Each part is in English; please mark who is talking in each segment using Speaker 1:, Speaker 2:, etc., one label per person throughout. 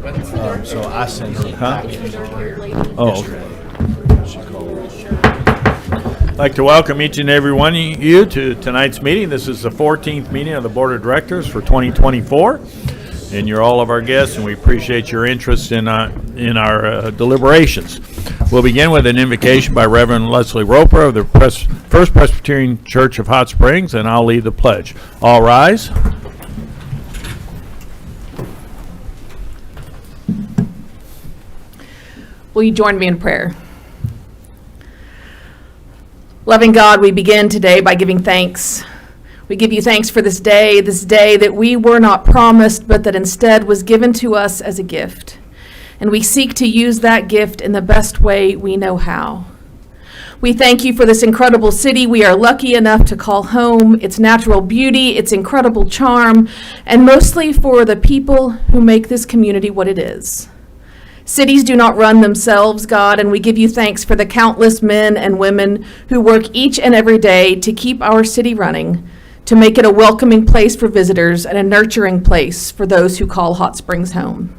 Speaker 1: So I sent her, huh? Oh, okay. I'd like to welcome each and every one of you to tonight's meeting. This is the 14th meeting of the Board of Directors for 2024, and you're all of our guests, and we appreciate your interest in our deliberations. We'll begin with an invocation by Reverend Leslie Roper of the First Presbyterian Church of Hot Springs, and I'll lead the pledge. All rise.
Speaker 2: Will you join me in prayer? Loving God, we begin today by giving thanks. We give you thanks for this day that we were not promised, but that instead was given to us as a gift. And we seek to use that gift in the best way we know how. We thank you for this incredible city we are lucky enough to call home, its natural beauty, its incredible charm, and mostly for the people who make this community what it is. Cities do not run themselves, God, and we give you thanks for the countless men and women who work each and every day to keep our city running, to make it a welcoming place for visitors and a nurturing place for those who call Hot Springs home.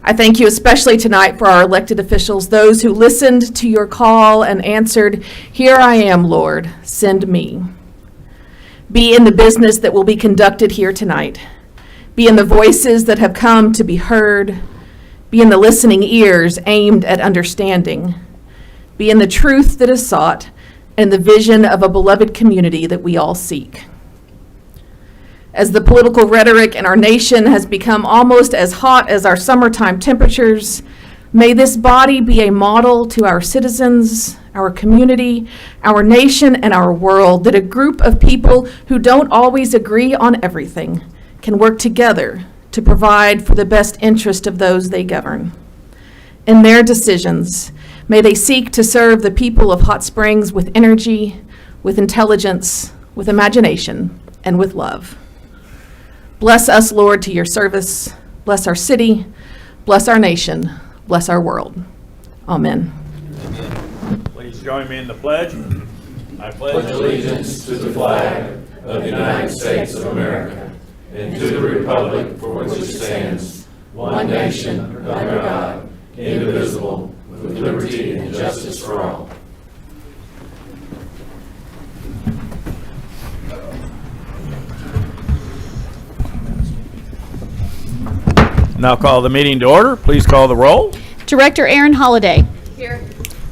Speaker 2: I thank you especially tonight for our elected officials, those who listened to your call and answered, "Here I am, Lord, send me." Be in the business that will be conducted here tonight. Be in the voices that have come to be heard. Be in the listening ears aimed at understanding. Be in the truth that is sought and the vision of a beloved community that we all seek. As the political rhetoric in our nation has become almost as hot as our summertime temperatures, may this body be a model to our citizens, our community, our nation, and our world, that a group of people who don't always agree on everything can work together to provide for the best interest of those they govern. In their decisions, may they seek to serve the people of Hot Springs with energy, with intelligence, with imagination, and with love. Bless us, Lord, to your service. Bless our city. Bless our nation. Bless our world. Amen.
Speaker 1: Please join me in the pledge. I
Speaker 3: pledge allegiance to the flag of the United States of America and to the republic for which it stands, one nation, under God, indivisible, with liberty and justice for all.
Speaker 1: Now call the meeting to order. Please call the roll.
Speaker 4: Director Aaron Holliday.
Speaker 2: Here.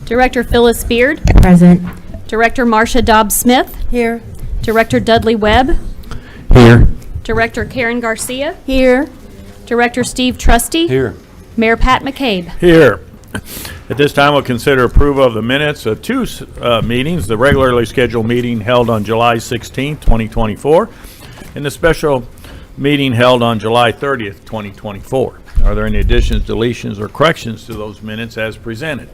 Speaker 4: Director Phyllis Beard.
Speaker 5: Present.
Speaker 4: Director Marcia Dobbs-Smith.
Speaker 5: Here.
Speaker 4: Director Dudley Webb.
Speaker 1: Here.
Speaker 4: Director Karen Garcia.
Speaker 5: Here.
Speaker 4: Director Steve Trusty.
Speaker 1: Here.
Speaker 4: Mayor Pat McCabe.
Speaker 1: Here. At this time, we'll consider approval of the minutes of two meetings, the regularly scheduled meeting held on July 16th, 2024, and the special meeting held on July 30th, 2024. Are there any additions, deletions, or corrections to those minutes as presented?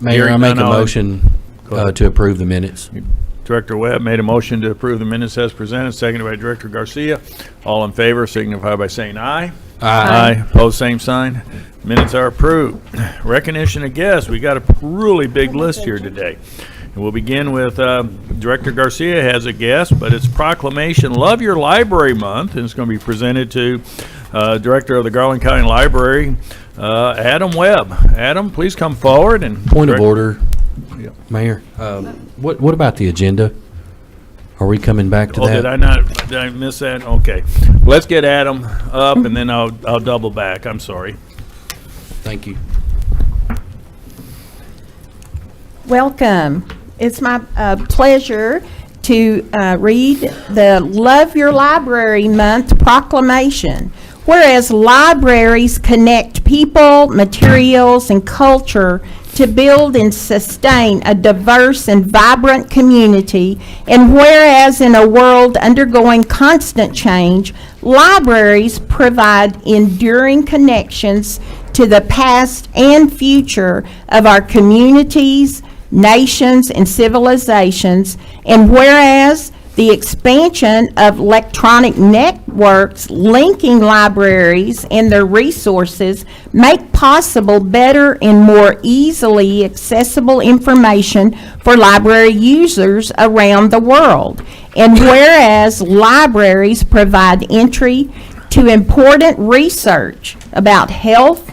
Speaker 6: Mayor, I make a motion to approve the minutes.
Speaker 1: Director Webb made a motion to approve the minutes as presented, seconded by Director Garcia. All in favor signify by saying aye. Aye. Opposed, same sign. Minutes are approved. Recognition of guests. We got a really big list here today. And we'll begin with Director Garcia has a guest, but it's Proclamation Love Your Library Month, and it's going to be presented to Director of the Garland County Library, Adam Webb. Adam, please come forward. And
Speaker 6: Point of order, Mayor. What about the agenda? Are we coming back to that?
Speaker 1: Did I miss that? Okay. Let's get Adam up, and then I'll double back. I'm sorry.
Speaker 6: Thank you.
Speaker 5: Welcome. It's my pleasure to read the Love Your Library Month proclamation. Whereas libraries connect people, materials, and culture to build and sustain a diverse and vibrant community, and whereas in a world undergoing constant change, libraries provide enduring connections to the past and future of our communities, nations, and civilizations, and whereas the expansion of electronic networks linking libraries and their resources make possible better and more easily accessible information for library users around the world. And whereas libraries provide entry to important research about health,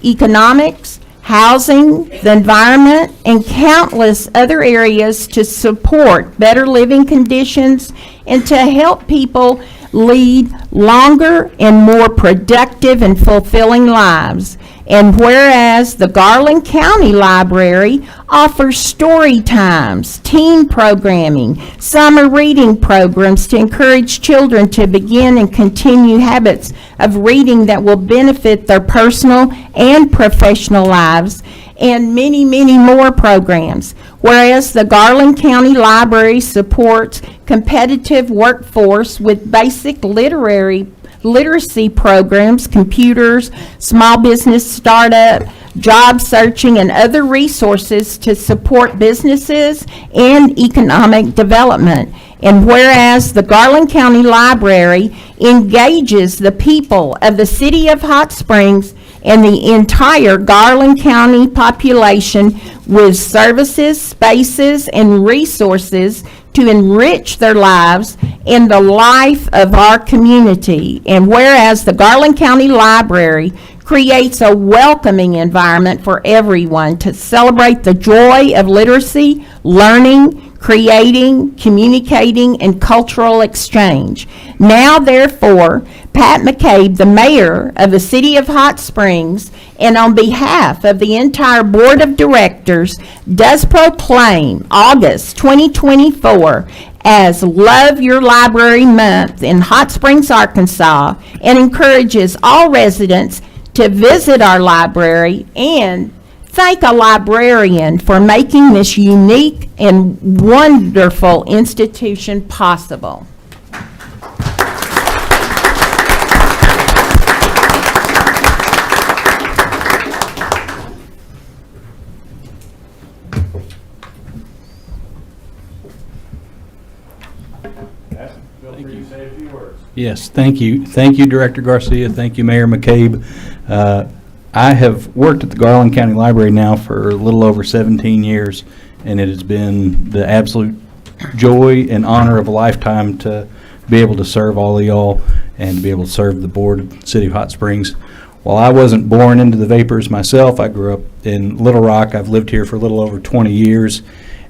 Speaker 5: economics, housing, the environment, and countless other areas to support better living conditions and to help people lead longer and more productive and fulfilling lives. And whereas the Garland County Library offers story times, teen programming, summer reading programs to encourage children to begin and continue habits of reading that will benefit their personal and professional lives, and many, many more programs. Whereas the Garland County Library supports competitive workforce with basic literacy programs, computers, small business startup, job searching, and other resources to support businesses and economic development. And whereas the Garland County Library engages the people of the city of Hot Springs and the entire Garland County population with services, spaces, and resources to enrich their lives and the life of our community. And whereas the Garland County Library creates a welcoming environment for everyone to celebrate the joy of literacy, learning, creating, communicating, and cultural exchange. Now, therefore, Pat McCabe, the mayor of the city of Hot Springs, and on behalf of the entire board of directors, does proclaim August 2024 as Love Your Library Month in Hot Springs, Arkansas, and encourages all residents to visit our library and thank a librarian for making this unique and wonderful institution possible.
Speaker 1: Feel free to say a few words.
Speaker 7: Yes, thank you. Thank you, Director Garcia. Thank you, Mayor McCabe. I have worked at the Garland County Library now for a little over 17 years, and it has been the absolute joy and honor of a lifetime to be able to serve all of y'all and to be able to serve the board of the City of Hot Springs. While I wasn't born into the vapors myself, I grew up in Little Rock. I've lived here for a little over 20 years,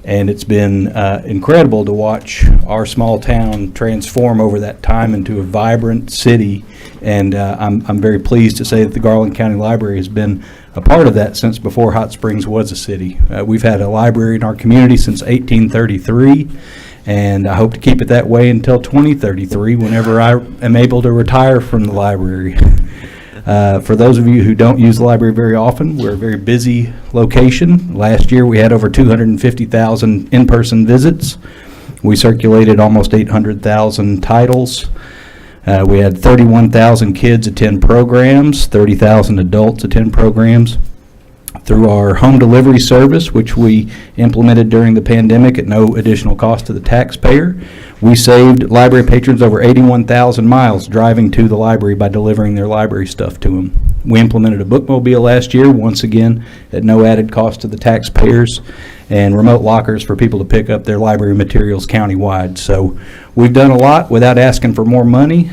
Speaker 7: and it's been incredible to watch our small town transform over that time into a vibrant city. And I'm very pleased to say that the Garland County Library has been a part of that since before Hot Springs was a city. We've had a library in our community since 1833, and I hope to keep it that way until 2033, whenever I am able to retire from the library. For those of you who don't use the library very often, we're a very busy location. Last year we had over 250,000 in-person visits. We circulated almost 800,000 titles. We had 31,000 kids attend programs, 30,000 adults attend programs. Through our home delivery service, which we implemented during the pandemic at no additional cost to the taxpayer, we saved library patrons over 81,000 miles driving to the library by delivering their library stuff to them. We implemented a bookmobile last year, once again, at no added cost to the taxpayers, and remote lockers for people to pick up their library materials countywide. So we've done a lot without asking for more money.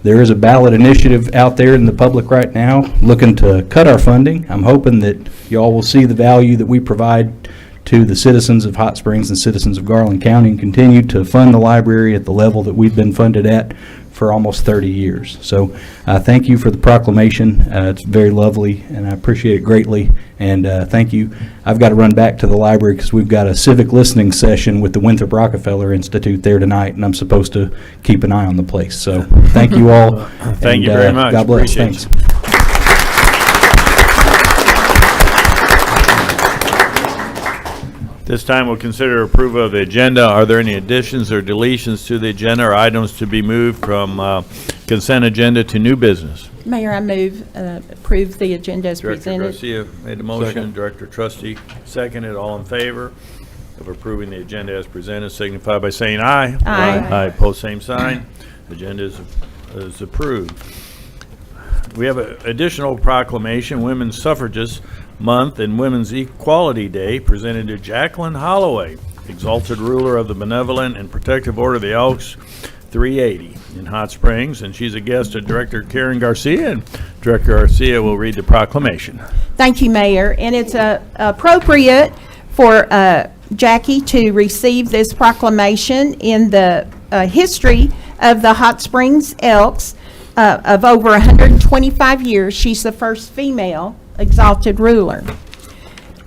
Speaker 7: There is a ballot initiative out there in the public right now looking to cut our funding. I'm hoping that y'all will see the value that we provide to the citizens of Hot Springs and citizens of Garland County and continue to fund the library at the level that we've been funded at for almost 30 years. So thank you for the proclamation. It's very lovely, and I appreciate it greatly. And thank you. I've got to run back to the library because we've got a civic listening session with the Winthrop Rockefeller Institute there tonight, and I'm supposed to keep an eye on the place. So thank you all.
Speaker 1: Thank you very much.
Speaker 7: God bless.
Speaker 1: Appreciate
Speaker 7: Thanks.
Speaker 1: This time we'll consider approval of the agenda. Are there any additions or deletions to the agenda or items to be moved from consent agenda to new business?
Speaker 5: Mayor, I move approve the agenda as
Speaker 1: Director
Speaker 5: presented.
Speaker 1: Garcia made the motion.
Speaker 7: Second.
Speaker 1: Director Trustee seconded. All in favor of approving the agenda as presented, signify by saying aye.
Speaker 5: Aye.
Speaker 1: Aye. Pose same sign. Agenda is approved. We have an additional proclamation, Women's Suffragists Month and Women's Equality Day, presented to Jacqueline Holloway, exalted ruler of the Benevolent and Protective Order of the Elks, 380 in Hot Springs, and she's a guest of Director Karen Garcia, and Director Garcia will read the proclamation.
Speaker 5: Thank you, Mayor. And it's appropriate for Jackie to receive this proclamation in the history of the Hot Springs Elks of over 125 years. She's the first female exalted ruler.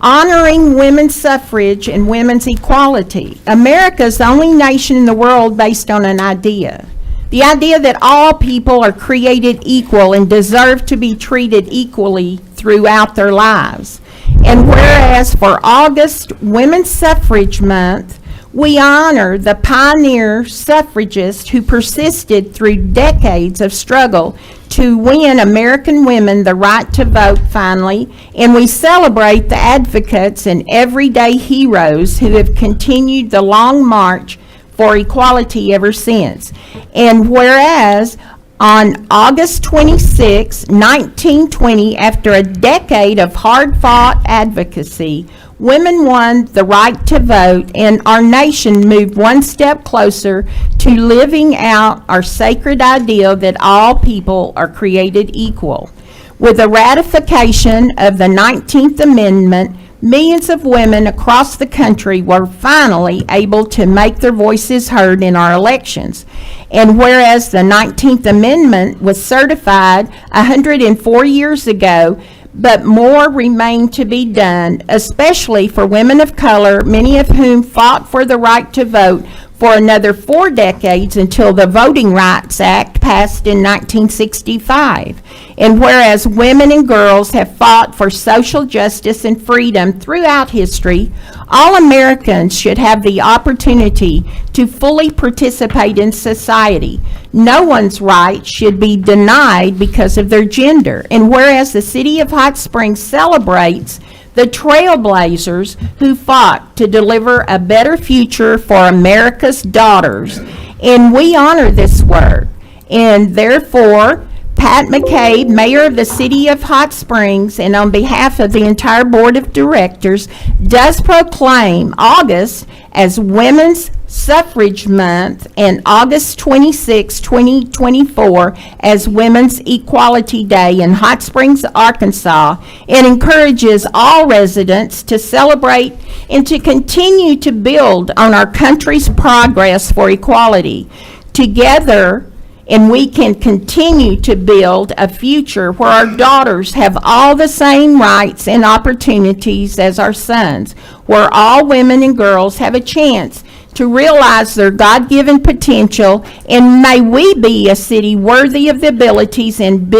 Speaker 5: Honoring women's suffrage and women's equality. America is the only nation in the world based on an idea. The idea that all people are created equal and deserve to be treated equally throughout their lives. And whereas for August Women's Suffrage Month, we honor the pioneer suffragists who persisted through decades of struggle to win American women the right to vote finally, and we celebrate the advocates and everyday heroes who have continued the long march for equality ever since. And whereas on August 26, 1920, after a decade of hard-fought advocacy, women won the right to vote, and our nation moved one step closer to living out our sacred ideal that all people are created equal. With the ratification of the 19th Amendment, millions of women across the country were finally able to make their voices heard in our elections. And whereas the 19th Amendment was certified 104 years ago, but more remain to be done, especially for women of color, many of whom fought for the right to vote for another 4 decades until the Voting Rights Act passed in 1965. And whereas women and girls have fought for social justice and freedom throughout history, all Americans should have the opportunity to fully participate in society. No one's rights should be denied because of their gender. And whereas the City of Hot Springs celebrates the trailblazers who fought to deliver a better future for America's daughters, and we honor this work. And therefore, Pat McCabe, Mayor of the City of Hot Springs, and on behalf of the entire Board of Directors, does proclaim August as Women's Suffrage Month and August 26, 2024 as Women's Equality Day in Hot Springs, Arkansas, and encourages all residents to celebrate and to continue to build on our country's progress for equality. Together, and we can continue to build a future where our daughters have all the same rights and opportunities as our sons, where all women and girls have a chance to realize their God-given potential, and may we be a city worthy of the abilities and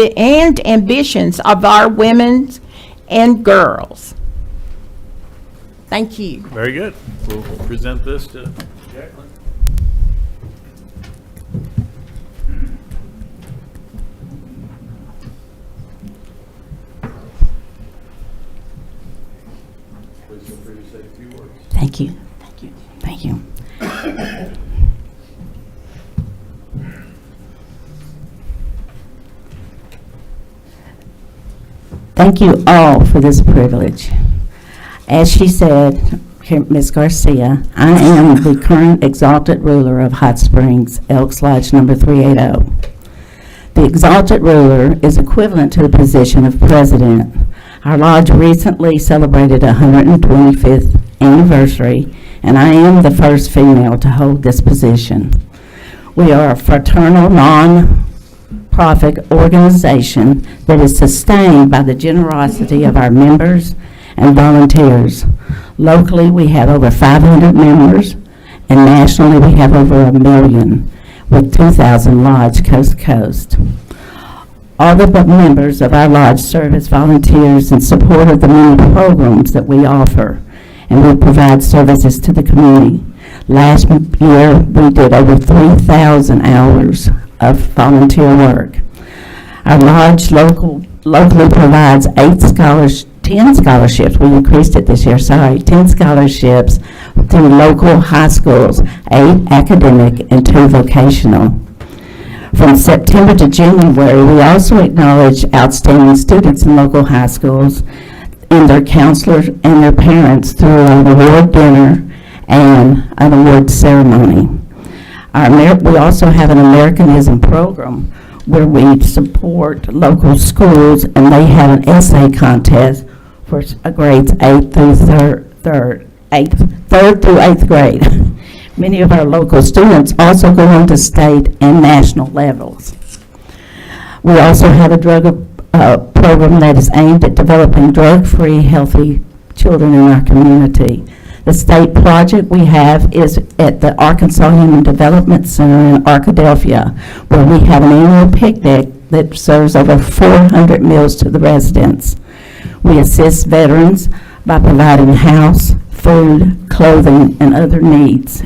Speaker 5: ambitions of our women and girls. Thank you.
Speaker 1: Very good. We'll present this to Jacqueline. Please feel free to say a few words.
Speaker 8: Thank you. Thank you. Thank you. Thank you all for this privilege. As she said, Ms. Garcia, I am the current exalted ruler of Hot Springs, Elks Lodge number 380. The exalted ruler is equivalent to the position of president. Our lodge recently celebrated 125th anniversary, and I am the first female to hold this position. We are a fraternal, non-profit organization that is sustained by the generosity of our members and volunteers. Locally, we have over 500 members, and nationally, we have over 1 million, with 2,000 lodge coast to coast. All the members of our lodge serve as volunteers in support of the many programs that we offer, and we provide services to the community. Last year, we did over 3,000 hours of volunteer work. Our lodge locally provides 10 scholarships. We increased it this year, 10 scholarships through local high schools, 8 academic and 2 vocational. From September to January, we also acknowledge outstanding students in local high schools and their counselors and their parents through an award dinner and an award ceremony. We also have an Americanism program where we support local schools, and they have an essay contest for grades 3rd through 8th grade. Many of our local students also go on to state and national levels. We also have a drug program that is aimed at developing drug-free, healthy children in our community. The state project we have is at the Arkansas Human Development Center in Arkadelphia, where we have an annual picnic that serves over 400 meals to the residents. We assist veterans by providing house, food, clothing, and other needs.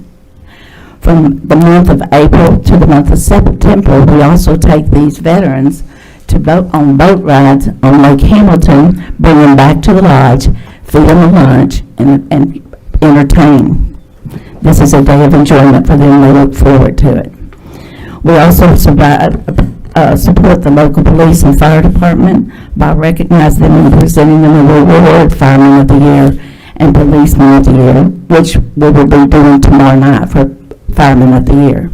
Speaker 8: From the month of April to the month of September, we also take these veterans to on boat rides on Lake Hamilton, bring them back to the lodge, feed them a lunch, and entertain. This is a day of enjoyment for them. They look forward to it. We also support the local police and fire department by recognizing them and presenting them a reward, Fireman of the Year and Policeman of the Year, which we will be doing tomorrow night for Fireman of the Year.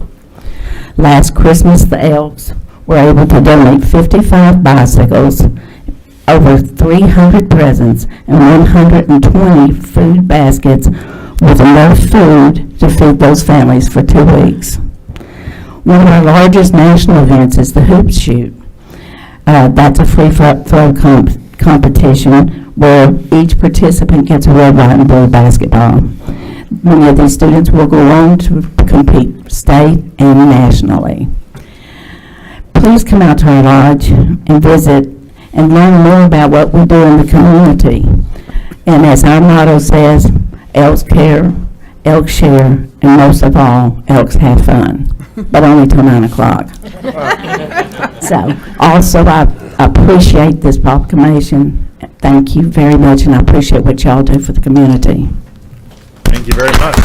Speaker 8: Last Christmas, the Elks were able to donate 55 bicycles, over 300 presents, and 120 food baskets with enough food to feed those families for 2 weeks. One of our largest national events is the Hoop Shoot. That's a free throw competition where each participant gets a red, white, and blue basketball. Many of these students will go on to compete state and nationally. Please come out to our lodge and visit and learn more about what we do in the community. And as our motto says, Elks care, Elks share, and most of all, Elks have fun, but only till 9 o'clock. So, also, I appreciate this proclamation. Thank you very much, and I appreciate what y'all do for the community.
Speaker 1: Thank you very much.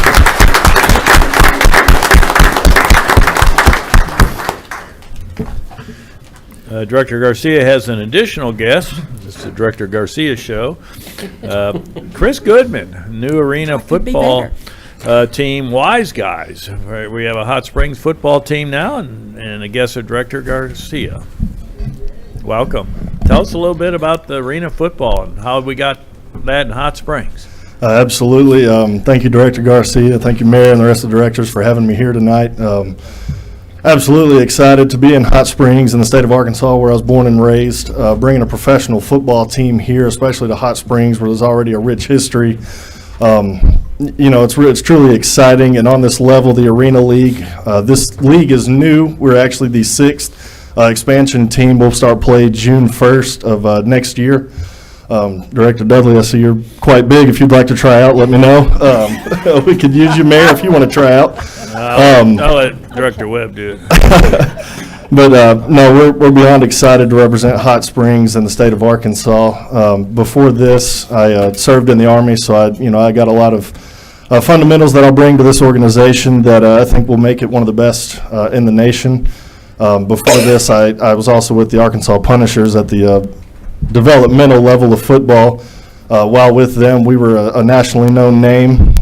Speaker 1: Director Garcia has an additional guest. This is the Director Garcia show. Chris Goodman, new arena football team, Wise Guys. Right, we have a Hot Springs football team now, and a guest of Director Garcia. Welcome. Tell us a little bit about the arena football and how we got that in Hot Springs.
Speaker 9: Absolutely. Thank you, Director Garcia. Thank you, Mayor, and the rest of the directors for having me here tonight. Absolutely excited to be in Hot Springs in the state of Arkansas, where I was born and raised. Bringing a professional football team here, especially to Hot Springs, where there's already a rich history. It's truly exciting. And on this level, the Arena League, this league is new. We're actually the 6th expansion team. We'll start play June 1st of next year. Director Dudley, I see you're quite big. If you'd like to try out, let me know. We could use you, Mayor, if you want to try out.
Speaker 1: I'll let Director Webb do it.
Speaker 9: But no, we're beyond excited to represent Hot Springs in the state of Arkansas. Before this, I served in the Army, so I got a lot of fundamentals that I'll bring to this organization that I think will make it one of the best in the nation. Before this, I was also with the Arkansas Punishers at the developmental level of football. While with them, we were a nationally known name.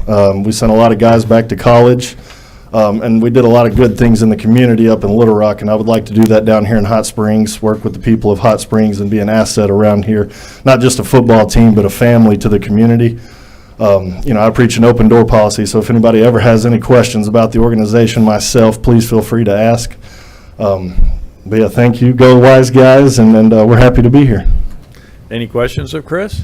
Speaker 9: We sent a lot of guys back to college. And we did a lot of good things in the community up in Little Rock, and I would like to do that down here in Hot Springs, work with the people of Hot Springs and be an asset around here, not just a football team, but a family to the community. I preach an open door policy, so if anybody ever has any questions about the organization, myself, please feel free to ask. But yeah, thank you. Go Wise Guys, and we're happy to be here.
Speaker 1: Any questions of Chris?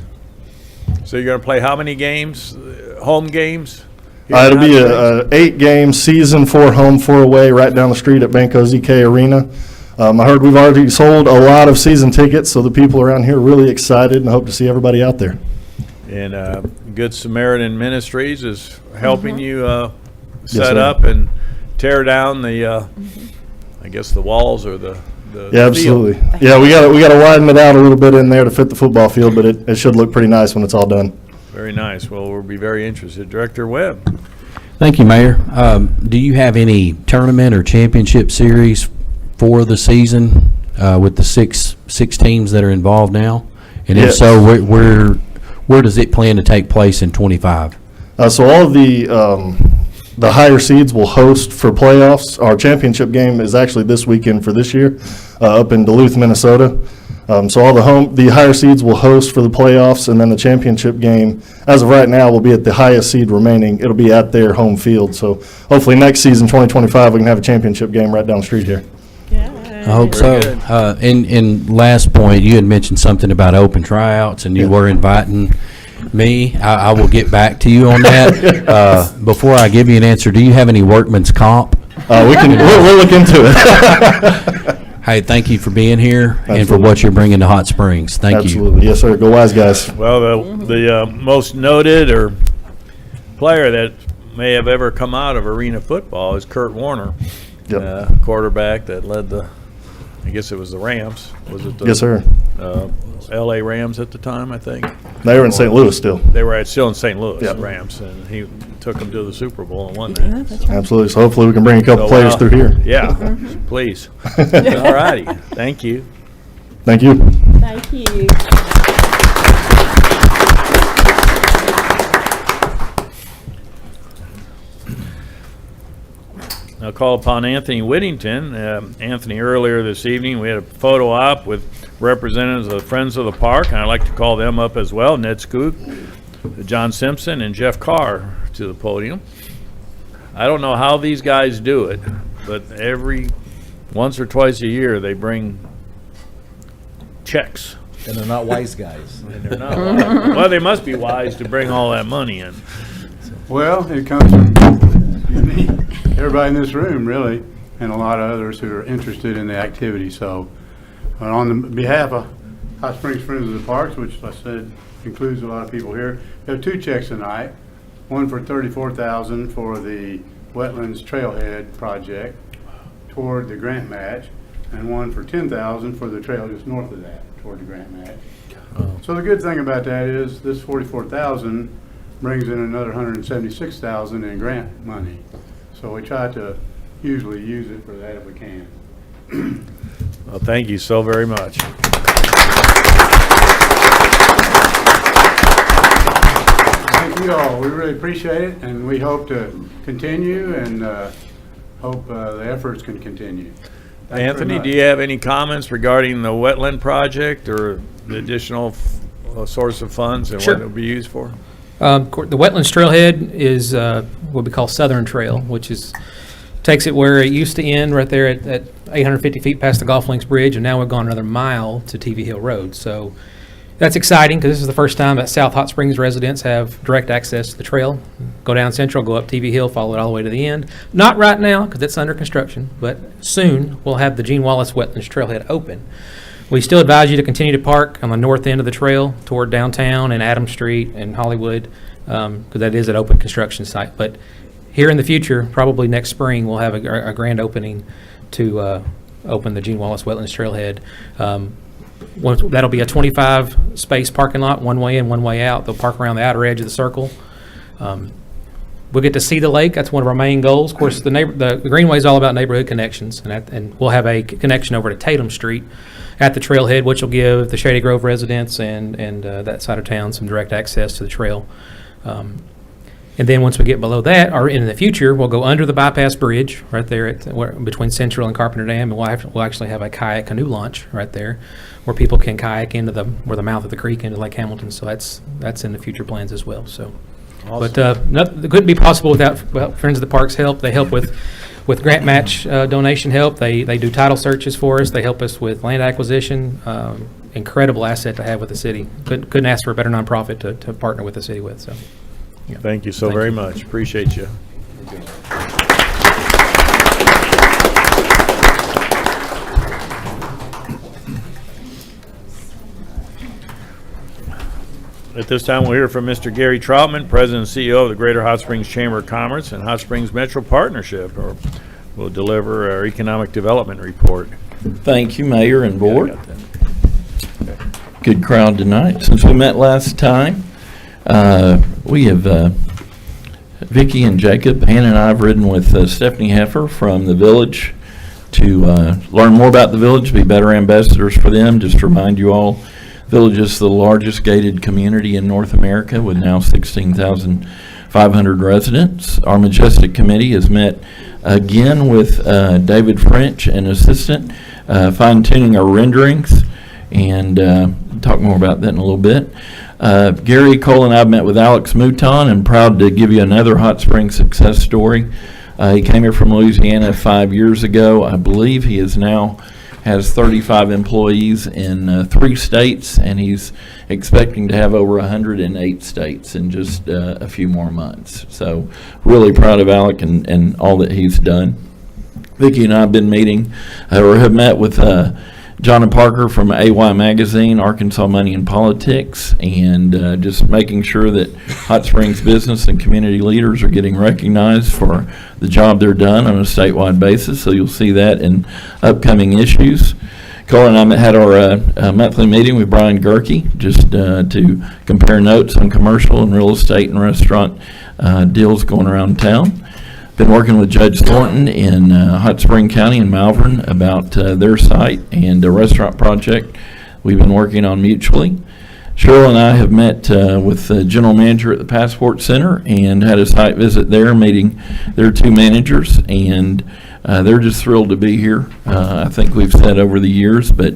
Speaker 1: So you're going to play how many games, home games?
Speaker 9: It'll be a 8-game season, 4 home, 4 away, right down the street at Banco ZK Arena. I heard we've already sold a lot of season tickets, so the people around here are really excited and hope to see everybody out there.
Speaker 1: And Good Samaritan Ministries is helping you set
Speaker 9: sir.
Speaker 1: up and tear down the, I guess, the walls or the
Speaker 9: Yeah, absolutely.
Speaker 1: field.
Speaker 9: Yeah, we got to widen it out a little bit in there to fit the football field, but it should look pretty nice when it's all done.
Speaker 1: Very nice. Well, we'll be very interested. Director Webb.
Speaker 6: Thank you, Mayor. Do you have any tournament or championship series for the season with the six teams that are involved now? And if
Speaker 9: Yes.
Speaker 6: so, where does it plan to take place in 25?
Speaker 9: So all of the the higher seeds will host for playoffs. Our championship game is actually this weekend for this year, up in Duluth, Minnesota. So all the higher seeds will host for the playoffs, and then the championship game, as of right now, will be at the highest seed remaining. It'll be at their home field. So hopefully next season, 2025, we can have a championship game right down the street here.
Speaker 6: I hope so. And last point, you had mentioned something about open tryouts, and you were inviting me. I will get back to you on that. Before I give you an answer, do you have any workman's comp?
Speaker 9: We'll look into it.
Speaker 6: Hey, thank you for being here and for
Speaker 9: Absolutely.
Speaker 6: what you're bringing to Hot Springs. Thank you.
Speaker 9: Absolutely. Yes, sir. Go Wise guys.
Speaker 1: Well, the most noted or player that may have ever come out of arena football is Kurt Warner,
Speaker 9: Yep.
Speaker 1: quarterback that led I guess it was the Rams. Was it the
Speaker 9: Yes, sir.
Speaker 1: L.A. Rams at the time, I think?
Speaker 9: They were in St. Louis still.
Speaker 1: They were still in St. Louis,
Speaker 9: Yep.
Speaker 1: Rams, and he took them to the Super Bowl and won that.
Speaker 9: Absolutely. So hopefully we can bring a couple
Speaker 1: So,
Speaker 9: players through here.
Speaker 1: Yeah, please. All righty. Thank you.
Speaker 9: Thank you.
Speaker 5: Thank you.
Speaker 1: I'll call upon Anthony Whittington. Anthony, earlier this evening, we had a photo op with representatives of the Friends of the Park, and I'd like to call them up as well, Ned Skook, John Simpson, and Jeff Carr to the podium. I don't know how these guys do it, but once or twice a year, they bring checks.
Speaker 10: And they're not wise guys.
Speaker 1: And they're not wise. Well, they must be wise to bring all that money in.
Speaker 11: Well, it comes from everybody in this room, really, and a lot of others who are interested in the activity. So, on the behalf of Hot Springs Friends of the Parks, which I said includes a lot of people here, we have 2 checks tonight. One for $34,000 for the Wetlands Trailhead project toward the grant match, and one for $10,000 for the trail just north of that toward the grant match. So the good thing about that is this $44,000 brings in another $176,000 in grant money. So we try to usually use it for that if we can.
Speaker 1: Well, thank you so very much.
Speaker 11: Thank you all. We really appreciate it, and we hope to continue and hope the efforts can continue. Thanks very
Speaker 1: Anthony,
Speaker 11: much.
Speaker 1: do you have any comments regarding the wetland project or the additional source of funds and
Speaker 12: Sure.
Speaker 1: what it will be used for?
Speaker 12: The Wetlands Trailhead is what we call Southern Trail, which takes it where it used to end right there at 850 feet past the Golf Links Bridge, and now we've gone another mile to TV Hill Road. So that's exciting because this is the first time that South Hot Springs residents have direct access to the trail. Go down Central, go up TV Hill, follow it all the way to the end. Not right now because it's under construction, but soon we'll have the Gene Wallace Wetlands Trailhead open. We still advise you to continue to park on the north end of the trail toward downtown and Adams Street and Hollywood, because that is an open construction site. But here in the future, probably next spring, we'll have a grand opening to open the Gene Wallace Wetlands Trailhead. That'll be a 25-space parking lot, one way in, one way out. They'll park around the outer edge of the circle. We'll get to see the lake. That's one of our main goals. Of course, the Greenway is all about neighborhood connections, and we'll have a connection over to Tatum Street at the trailhead, which will give the Shady Grove residents and that side of town some direct access to the trail. And then once we get below that, or in the future, we'll go under the bypass bridge right there between Central and Carpenter Dam, and we'll actually have a kayak canoe launch right there, where people can kayak into the mouth of the creek into Lake Hamilton. So that's in the future plans as well. So, awesome. But it couldn't be possible without Friends of the Park's help. They help with grant match donation help. They do title searches for us. They help us with land acquisition. Incredible asset to have with the city. Couldn't ask for a better nonprofit to partner with the city with. So.
Speaker 1: Yeah. Thank you so very much. Appreciate you. At this time, we'll hear from Mr. Gary Troutman, President and CEO of the Greater Hot Springs Chamber of Commerce and Hot Springs Metro Partnership, or will deliver our economic development report.
Speaker 13: Thank you, Mayor and Board.
Speaker 1: Yeah, I got that.
Speaker 13: Good crowd tonight. Since we met last time, we have Vicki and Jacob, Hannah and I have ridden with Stephanie Heffer from the village to learn more about the village, be better ambassadors for them. Just to remind you all, Village is the largest gated community in North America with now 16,000 500 residents. Our Majestic Committee has met again with David French, an assistant, fine-tuning our renderings, and talk more about that in a little bit. Gary, Cole, and I have met with Alex Mouton, and proud to give you another Hot Springs success story. He came here from Louisiana 5 years ago. I believe he is now has 35 employees in 3 states, and he's expecting to have over 108 states in just a few more months. So really proud of Alec and all that he's done. Vicki and I have been meeting, or have met with John and Parker from AY Magazine, Arkansas Money and Politics, and just making sure that Hot Springs business and community leaders are getting recognized for the job they're done on a statewide basis. So you'll see that in upcoming issues. Cole and I had our monthly meeting with Brian Gerke just to compare notes on commercial and real estate and restaurant deals going around town. Been working with Judge Thornton in Hot Spring County in Malvern about their site and a restaurant project we've been working on mutually. Cheryl and I have met with the general manager at the Passport Center and had a site visit there, meeting their 2 managers, and they're just thrilled to be here. I think we've said over the years, but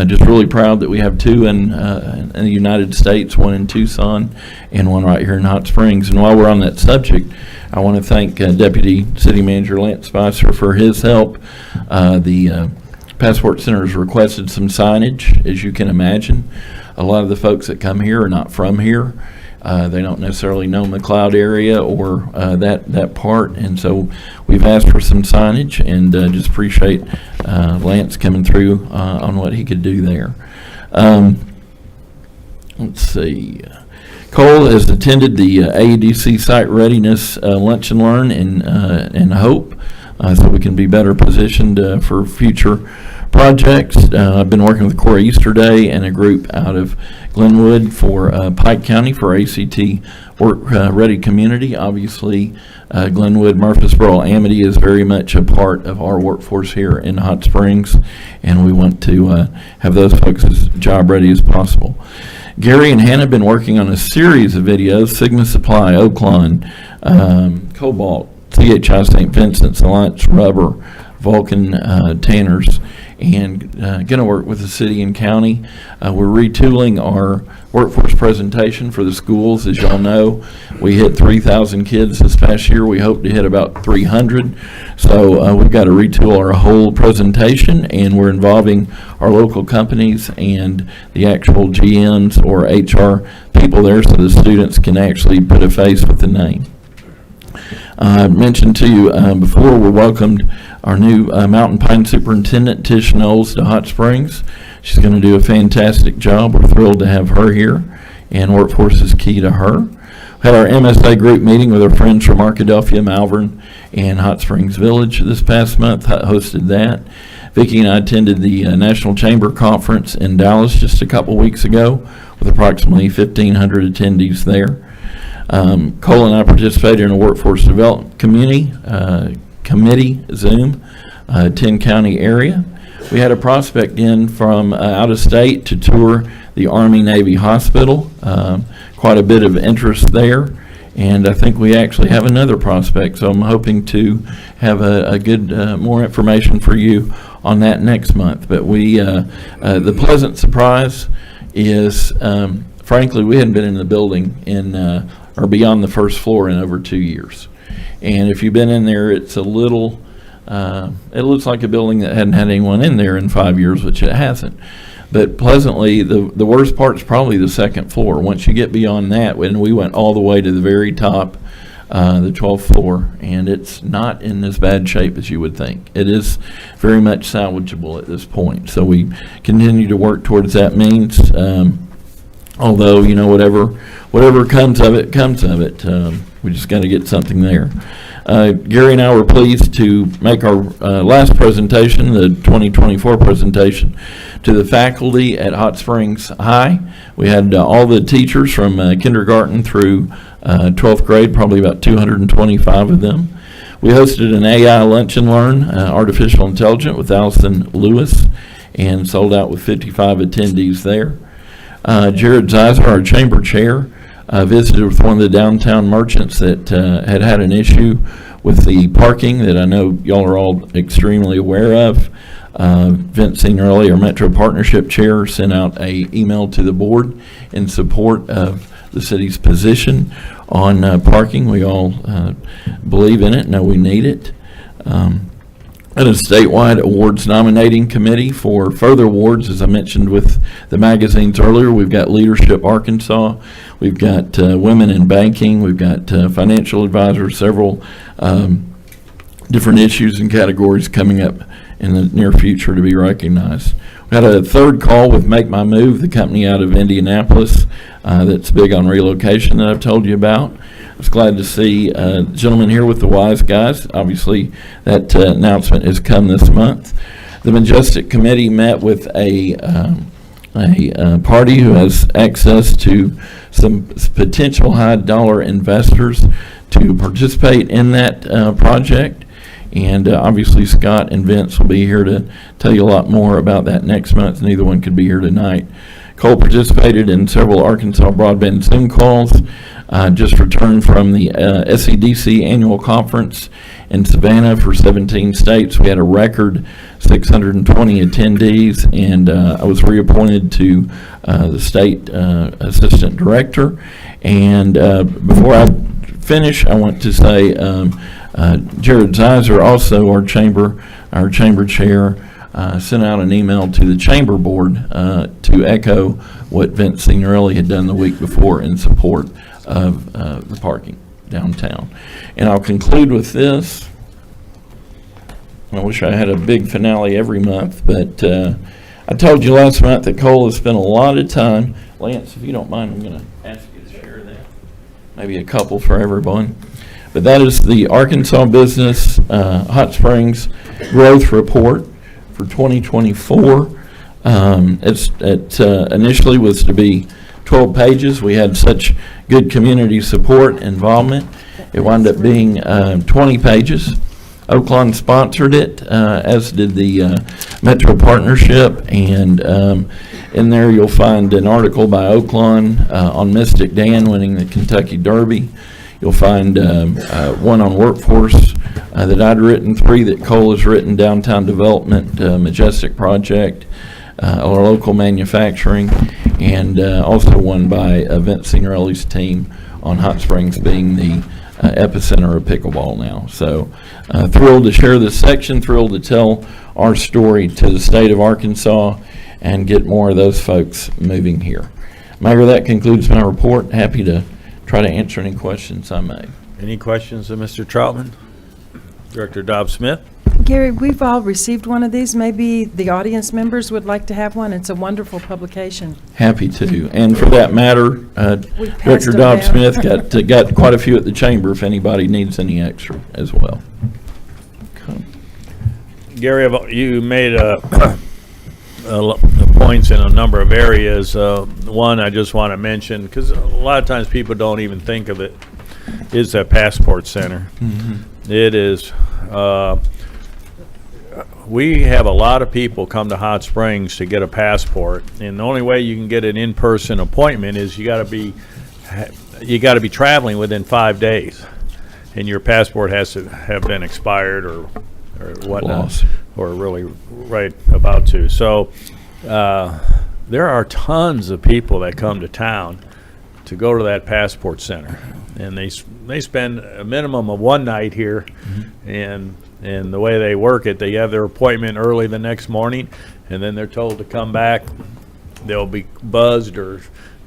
Speaker 13: just really proud that we have 2 in the United States, 1 in Tucson and 1 right here in Hot Springs. And while we're on that subject, I want to thank Deputy City Manager Lance Spicer for his help. The Passport Center has requested some signage, as you can imagine. A lot of the folks that come here are not from here. They don't necessarily know McLeod area or that part, and so we've asked for some signage, and just appreciate Lance coming through on what he could do there. Let's see. Cole has attended the AEDC Site Readiness Lunch and Learn in Hope, so we can be better positioned for future projects. I've been working with Corey Easterday and a group out of Glenwood for Pike County for ACT Work Ready Community. Obviously, Glenwood, Murfreesboro, Amity is very much a part of our workforce here in Hot Springs, and we want to have those folks as job ready as possible. Gary and Hannah have been working on a series of videos: Sigma Supply, Oaklawn, Cobalt, CHI St. Vincent's, Alliance Rubber, Vulcan Tanners, and going to work with the city and county. We're retooling our workforce presentation for the schools. As y'all know, we hit 3,000 kids this past year. We hope to hit about 300. So we've got to retool our whole presentation, and we're involving our local companies and the actual GMs or HR people there so the students can actually put a face with the name. I mentioned to you before, we welcomed our new Mountain Pine Superintendent, Tish Knowles, to Hot Springs. She's going to do a fantastic job. We're thrilled to have her here, and workforce is key to her. We had our MSA group meeting with our friends from Arkadelphia, Malvern, and Hot Springs Village this past month. Hosted that. Vicki and I attended the National Chamber Conference in Dallas just a couple weeks ago with approximately 1,500 attendees there. Cole and I participated in a workforce development committee Zoom, 10-county area. We had a prospect in from out of state to tour the Army-Navy Hospital. Quite a bit of interest there, and I think we actually have another prospect, so I'm hoping to have a good more information for you on that next month. But we the pleasant surprise is, frankly, we hadn't been in the building or beyond the first floor in over 2 years. And if you've been in there, it's a little, it looks like a building that hadn't had anyone in there in 5 years, which it hasn't. But pleasantly, the worst part is probably the second floor. Once you get beyond that, when we went all the way to the very top, the 12th floor, and it's not in as bad shape as you would think. It is very much salvageable at this point. So we continue to work towards that means. Although, you know, whatever comes of it, comes of it. We just got to get something there. Gary and I were pleased to make our last presentation, the 2024 presentation, to the faculty at Hot Springs High. We had all the teachers from kindergarten through 12th grade, probably about 225 of them. We hosted an AI Lunch and Learn, Artificial Intelligence, with Allison Lewis, and sold out with 55 attendees there. Jared Zeiser, our chamber chair, visited with one of the downtown merchants that had an issue with the parking that I know y'all are all extremely aware of. Vince Signorelli, our Metro Partnership Chair, sent out an email to the board in support of the city's position on parking. We all believe in it, know we need it. At a statewide awards nominating committee for further awards, as I mentioned with the magazines earlier, we've got Leadership Arkansas, we've got Women in Banking, we've got Financial Advisors, several different issues and categories coming up in the near future to be recognized. We had a third call with Make My Move, the company out of Indianapolis that's big on relocation that I've told you about. I was glad to see a gentleman here with the Wise Guys. Obviously, that announcement has come this month. The Majestic Committee met with a party who has access to some potential high-dollar investors to participate in that project. And obviously, Scott and Vince will be here to tell you a lot more about that next month. Neither one could be here tonight. Cole participated in several Arkansas broadband Zoom calls. Just returned from the SEDC annual conference in Savannah for 17 states. We had a record 620 attendees, and I was reappointed to the state assistant director. And before I finish, I want to say Jared Zeiser, also our chamber chair, sent out an email to the chamber board to echo what Vince Signorelli had done the week before in support of the parking downtown. And I'll conclude with this. I wish I had a big finale every month, but I told you last month that Cole has spent a lot of time. Lance, if you don't mind, I'm going to ask you to share that. Maybe a couple for everyone. But that is the Arkansas Business Hot Springs Growth Report for 2024. It initially was to be 12 pages. We had such good community support and involvement. It wound up being 20 pages. Oaklawn sponsored it, as did the Metro Partnership, and in there you'll find an article by Oaklawn on Mystic Dan winning the Kentucky Derby. You'll find one on workforce that I'd written, 3 that Cole has written, downtown development, Majestic Project, our local manufacturing, and also one by Vince Signorelli's team on Hot Springs being the epicenter of pickleball now. So thrilled to share this section, thrilled to tell our story to the state of Arkansas and get more of those folks moving here. Mayor, that concludes my report. Happy to try to answer any questions I may.
Speaker 1: Any questions of Mr. Troutman? Director Dobbs-Smith?
Speaker 10: Gary, we've all received one of these. Maybe the audience members would like to have one. It's a wonderful publication.
Speaker 13: Happy to. And for that matter, Director Dobbs-Smith got quite a few at the chamber if anybody needs any extra as well. Okay.
Speaker 1: Gary, you made points in a number of areas. One I just want to mention, because a lot of times people don't even think of it, is that Passport Center. Mm-hmm. It is, we have a lot of people come to Hot Springs to get a passport, and the only way you can get an in-person appointment is you got to be traveling within 5 days, and your passport has to have been expired or whatnot, or really right about to. So there are tons of people that come to town to go to that Passport Center, and they spend a minimum of one night here. Mm-hmm. And the way they work it, they have their appointment early the next morning, and then they're told to come back. They'll be buzzed or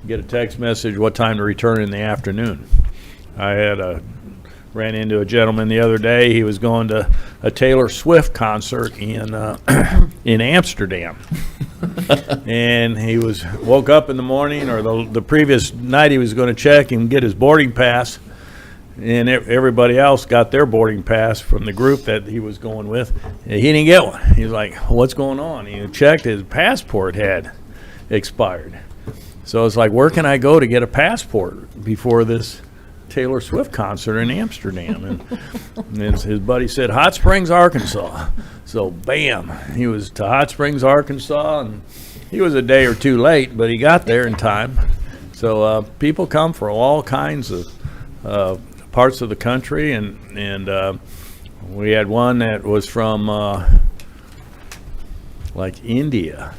Speaker 1: get a text message what time to return in the afternoon. I ran into a gentleman the other day. He was going to a Taylor Swift concert in Amsterdam. And he woke up in the morning, or the previous night he was going to check and get his boarding pass, and everybody else got their boarding pass from the group that he was going with. And he didn't get one. He's like, what's going on? He checked, his passport had expired. So it's like, where can I go to get a passport before this Taylor Swift concert in Amsterdam? And his buddy said, Hot Springs, Arkansas. So bam, he was to Hot Springs, Arkansas, and he was a day or two late, but he got there in time. So people come from all kinds of parts of the country, and we had one that was from like India,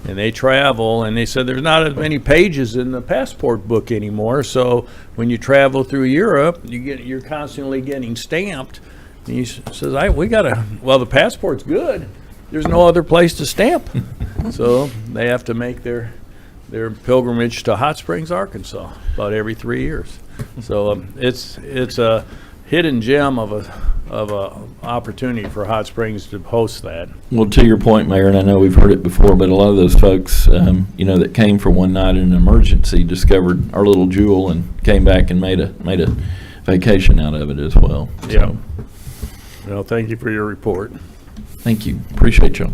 Speaker 1: and they travel, and they said there's not as many pages in the passport book anymore. So when you travel through Europe, you're constantly getting stamped. And he says, well, the passport's good. There's no other place to stamp. So they have to make their pilgrimage to Hot Springs, Arkansas, about every 3 years. So it's a hidden gem of a opportunity for Hot Springs to host that.
Speaker 13: Well, to your point, Mayor, and I know we've heard it before, but a lot of those folks, that came for one night in an emergency discovered our little jewel and came back and made a vacation out of it as well.
Speaker 1: Yeah. Well, thank you for your report.
Speaker 13: Thank you. Appreciate y'all.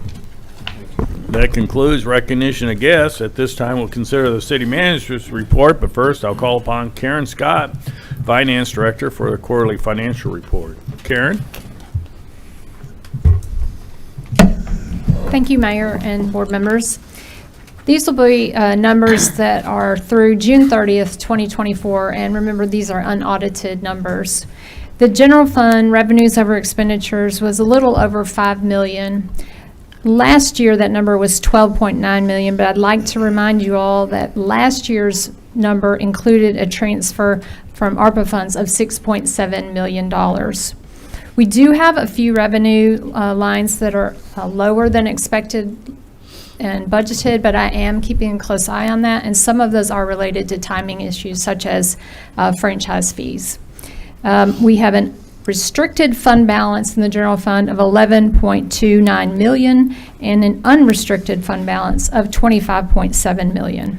Speaker 1: That concludes recognition of guests. At this time, we'll consider the city manager's report, but first I'll call upon Karen Scott, Finance Director, for the quarterly financial report. Karen?
Speaker 14: Thank you, Mayor and board members. These will be numbers that are through June 30th, 2024, and remember, these are unaudited numbers. The general fund revenues over expenditures was a little over $5 million. Last year, that number was $12.9 million, but I'd like to remind you all that last year's number included a transfer from ARPA funds of $6.7 million. We do have a few revenue lines that are lower than expected and budgeted, but I am keeping a close eye on that, and some of those are related to timing issues, such as franchise fees. We have a restricted fund balance in the general fund of $11.29 million and an unrestricted fund balance of $25.7 million.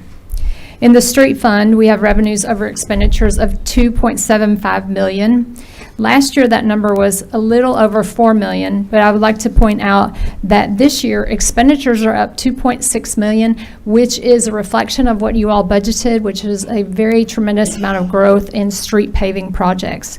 Speaker 14: In the street fund, we have revenues over expenditures of $2.75 million. Last year, that number was a little over $4 million, but I would like to point out that this year, expenditures are up $2.6 million, which is a reflection of what you all budgeted, which is a very tremendous amount of growth in street paving projects.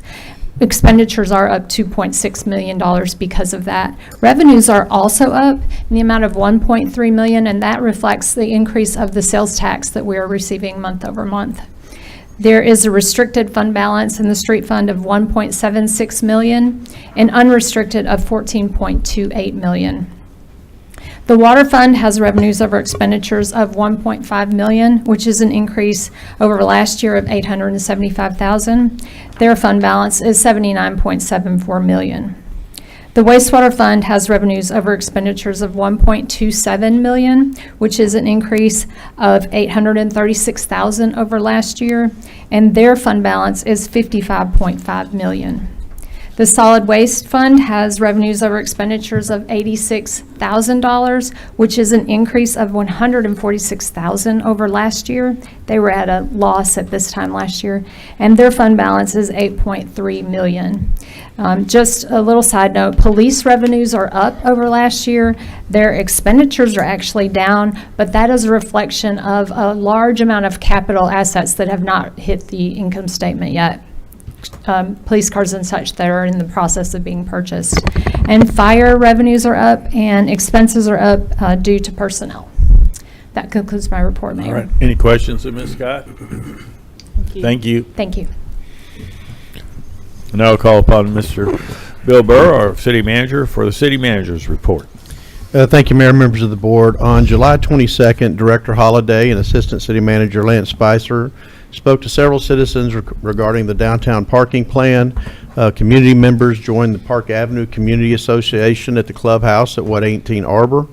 Speaker 14: Expenditures are up $2.6 million because of that. Revenues are also up in the amount of $1.3 million, and that reflects the increase of the sales tax that we are receiving month over month. There is a restricted fund balance in the street fund of $1.76 million and unrestricted of $14.28 million. The water fund has revenues over expenditures of $1.5 million, which is an increase over last year of $875,000. Their fund balance is $79.74 million. The wastewater fund has revenues over expenditures of $1.27 million, which is an increase of $836,000 over last year, and their fund balance is $55.5 million. The solid waste fund has revenues over expenditures of $86,000, which is an increase of $146,000 over last year. They were at a loss at this time last year, and their fund balance is $8.3 million. Just a little side note, police revenues are up over last year. Their expenditures are actually down, but that is a reflection of a large amount of capital assets that have not hit the income statement yet. Police cars and such that are in the process of being purchased. And fire revenues are up and expenses are up due to personnel. That concludes my report, Mayor.
Speaker 1: All right. Any questions of Ms. Scott? Thank you.
Speaker 14: Thank you.
Speaker 1: Now I'll call upon Mr. Bill Burr, our city manager, for the city manager's report.
Speaker 15: Thank you, Mayor, members of the board. On July 22nd, Director Holliday and Assistant City Manager Lance Spicer spoke to several citizens regarding the downtown parking plan. Community members joined the Park Avenue Community Association at the clubhouse at 118 Arbor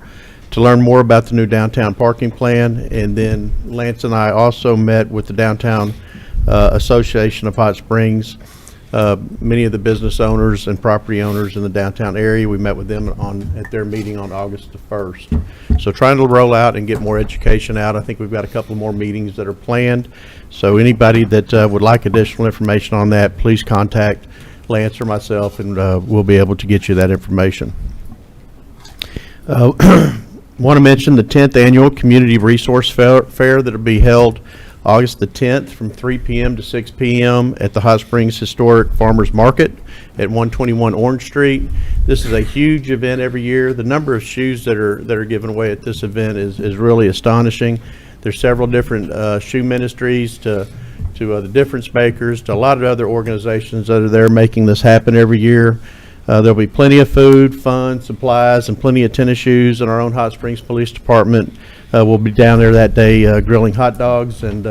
Speaker 15: to learn more about the new downtown parking plan. And then Lance and I also met with the Downtown Association of Hot Springs, many of the business owners and property owners in the downtown area. We met with them at their meeting on August the 1st. So trying to roll out and get more education out. I think we've got a couple more meetings that are planned. So anybody that would like additional information on that, please contact Lance or myself, and we'll be able to get you that information. Want to mention the 10th Annual Community Resource Fair that will be held August the 10th from 3 p.m. to 6 p.m. at the Hot Springs Historic Farmers Market at 121 Orange Street. This is a huge event every year. The number of shoes that are given away at this event is really astonishing. There's several different shoe ministries to the Difference Makers, to a lot of other organizations that are there making this happen every year. There'll be plenty of food, fun, supplies, and plenty of tennis shoes, and our own Hot Springs Police Department will be down there that day grilling hot dogs and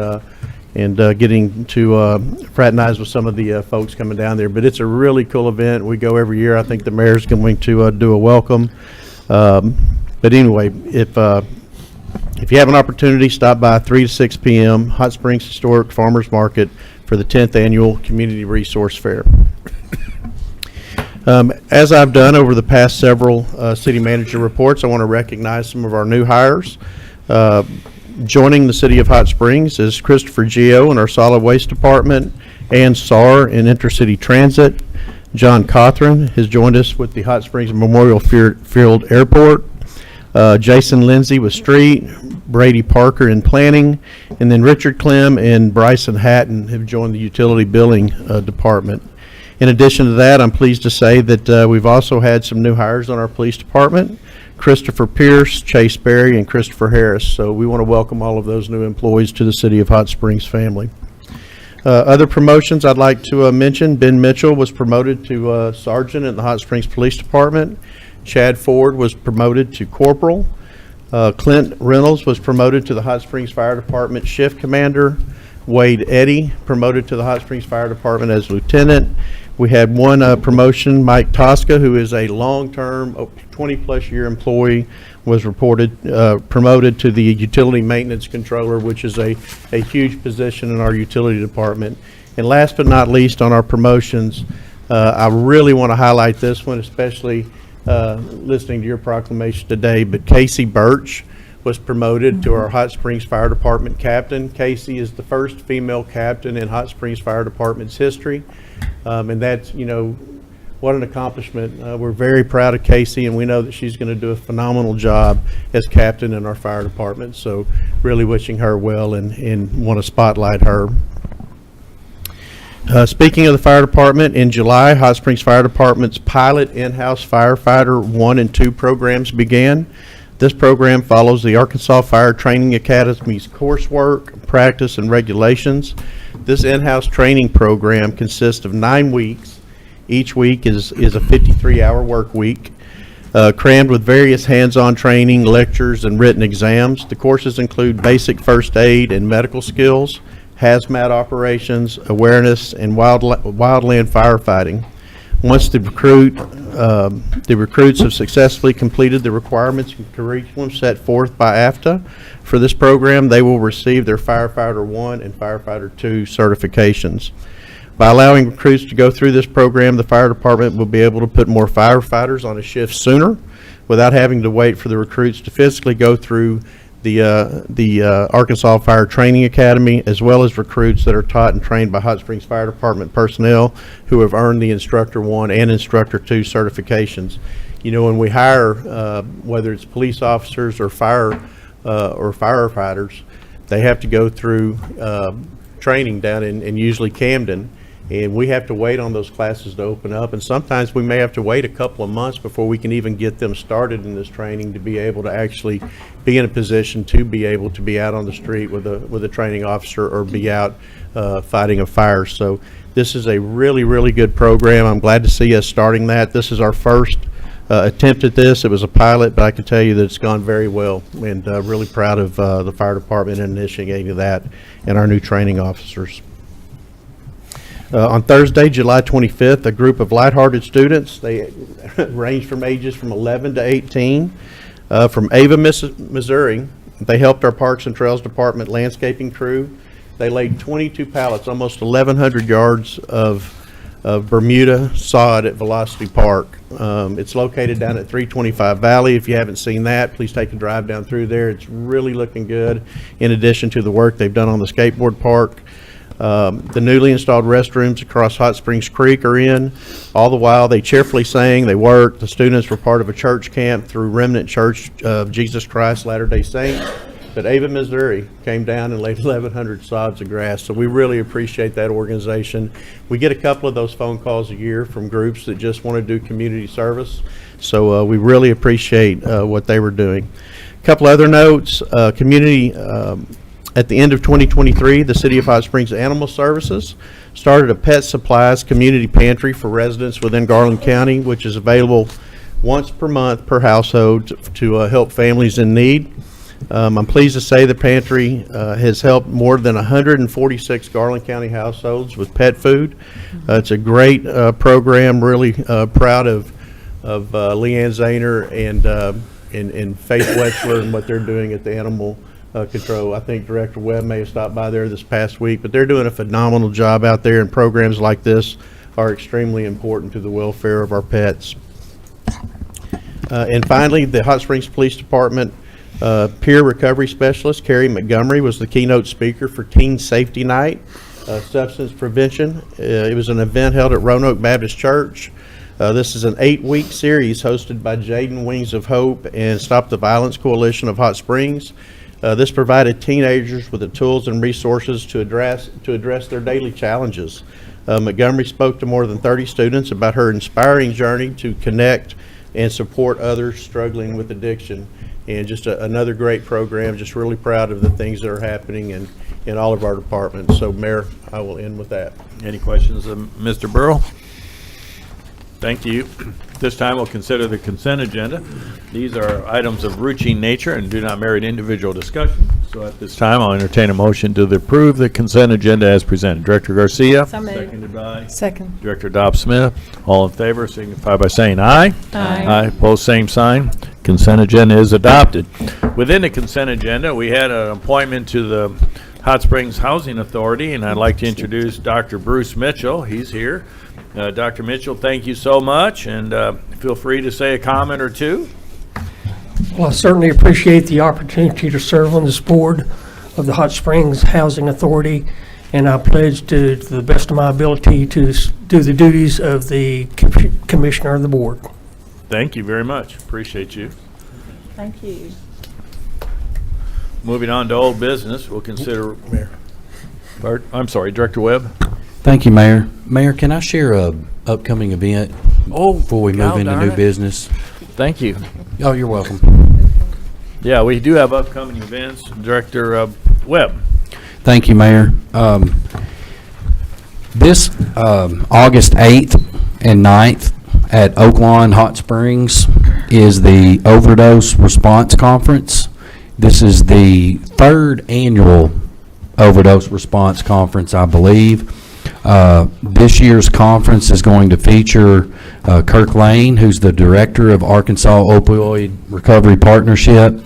Speaker 15: getting to fraternize with some of the folks coming down there. But it's a really cool event. We go every year. I think the mayor's going to do a welcome. But anyway, if you have an opportunity, stop by 3 to 6 p.m. Hot Springs Historic Farmers Market for the 10th Annual Community Resource Fair. As I've done over the past several city manager reports, I want to recognize some of our new hires. Joining the City of Hot Springs is Christopher Gio in our Solid Waste Department, Ann Sarr in Intercity Transit. John Cothran has joined us with the Hot Springs Memorial Field Airport. Jason Lindsay with Street, Brady Parker in Planning, and then Richard Clem and Bryson Hatton have joined the Utility Billing Department. In addition to that, I'm pleased to say that we've also had some new hires on our police department: Christopher Pierce, Chase Berry, and Christopher Harris. So we want to welcome all of those new employees to the City of Hot Springs family. Other promotions I'd like to mention: Ben Mitchell was promoted to Sergeant in the Hot Springs Police Department. Chad Ford was promoted to Corporal. Clint Reynolds was promoted to the Hot Springs Fire Department Shift Commander. Wade Eddy promoted to the Hot Springs Fire Department as Lieutenant. We had one promotion. Mike Tosca, who is a long-term, 20-plus year employee, was promoted to the Utility Maintenance Controller, which is a huge position in our utility department. And last but not least, on our promotions, I really want to highlight this one, especially listening to your proclamation today, but Casey Birch was promoted to our Hot Springs Fire Department captain. Casey is the first female captain in Hot Springs Fire Department's history, and that's, what an accomplishment. We're very proud of Casey, and we know that she's going to do a phenomenal job as captain in our fire department, so really wishing her well and want to spotlight her. Speaking of the fire department, in July, Hot Springs Fire Department's pilot in-house firefighter 1 and 2 programs began. This program follows the Arkansas Fire Training Academy's coursework, practice, and regulations. This in-house training program consists of 9 weeks. Each week is a 53-hour work week, crammed with various hands-on training, lectures, and written exams. The courses include basic first aid and medical skills, hazmat operations, awareness, and wildland firefighting. Once the recruits have successfully completed the requirements and curriculum set forth by AFTA for this program, they will receive their Firefighter 1 and Firefighter 2 certifications. By allowing recruits to go through this program, the fire department will be able to put more firefighters on a shift sooner without having to wait for the recruits to physically go through the Arkansas Fire Training Academy, as well as recruits that are taught and trained by Hot Springs Fire Department personnel who have earned the Instructor 1 and Instructor 2 certifications. When we hire, whether it's police officers or firefighters, they have to go through training down in usually Camden, and we have to wait on those classes to open up, and sometimes we may have to wait a couple of months before we can even get them started in this training to be able to actually be in a position to be able to be out on the street with a training officer or be out fighting a fire. So this is a really, really good program. I'm glad to see us starting that. This is our first attempt at this. It was a pilot, but I can tell you that it's gone very well, and really proud of the fire department in initiating that and our new training officers. On Thursday, July 25th, a group of lighthearted students, they range from ages from 11 to 18, from Ava, Missouri. They helped our Parks and Trails Department landscaping crew. They laid 22 pallets, almost 1,100 yards of Bermuda sod at Velocity Park. It's located down at 325 Valley. If you haven't seen that, please take a drive down through there. It's really looking good, in addition to the work they've done on the skateboard park. The newly installed restrooms across Hot Springs Creek are in. All the while, they cheerfully sang, they worked. The students were part of a church camp through Remnant Church of Jesus Christ Latter-day Saints. But Ava, Missouri came down and laid 1,100 sods of grass. So we really appreciate that organization. We get a couple of those phone calls a year from groups that just want to do community service. So we really appreciate what they were doing. A couple other notes. Community At the end of 2023, the City of Hot Springs Animal Services started a pet supplies community pantry for residents within Garland County, which is available once per month per household to help families in need. I'm pleased to say the pantry has helped more than 146 Garland County households with pet food. It's a great program. Really proud of Leanne Zahner and Faith Wetzler and what they're doing at the animal control. I think Director Webb may have stopped by there this past week, but they're doing a phenomenal job out there, and programs like this are extremely important to the welfare of our pets. And finally, the Hot Springs Police Department peer recovery specialist Carrie Montgomery was the keynote speaker for Teen Safety Night, substance prevention. It was an event held at Roanoke Baptist Church. This is an 8-week series hosted by Jaden Wings of Hope and Stop the Violence Coalition of Hot Springs. This provided teenagers with the tools and resources to address their daily challenges. Montgomery spoke to more than 30 students about her inspiring journey to connect and support others struggling with addiction. And just another great program. Just really proud of the things that are happening in all of our departments. So, Mayor, I will end with that.
Speaker 1: Any questions of Mr. Burrow? Thank you. This time we'll consider the consent agenda. These are items of routine nature and do not merit individual discussion. So at this time, I'll entertain a motion to approve the consent agenda as presented. Director Garcia?
Speaker 10: So moved.
Speaker 1: Seconded by?
Speaker 10: Second.
Speaker 1: Director Dobbs-Smith. All in favor signify by saying aye.
Speaker 10: Aye.
Speaker 1: Aye. Pose same sign. Consent agenda is adopted. Within the consent agenda, we had an appointment to the Hot Springs Housing Authority, and I'd like to introduce Dr. Bruce Mitchell. He's here. Dr. Mitchell, thank you so much, and feel free to say a comment or two.
Speaker 16: Well, I certainly appreciate the opportunity to serve on this board of the Hot Springs Housing Authority, and I pledge to the best of my ability to do the duties of the commissioner of the board.
Speaker 1: Thank you very much. Appreciate you.
Speaker 5: Thank you.
Speaker 1: Moving on to old business, we'll consider. I'm sorry, Director Webb.
Speaker 6: Thank you, Mayor. Mayor, can I share a upcoming event before we move into new business?
Speaker 1: Thank you.
Speaker 6: Oh, you're welcome.
Speaker 1: Yeah, we do have upcoming events. Director Webb.
Speaker 6: Thank you, Mayor. This August 8th and 9th at Oaklawn Hot Springs is the Overdose Response Conference. This is the third annual Overdose Response Conference, I believe. This year's conference is going to feature Kirk Lane, who's the director of Arkansas Opioid Recovery Partnership,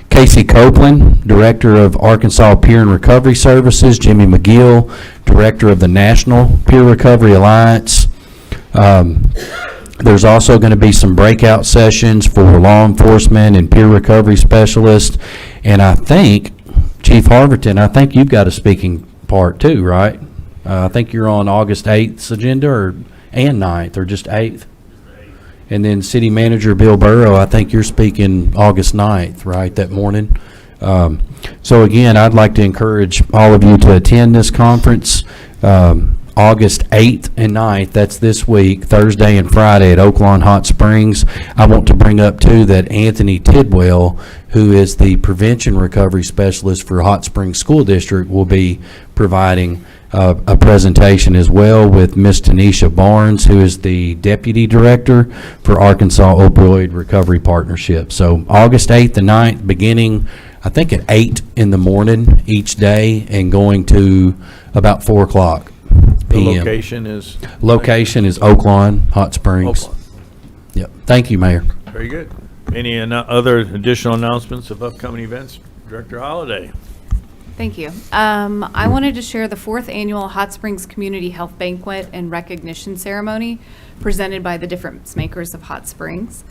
Speaker 6: Casey Copeland, director of Arkansas Peer and Recovery Services, Jimmy McGill, director of the National Peer Recovery Alliance. There's also going to be some breakout sessions for law enforcement and peer recovery specialists. And I think, Chief Harverton, I think you've got a speaking part too, right? I think you're on August 8th's agenda and 9th, or just 8th. And then City Manager Bill Burrow, I think you're speaking August 9th, right, that morning. So again, I'd like to encourage all of you to attend this conference. August 8th and 9th, that's this week, Thursday and Friday at Oaklawn Hot Springs. I want to bring up too that Anthony Tidwell, who is the Prevention Recovery Specialist for Hot Springs School District, will be providing a presentation as well with Miss Tanisha Barnes, who is the Deputy Director for Arkansas Opioid Recovery Partnership. So August 8th and 9th, beginning I think at 8 in the morning each day and going to about 4 o'clock.
Speaker 1: The location is?
Speaker 6: Location is Oaklawn Hot Springs.
Speaker 1: Oaklawn.
Speaker 6: Yep. Thank you, Mayor.
Speaker 1: Very good. Any other additional announcements of upcoming events? Director Holliday.
Speaker 17: Thank you. I wanted to share the 4th annual Hot Springs Community Health Banquet and Recognition Ceremony presented by the difference makers of Hot Springs.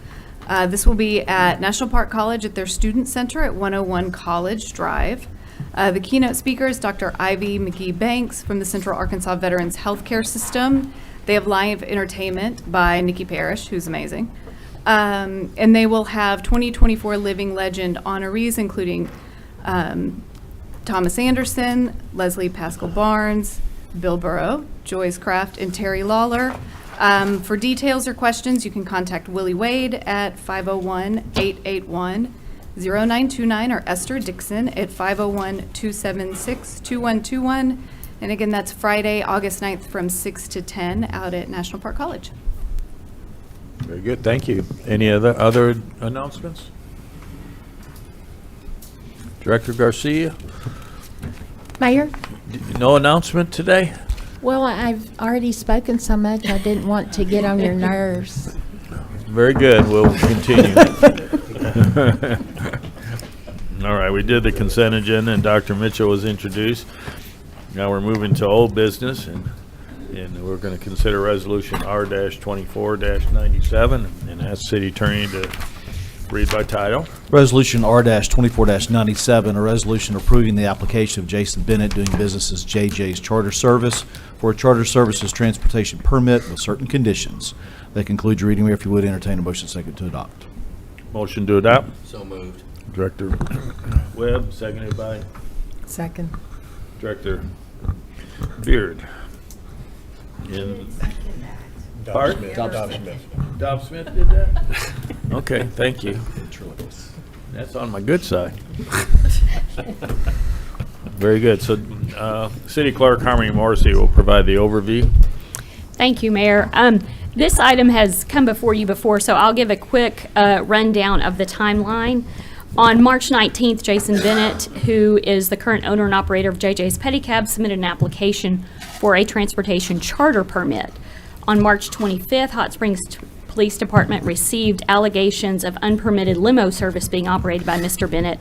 Speaker 17: This will be at National Park College at their Student Center at 101 College Drive. The keynote speaker is Dr. Ivy McGee Banks from the Central Arkansas Veterans Healthcare System. They have live entertainment by Nikki Parrish, who's amazing. And they will have 2024 Living Legend honorees, including Thomas Anderson, Leslie Pascal Barnes, Bill Burrow, Joyce Kraft, and Terry Lawler. For details or questions, you can contact Willie Wade at 501-881-0999. 0929 or Esther Dixon at 501-276-2121. And again, that's Friday, August 9th from 6 to 10 out at National Park College.
Speaker 1: Very good, thank you. Any other announcements? Director Garcia,
Speaker 5: Mayor?
Speaker 1: no announcement today?
Speaker 5: Well, I've already spoken so much, I didn't want to get on your nerves.
Speaker 1: Very good, we'll continue. All right, we did the consent agenda, and Dr. Mitchell was introduced. Now we're moving to old business, and we're going to consider resolution R-24-97, and ask city attorney to read by title.
Speaker 18: Resolution R-24-97, a resolution approving the application of Jason Bennett doing business as JJ's Charter Service for a charter services transportation permit with certain conditions. That concludes your reading. Mayor, if you would entertain a motion second to adopt.
Speaker 1: Motion to adopt.
Speaker 6: So moved.
Speaker 1: Director Webb, seconded by
Speaker 10: Second.
Speaker 1: Director Beard. Dob Smith did that? Okay, thank you. That's on my good side. Very good. So, City Clerk Harmony Morrissey will provide the overview.
Speaker 4: Thank you, Mayor. This item has come before you before, so I'll give a quick rundown of the timeline. On March 19th, Jason Bennett, who is the current owner and operator of JJ's Pedicab, submitted an application for a transportation charter permit. On March 25th, Hot Springs Police Department received allegations of unpermitted limo service being operated by Mr. Bennett,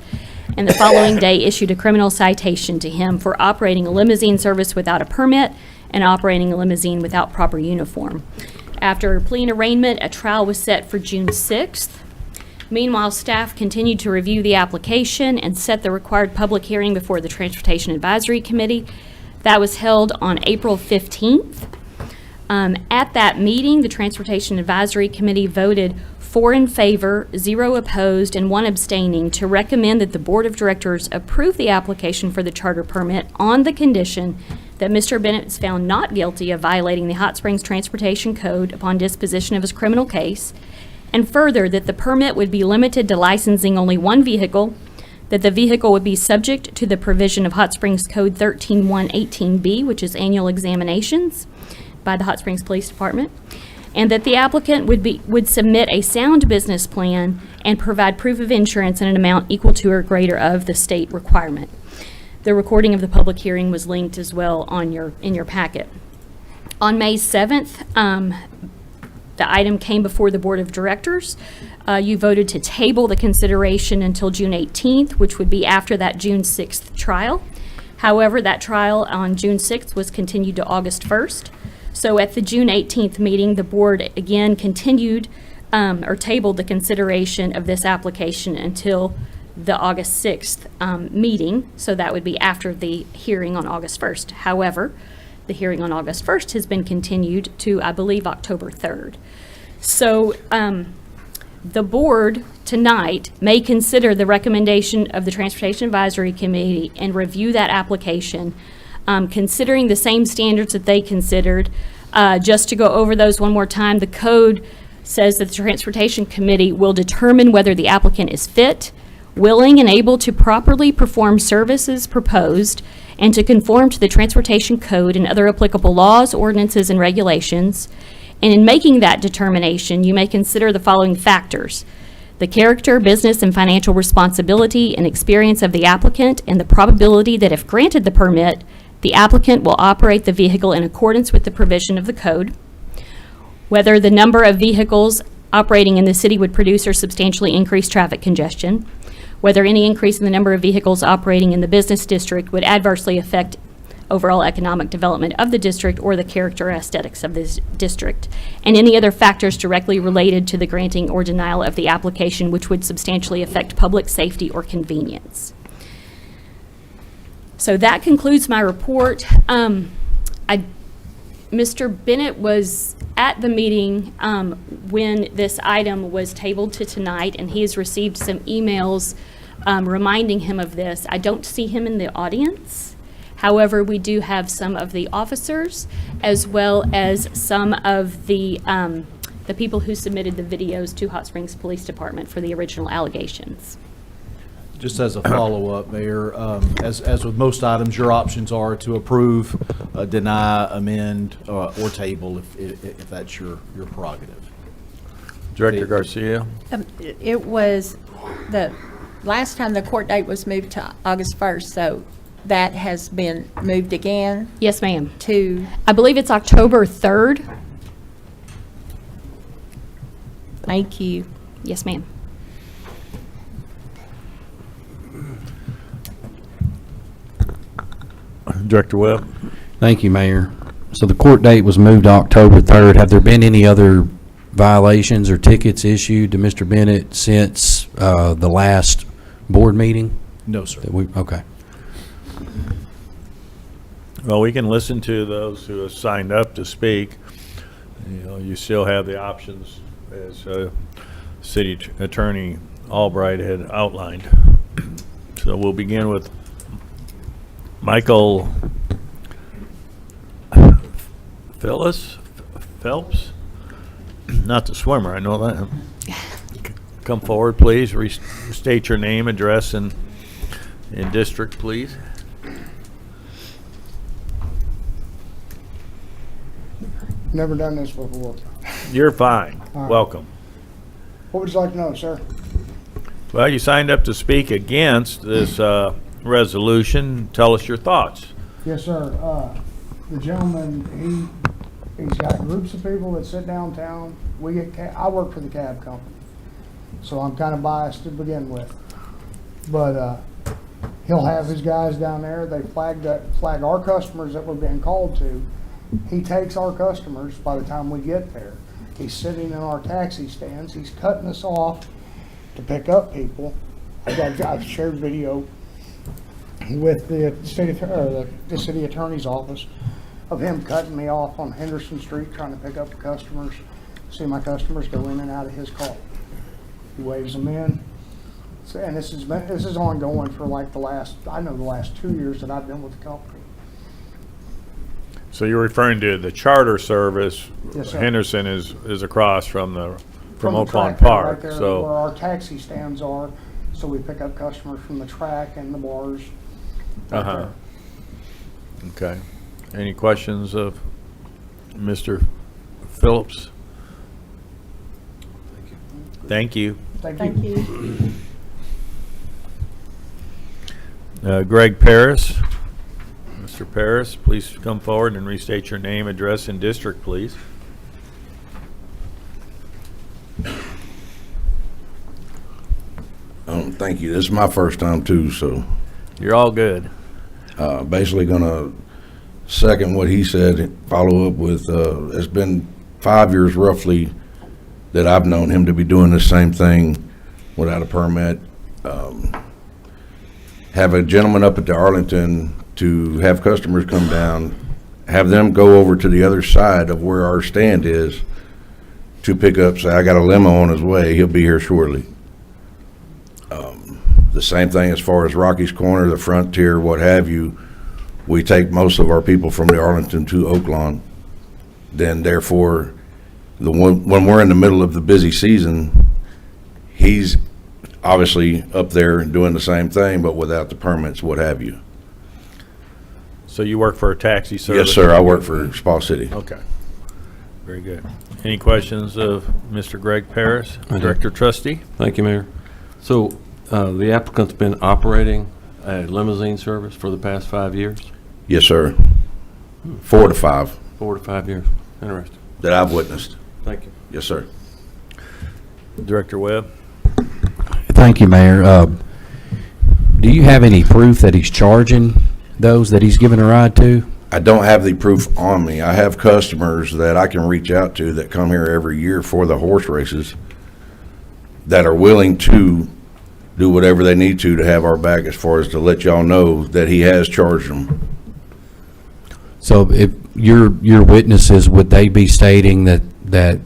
Speaker 4: and the following day issued a criminal citation to him for operating a limousine service without a permit and operating a limousine without proper uniform. After a plea and arraignment, a trial was set for June 6th. Meanwhile, staff continued to review the application and set the required public hearing before the Transportation Advisory Committee. That was held on April 15th. At that meeting, the Transportation Advisory Committee voted 4 in favor, 0 opposed, and 1 abstaining to recommend that the Board of Directors approve the application for the charter permit on the condition that Mr. Bennett is found not guilty of violating the Hot Springs Transportation Code upon disposition of his criminal case, and further, that the permit would be limited to licensing only 1 vehicle, that the vehicle would be subject to the provision of Hot Springs Code 13-118B, which is annual examinations by the Hot Springs Police Department, and that the applicant would submit a sound business plan and provide proof of insurance in an amount equal to or greater of the state requirement. The recording of the public hearing was linked as well in your packet. On May 7th, the item came before the Board of Directors. You voted to table the consideration until June 18th, which would be after that June 6th trial. However, that trial on June 6th was continued to August 1st. So at the June 18th meeting, the board again continued or tabled the consideration of this application until the August 6th meeting. So that would be after the hearing on August 1st. However, the hearing on August 1st has been continued to, I believe, October 3rd. So the board tonight may consider the recommendation of the Transportation Advisory Committee and review that application, considering the same standards that they considered. Just to go over those one more time, the code says that the Transportation Committee will determine whether the applicant is fit, willing, and able to properly perform services proposed and to conform to the Transportation Code and other applicable laws, ordinances, and regulations. And in making that determination, you may consider the following factors: the character, business, and financial responsibility and experience of the applicant, and the probability that if granted the permit, the applicant will operate the vehicle in accordance with the provision of the code; whether the number of vehicles operating in the city would produce or substantially increase traffic congestion; whether any increase in the number of vehicles operating in the business district would adversely affect overall economic development of the district or the character or aesthetics of this district; and any other factors directly related to the granting or denial of the application which would substantially affect public safety or convenience. So that concludes my report. Mr. Bennett was at the meeting when this item was tabled to tonight, and he has received some emails reminding him of this. I don't see him in the audience. However, we do have some of the officers as well as some of the people who submitted the videos to Hot Springs Police Department for the original allegations.
Speaker 18: Just as a follow-up, Mayor, as with most items, your options are to approve, deny, amend, or table if that's your prerogative.
Speaker 1: Director Garcia?
Speaker 5: It was, the last time the court date was moved to August 1st, so that has been moved again
Speaker 4: Yes, ma'am.
Speaker 5: to,
Speaker 4: I believe it's October 3rd.
Speaker 5: thank you.
Speaker 4: Yes, ma'am.
Speaker 1: Director Webb?
Speaker 6: Thank you, Mayor. So the court date was moved to October 3rd. Have there been any other violations or tickets issued to Mr. Bennett since the last board meeting?
Speaker 18: No, sir.
Speaker 6: Okay.
Speaker 1: Well, we can listen to those who have signed up to speak. You know, you still have the options as City Attorney Albright had outlined. So we'll begin with Michael Phelps? Not the swimmer, I know that. Come forward, please. State your name, address, and district, please.
Speaker 19: Never done this before.
Speaker 1: You're fine.
Speaker 19: All right.
Speaker 1: Welcome.
Speaker 19: What would you like to know, sir?
Speaker 1: Well, you signed up to speak against this resolution. Tell us your thoughts.
Speaker 19: Yes, sir. The gentleman, he's got groups of people that sit downtown. I work for the cab company, so I'm kind of biased to begin with. But he'll have his guys down there. They flag our customers that we're being called to. He takes our customers by the time we get there. He's sitting in our taxi stands. He's cutting us off to pick up people. I've shared video with the city attorney's office of him cutting me off on Henderson Street trying to pick up the customers. See my customers go in and out of his car. He waves them in. And this is ongoing for like the last 2 years that I've been with the company.
Speaker 1: So you're referring to the charter service.
Speaker 19: Yes, sir.
Speaker 1: Henderson is across from
Speaker 19: the
Speaker 1: Oaklawn
Speaker 19: track,
Speaker 1: Park.
Speaker 19: right there
Speaker 1: So
Speaker 19: where our taxi stands are. So we pick up customers from the track and the bars. Right there.
Speaker 1: Okay. Any questions of Mr. Phillips? Thank you.
Speaker 19: Thank you.
Speaker 1: Greg Paris. Mr. Paris, please come forward and restate your name, address, and district, please.
Speaker 20: Thank you. This is my first time too, so.
Speaker 1: You're all good.
Speaker 20: Basically gonna second what he said, follow up with, it's been 5 years roughly that I've known him to be doing the same thing without a permit. Have a gentleman up at the Arlington to have customers come down, have them go over to the other side of where our stand is to pick up, say, I got a limo on his way, he'll be here shortly. The same thing as far as Rocky's Corner, the Frontier, what have you. We take most of our people from the Arlington to Oaklawn. Then therefore, when we're in the middle of the busy season, he's obviously up there doing the same thing, but without the permits, what have you.
Speaker 1: So you work for a taxi service?
Speaker 20: Yes, sir. I work for Spa City.
Speaker 1: Okay. Very good. Any questions of Mr. Greg Paris, Director Trustee?
Speaker 21: Thank you, Mayor. So the applicant's been operating a limousine service for the past 5 years?
Speaker 20: Yes, sir. 4 to 5.
Speaker 21: 4 to 5 years. Interesting.
Speaker 20: That I've witnessed.
Speaker 21: Thank you.
Speaker 20: Yes, sir.
Speaker 1: Director Webb?
Speaker 6: Thank you, Mayor. Do you have any proof that he's charging those that he's giving a ride to?
Speaker 20: I don't have the proof on me. I have customers that I can reach out to that come here every year for the horse races that are willing to do whatever they need to have our back as far as to let y'all know that he has charged them.
Speaker 6: So if your witnesses, would they be stating that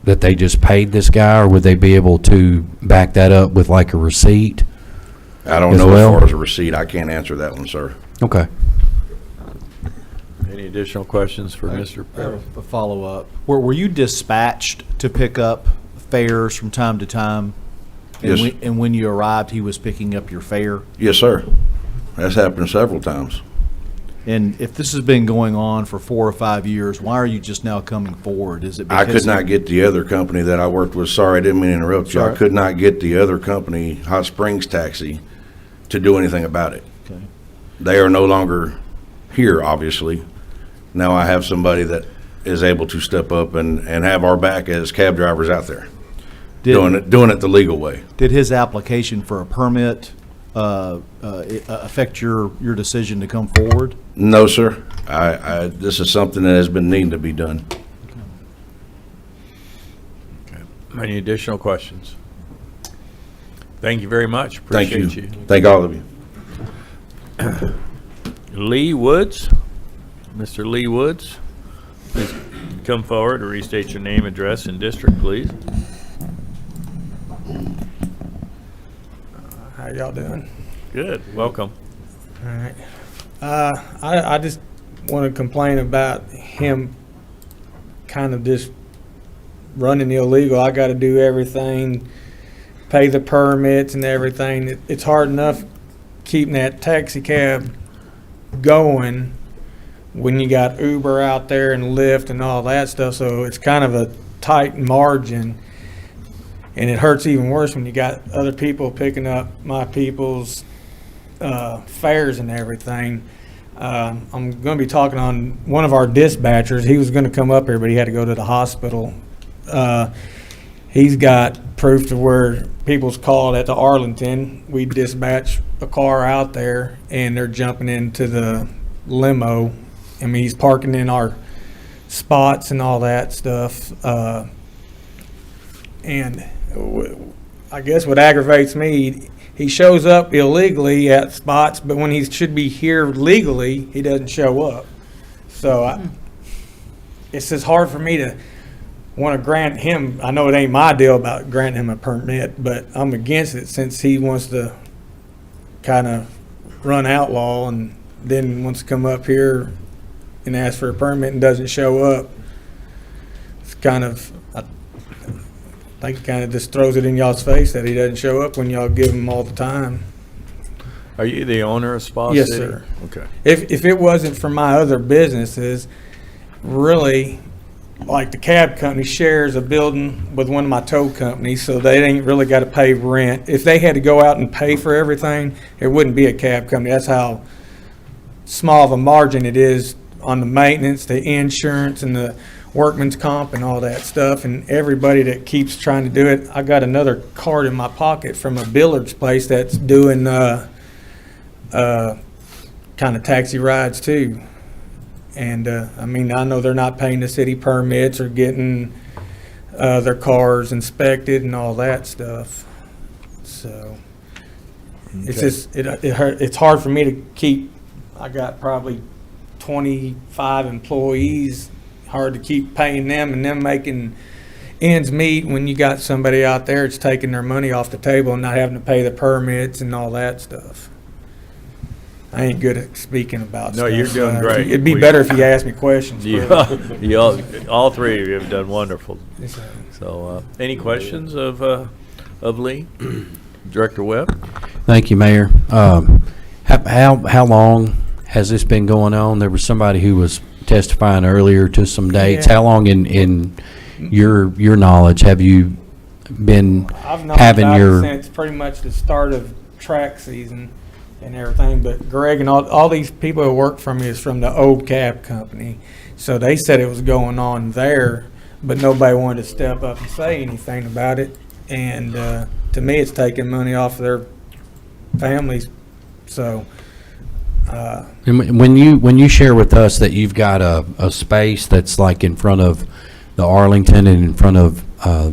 Speaker 6: they just paid this guy, or would they be able to back that up with like a receipt?
Speaker 20: I don't know as far as a receipt. I can't answer that one, sir.
Speaker 6: Okay.
Speaker 1: Any additional questions for Mr. Paris?
Speaker 18: A follow-up. Were you dispatched to pick up fares from time to time?
Speaker 20: Yes.
Speaker 18: And when you arrived, he was picking up your fare?
Speaker 20: Yes, sir. That's happened several times.
Speaker 18: And if this has been going on for 4 or 5 years, why are you just now coming forward? Is it
Speaker 20: I
Speaker 18: because
Speaker 20: could not get the other company that I worked with, sorry, I didn't mean to interrupt you. I
Speaker 18: Sorry.
Speaker 20: could not get the other company, Hot Springs Taxi, to do anything about it.
Speaker 18: Okay.
Speaker 20: They are no longer here, obviously. Now I have somebody that is able to step up and have our back as cab drivers out there, doing it the legal way.
Speaker 18: Did his application for a permit affect your decision to come forward?
Speaker 20: No, sir. This is something that has been needing to be done.
Speaker 1: Any additional questions? Thank you very much.
Speaker 20: Thank
Speaker 1: Appreciate
Speaker 20: you. Thank all of you.
Speaker 1: Lee Woods, Mr. Lee Woods, please come forward to restate your name, address, and district, please.
Speaker 3: How y'all doing?
Speaker 1: Good. Welcome.
Speaker 3: All right. I just want to complain about him kind of just running illegal. I got to do everything, pay the permits and everything. It's hard enough keeping that taxi cab going when you got Uber out there and Lyft and all that stuff. So it's kind of a tight margin. And it hurts even worse when you got other people picking up my people's fares and everything. I'm going to be talking on one of our dispatchers. He was going to come up here, but he had to go to the hospital. He's got proof to where people's called at the Arlington. We dispatch a car out there, and they're jumping into the limo. I mean, he's parking in our spots and all that stuff. And I guess what aggravates me, he shows up illegally at spots, but when he should be here legally, he doesn't show up. So it's just hard for me to want to grant him. I know it ain't my deal about granting him a permit, but I'm against it since he wants to kind of run outlaw and then wants to come up here and ask for a permit and doesn't show up. It's kind of, I think, kind of just throws it in y'all's face that he doesn't show up when y'all give him all the time.
Speaker 1: Are you the owner of Spa
Speaker 3: Yes,
Speaker 1: City?
Speaker 3: sir.
Speaker 1: Okay.
Speaker 3: If it wasn't for my other businesses, really, like the cab company shares a building with one of my tow companies, so they ain't really got to pay rent. If they had to go out and pay for everything, it wouldn't be a cab company. That's how small of a margin it is on the maintenance, the insurance, and the workman's comp and all that stuff. And everybody that keeps trying to do it, I got another card in my pocket from a billiards place that's doing kind of taxi rides too. And I mean, I know they're not paying the city permits or getting their cars inspected and all that stuff. So it's just it's hard for me to keep. I got probably 25 employees. Hard to keep paying them and them making ends meet when you got somebody out there that's taking their money off the table and not having to pay the permits and all that stuff. I ain't good at speaking about stuff.
Speaker 1: No, you're doing great.
Speaker 3: It'd be better if you asked me questions.
Speaker 1: All three of you have done wonderful. So, any questions of Lee? Director Webb?
Speaker 6: Thank you, Mayor. How long has this been going on? There was somebody who was testifying earlier to some dates.
Speaker 3: Yeah.
Speaker 6: How long in your knowledge have you been
Speaker 3: I've known
Speaker 6: having
Speaker 3: about
Speaker 6: your...
Speaker 3: it since pretty much the start of track season and everything, but Greg and all these people who work for me is from the old cab company, so they said it was going on there, but nobody wanted to step up and say anything about it. And to me, it's taking money off of their families. So
Speaker 6: And when you share with us that you've got a space that's like in front of the Arlington and in front of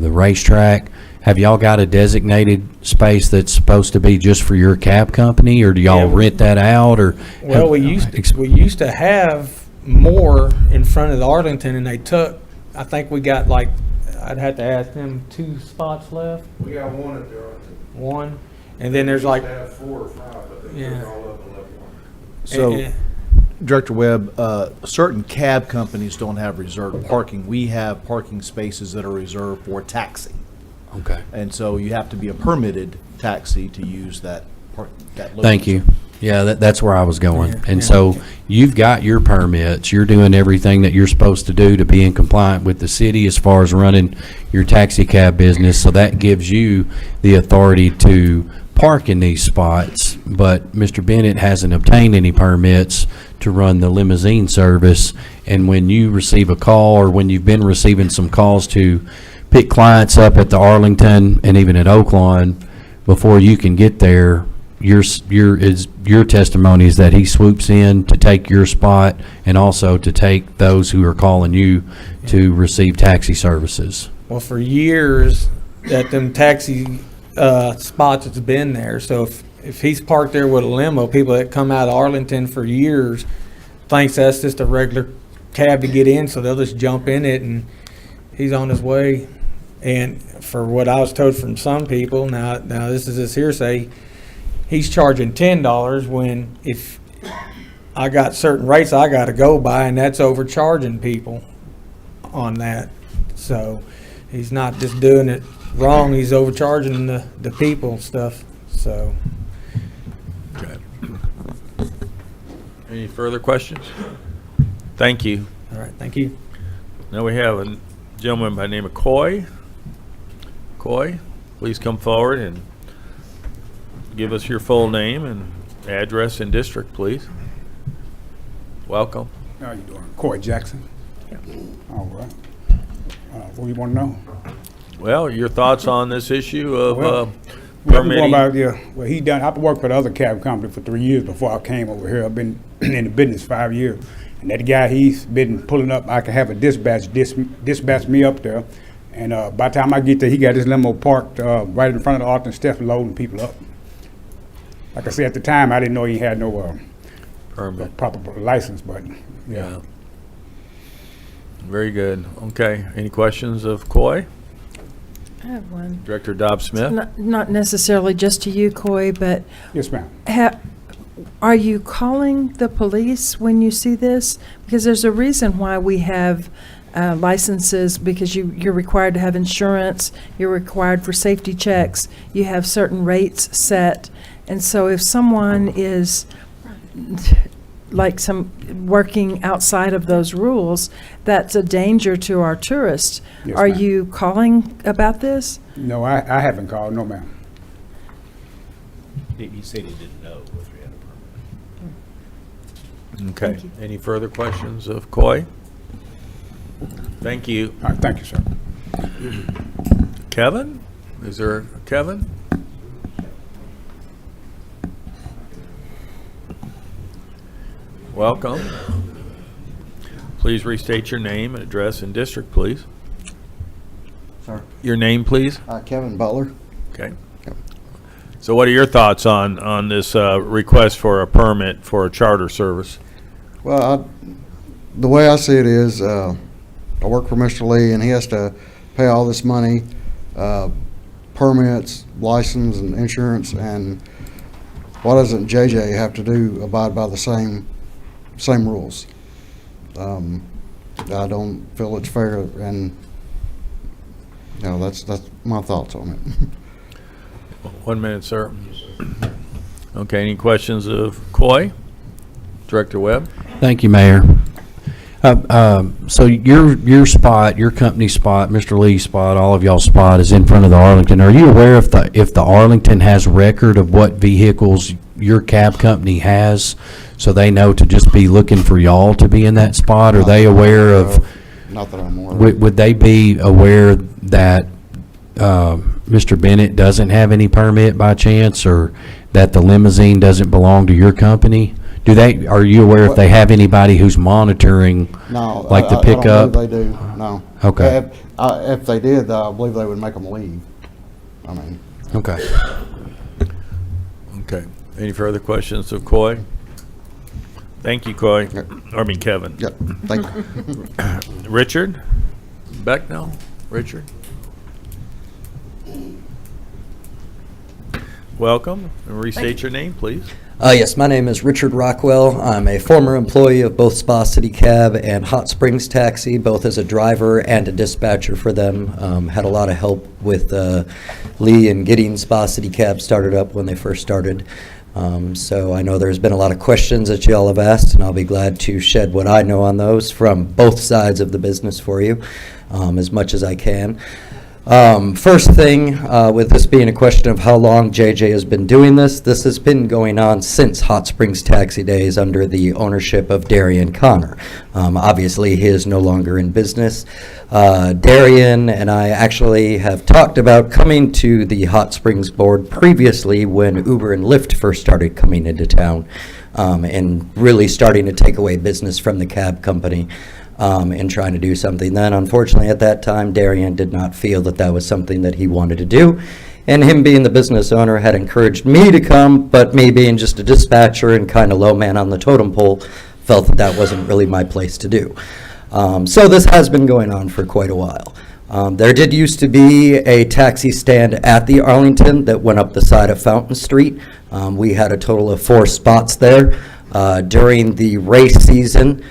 Speaker 6: the racetrack, have y'all got a designated space that's supposed to be just for your cab company, or do y'all rent that out? Or
Speaker 3: well, we used to have more in front of the Arlington, and they took. I think we got like, I'd have to ask them, 2 spots left.
Speaker 9: We got one at the Arlington.
Speaker 3: One, and then there's like
Speaker 9: 4 or 5, but they took all of them left one.
Speaker 18: So, Director Webb, certain cab companies don't have reserved parking. We have parking spaces that are reserved for taxi.
Speaker 6: Okay.
Speaker 18: And so you have to be a permitted taxi to use that location.
Speaker 6: Thank you. Yeah, that's where I was going. And so you've got your permits, you're doing everything that you're supposed to do to be in compliant with the city as far as running your taxi cab business, so that gives you the authority to park in these spots, but Mr. Bennett hasn't obtained any permits to run the limousine service, and when you receive a call, or when you've been receiving some calls to pick clients up at the Arlington and even at Oaklawn, before you can get there, your testimony is that he swoops in to take your spot and also to take those who are calling you to receive taxi services.
Speaker 3: Well, for years, that them taxi spots has been there. So if he's parked there with a limo, people that come out of Arlington for years thinks that's just a regular cab to get in, so they'll just jump in it and he's on his way. And for what I was told from some people, now this is just hearsay, he's charging $10 when if I got certain rates I got to go by, and that's overcharging people on that. So he's not just doing it wrong, he's overcharging the people stuff. So.
Speaker 1: Okay. Any further questions? Thank you.
Speaker 3: All right, thank you.
Speaker 1: Now we have a gentleman by the name of Coy. Coy, please come forward and give us your full name and address and district, please. Welcome.
Speaker 2: How you doing? Coy Jackson. Yeah. All right. What do you want to know?
Speaker 1: Well, your thoughts on this issue of
Speaker 2: permitting? I've worked for the other cab company for 3 years before I came over here. I've been in the business 5 years. And that guy, he's been pulling up. I can have a dispatch me up there. And by the time I get there, he got his limo parked right in front of the Arlington steps, loading people up. Like I said, at the time, I didn't know he had no
Speaker 1: permit,
Speaker 2: proper license, but yeah.
Speaker 1: Very good. Okay. Any questions of Coy?
Speaker 10: I have one.
Speaker 1: Director Dobbs-Smith?
Speaker 10: Not necessarily just to you, Coy, but.
Speaker 2: Yes, ma'am.
Speaker 10: Are you calling the police when you see this? Because there's a reason why we have licenses, because you're required to have insurance, you're required for safety checks, you have certain rates set. And so if someone is working outside of those rules, that's a danger to our tourists.
Speaker 2: Yes,
Speaker 10: Are
Speaker 2: ma'am.
Speaker 10: you calling about this?
Speaker 2: No, I haven't called, no, ma'am.
Speaker 18: He said he didn't know if he had a permit.
Speaker 1: Okay. Any further questions of Coy? Thank you.
Speaker 2: All right, thank you, sir.
Speaker 1: Kevin? Is there a Kevin? Welcome. Please restate your name and address and district, please.
Speaker 22: Sir.
Speaker 1: Your name, please.
Speaker 22: Kevin Butler.
Speaker 1: Okay. So what are your thoughts on this request for a permit for a charter service?
Speaker 22: Well, the way I see it is, I work for Mr. Lee, and he has to pay all this money, permits, license, and insurance, and why doesn't JJ have to abide by the same rules? I don't feel it's fair, and that's my thoughts on it.
Speaker 1: 1 minute, sir. Okay, any questions of Coy? Director Webb?
Speaker 6: Thank you, Mayor. So your spot, your company spot, Mr. Lee's spot, all of y'all's spot is in front of the Arlington. Are you aware if the Arlington has record of what vehicles your cab company has, so they know to just be looking for y'all to be in that spot? Are they aware of?
Speaker 22: Not that I'm aware of.
Speaker 6: Would they be aware that Mr. Bennett doesn't have any permit by chance, or that the limousine doesn't belong to your company? Are you aware if they have anybody who's monitoring,
Speaker 22: No,
Speaker 6: like the pickup?
Speaker 22: I don't believe they do, no.
Speaker 6: Okay.
Speaker 22: If they did, I believe they would make them leave. I mean.
Speaker 6: Okay.
Speaker 1: Okay. Any further questions of Coy? Thank you, Coy. I mean, Kevin.
Speaker 22: Yep, thank you.
Speaker 1: Richard? Becknell? Richard? Welcome. And restate your name, please.
Speaker 7: Yes, my name is Richard Rockwell. I'm a former employee of both Spa City Cab and Hot Springs Taxi, both as a driver and a dispatcher for them. Had a lot of help with Lee and getting Spa City Cab started up when they first started. So I know there's been a lot of questions that you all have asked, and I'll be glad to shed what I know on those from both sides of the business for you, as much as I can. First thing, with this being a question of how long JJ has been doing this has been going on since Hot Springs Taxi days under the ownership of Darian Connor. Obviously, he is no longer in business. Darian and I actually have talked about coming to the Hot Springs board previously when Uber and Lyft first started coming into town, and really starting to take away business from the cab company. And trying to do something then. Unfortunately, at that time, Darian did not feel that that was something that he wanted to do. And him being the business owner had encouraged me to come, but me being just a dispatcher and kind of low man on the totem pole, felt that that wasn't really my place to do. So this has been going on for quite a while. There did used to be a taxi stand at the Arlington that went up the side of Fountain Street. We had a total of 4 spots there. During the race season,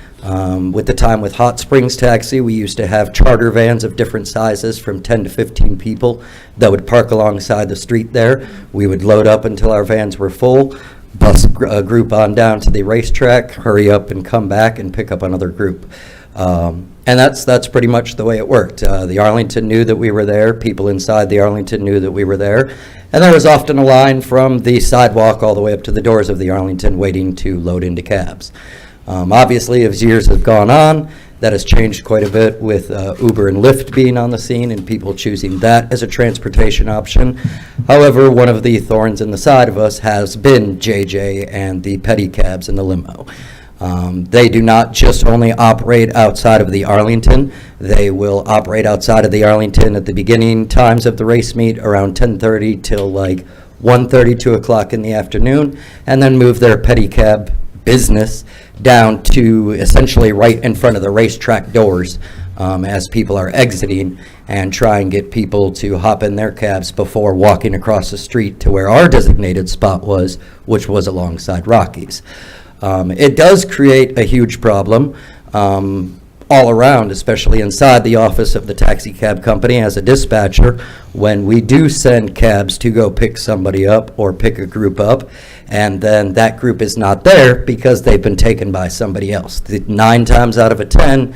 Speaker 7: with the time with Hot Springs Taxi, we used to have charter vans of different sizes from 10 to 15 people that would park alongside the street there. We would load up until our vans were full, bus a group on down to the racetrack, hurry up and come back and pick up another group. And that's pretty much the way it worked. The Arlington knew that we were there. People inside the Arlington knew that we were there. And there was often a line from the sidewalk all the way up to the doors of the Arlington waiting to load into cabs. Obviously, as years have gone on, that has changed quite a bit with Uber and Lyft being on the scene and people choosing that as a transportation option. However, one of the thorns in the side of us has been JJ and the pedicabs and the limo. They do not just only operate outside of the Arlington. They will operate outside of the Arlington at the beginning times of the race meet around 10:30 till like 1:30, 2 o'clock in the afternoon, and then move their pedicab business down to essentially right in front of the racetrack doors as people are exiting, and try and get people to hop in their cabs before walking across the street to where our designated spot was, which was alongside Rocky's. It does create a huge problem all around, especially inside the office of the taxi cab company as a dispatcher, when we do send cabs to go pick somebody up or pick a group up, and then that group is not there because they've been taken by somebody else. 9 times out of 10,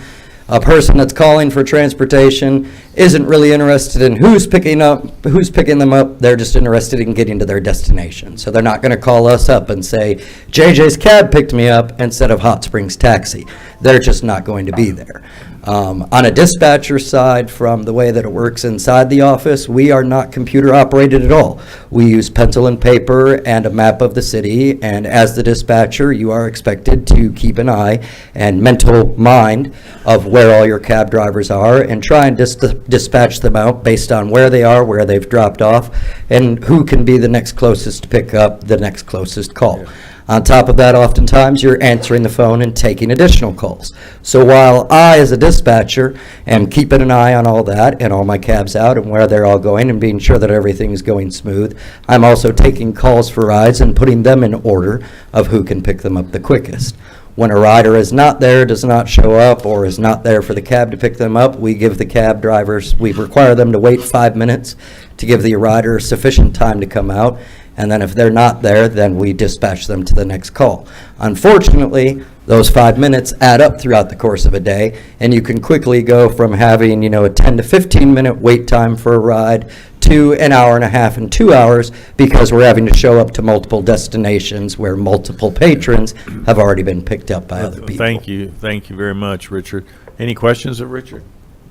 Speaker 7: a person that's calling for transportation isn't really interested in who's picking them up. They're just interested in getting to their destination. So they're not going to call us up and say, JJ's cab picked me up instead of Hot Springs Taxi. They're just not going to be there. On a dispatcher side, from the way that it works inside the office, we are not computer operated at all. We use pencil and paper and a map of the city, and as the dispatcher, you are expected to keep an eye and mental mind of where all your cab drivers are and try and dispatch them out based on where they are, where they've dropped off, and who can be the next closest to pick up the next closest call. Yeah. On top of that, oftentimes you're answering the phone and taking additional calls. So while I, as a dispatcher, am keeping an eye on all that and all my cabs out and where they're all going and being sure that everything is going smooth, I'm also taking calls for rides and putting them in order of who can pick them up the quickest. When a rider is not there, does not show up, or is not there for the cab to pick them up, we give the cab drivers, we require them to wait 5 minutes to give the rider sufficient time to come out. And then if they're not there, then we dispatch them to the next call. Unfortunately, those 5 minutes add up throughout the course of a day, and you can quickly go from having, a 10 to 15 minute wait time for a ride to an hour and a half and 2 hours because we're having to show up to multiple destinations where multiple patrons have already been picked up by other people.
Speaker 1: Thank you very much, Richard. Any questions of Richard?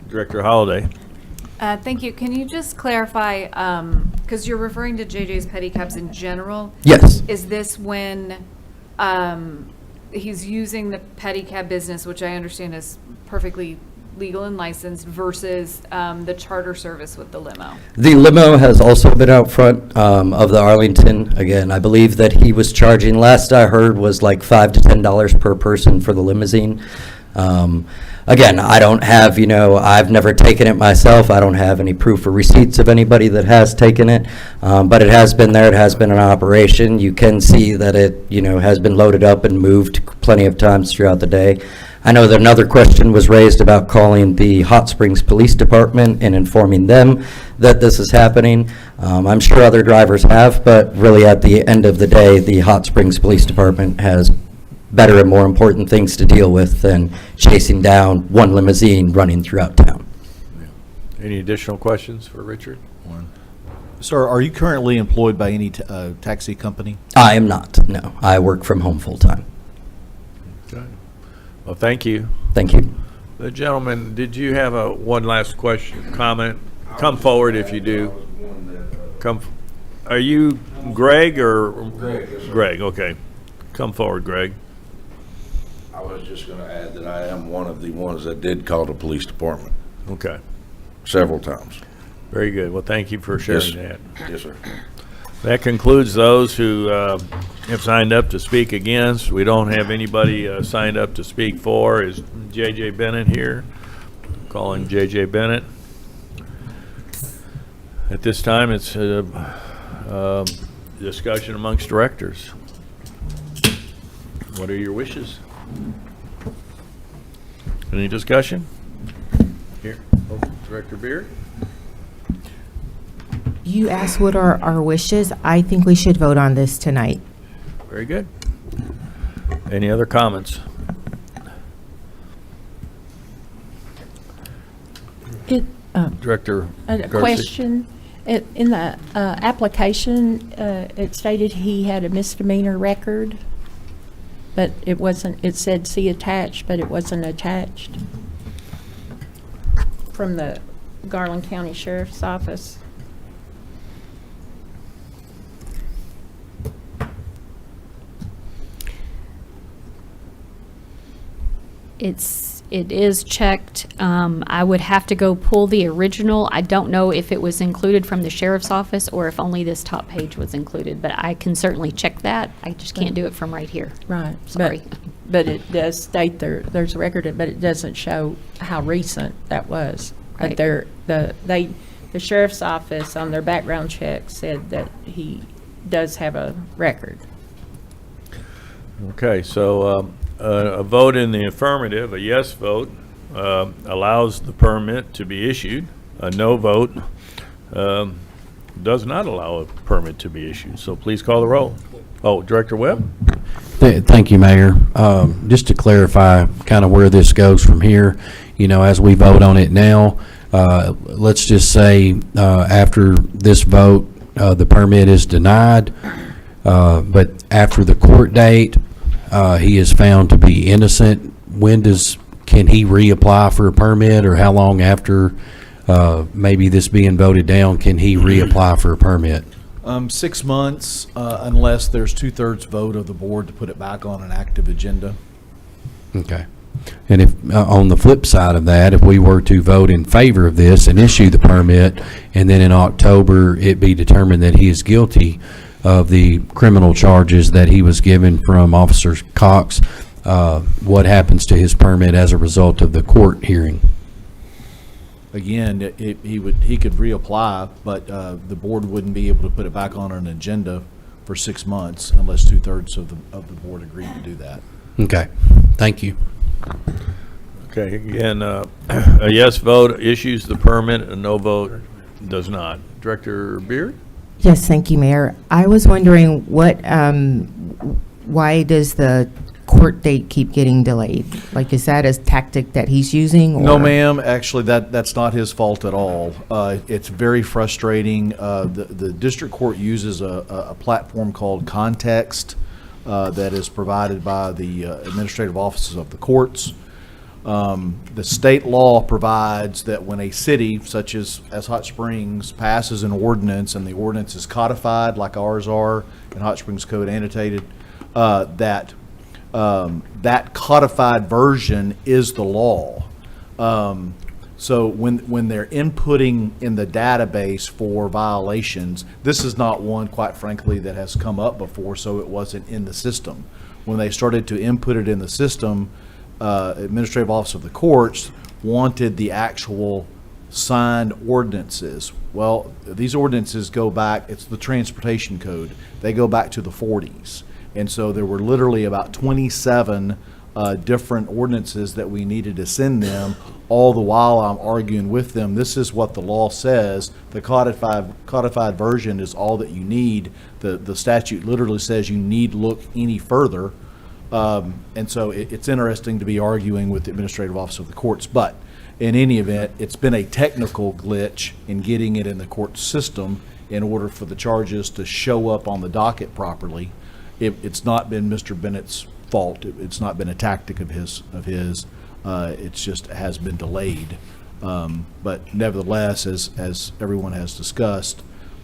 Speaker 1: Director Holliday.
Speaker 17: Thank you. Can you just clarify, because you're referring to JJ's pedicabs in general?
Speaker 7: Yes.
Speaker 17: Is this when he's using the pedicab business, which I understand is perfectly legal and licensed, versus the charter service with the limo?
Speaker 7: The limo has also been out front of the Arlington. Again, I believe that he was charging, last I heard, was like $5 to $10 per person for the limousine. Again, I don't have, I've never taken it myself. I don't have any proof or receipts of anybody that has taken it, but it has been there. It has been in operation. You can see that it, has been loaded up and moved plenty of times throughout the day. I know that another question was raised about calling the Hot Springs Police Department and informing them that this is happening. I'm sure other drivers have, but really at the end of the day, the Hot Springs Police Department has better and more important things to deal with than chasing down one limousine running throughout town.
Speaker 1: Any additional questions for Richard?
Speaker 18: Sir, are you currently employed by any taxi company?
Speaker 7: I am not, no. I work from home full-time.
Speaker 1: Okay. Well, thank you.
Speaker 7: Thank you.
Speaker 1: The gentleman, did you have one last question, comment? Come forward if you do. Are you Greg or? Greg, okay. Come forward, Greg.
Speaker 20: I was just going to add that I am one of the ones that did call the police department.
Speaker 1: Okay.
Speaker 20: Several times.
Speaker 1: Very good. Well, thank you for sharing that.
Speaker 20: Yes, sir.
Speaker 1: That concludes those who have signed up to speak against. We don't have anybody signed up to speak for. Is J.J. Bennett here? Calling J.J. Bennett. At this time, it's a discussion amongst directors. What are your wishes? Any discussion? Here, Director Beard.
Speaker 8: You asked what are our wishes. I think we should vote on this tonight.
Speaker 1: Very good. Any other comments? Director
Speaker 5: A
Speaker 1: Garcia.
Speaker 5: question. In the application, it stated he had a misdemeanor record, but it wasn't, it said see attached, but it wasn't attached from the Garland County Sheriff's Office.
Speaker 4: It is checked. I would have to go pull the original. I don't know if it was included from the sheriff's office or if only this top page was included, but I can certainly check that. I just can't do it from right here.
Speaker 5: Right.
Speaker 4: Sorry.
Speaker 5: But it does state there's a record, but it doesn't show how recent that was.
Speaker 4: Right.
Speaker 5: But the sheriff's office on their background check said that he does have a record.
Speaker 1: Okay, so a vote in the affirmative, a yes vote, allows the permit to be issued. A no vote does not allow a permit to be issued. So please call the roll. Oh, Director Webb?
Speaker 6: Thank you, Mayor. Just to clarify kind of where this goes from here, as we vote on it now, let's just say after this vote, the permit is denied, but after the court date, he is found to be innocent. Can he reapply for a permit, or how long after maybe this being voted down can he reapply for a permit?
Speaker 18: 6 months, unless there's 2/3 vote of the board to put it back on an active agenda.
Speaker 6: Okay. And if, on the flip side of that, if we were to vote in favor of this and issue the permit, and then in October it be determined that he is guilty of the criminal charges that he was given from Officer Cox, what happens to his permit as a result of the court hearing?
Speaker 18: Again, he could reapply, but the board wouldn't be able to put it back on an agenda for 6 months unless 2/3 of the board agreed to do that.
Speaker 6: Okay, thank you.
Speaker 1: Okay, again, a yes vote issues the permit, a no vote does not. Director Beard?
Speaker 8: Yes, thank you, Mayor. I was wondering why does the court date keep getting delayed? Like, is that a tactic that he's using? Or?
Speaker 18: No, ma'am. Actually, that's not his fault at all. It's very frustrating. The district court uses a platform called Context that is provided by the administrative offices of the courts. The state law provides that when a city, such as Hot Springs, passes an ordinance and the ordinance is codified like ours are in Hot Springs Code annotated, that codified version is the law. So when they're inputting in the database for violations, this is not one, quite frankly, that has come up before, so it wasn't in the system. When they started to input it in the system, Administrative Office of the Courts wanted the actual signed ordinances. Well, these ordinances go back, it's the transportation code. They go back to the 40s. And so there were literally about 27 different ordinances that we needed to send them. All the while I'm arguing with them, this is what the law says. The codified version is all that you need. The statute literally says you need look any further. And so it's interesting to be arguing with the Administrative Office of the Courts. But in any event, it's been a technical glitch in getting it in the court system in order for the charges to show up on the docket properly. It's not been Mr. Bennett's fault. It's not been a tactic of his. It's just has been delayed. But nevertheless, as everyone has discussed,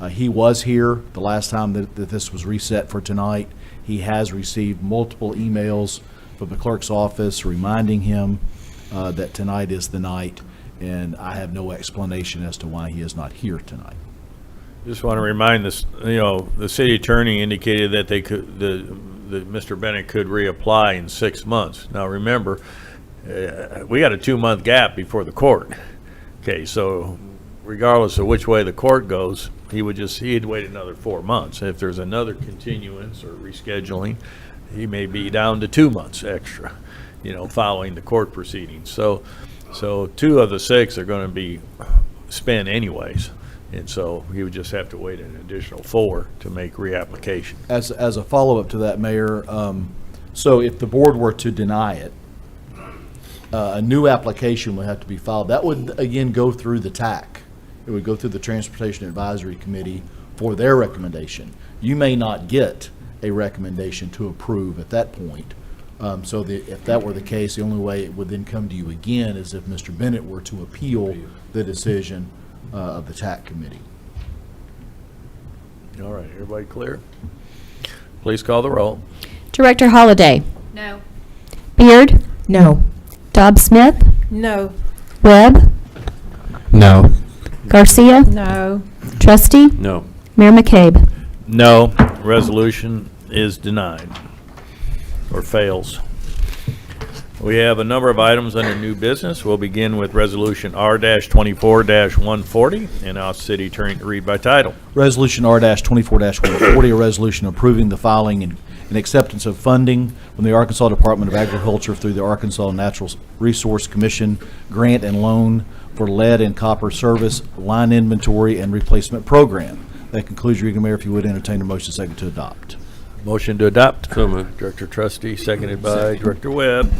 Speaker 18: he was here the last time that this was reset for tonight. He has received multiple emails from the clerk's office reminding him that tonight is the night, and I have no explanation as to why he is not here tonight.
Speaker 1: Just want to remind this, the city attorney indicated that they could, that Mr. Bennett could reapply in 6 months. Now remember, we got a 2-month gap before the court. Okay, so regardless of which way the court goes, he'd wait another 4 months. If there's another continuance or rescheduling, he may be down to 2 months extra, following the court proceedings. So 2 of the 6 are going to be spent anyways. And so he would just have to wait an additional 4 to make reapplication.
Speaker 18: As a follow-up to that, Mayor, so if the board were to deny it, a new application would have to be filed. That would, again, go through the TAC. It would go through the Transportation Advisory Committee for their recommendation. You may not get a recommendation to approve at that point. So if that were the case, the only way it would then come to you again is if Mr. Bennett were to appeal the decision of the TAC committee.
Speaker 1: All right, everybody clear? Please call the roll.
Speaker 4: Director Holliday.
Speaker 17: No.
Speaker 4: Beard.
Speaker 8: No.
Speaker 4: Dobbs Smith.
Speaker 10: No.
Speaker 4: Webb.
Speaker 6: No.
Speaker 4: Garcia.
Speaker 10: No.
Speaker 4: Trustee.
Speaker 21: No.
Speaker 4: Mayor McCabe.
Speaker 1: No. Resolution is denied or fails. We have a number of items under new business. We'll begin with Resolution R-24-140, and I'll ask City Attorney to read by title.
Speaker 18: Resolution R-24-140, a resolution approving the filing and acceptance of funding from the Arkansas Department of Agriculture through the Arkansas Natural Resource Commission grant and loan for lead and copper service line inventory and replacement program. That concludes your reading, Mayor. If you would entertain a motion second to adopt.
Speaker 1: Motion to adopt.
Speaker 21: So moved.
Speaker 1: Director Trustee, seconded by Director Webb.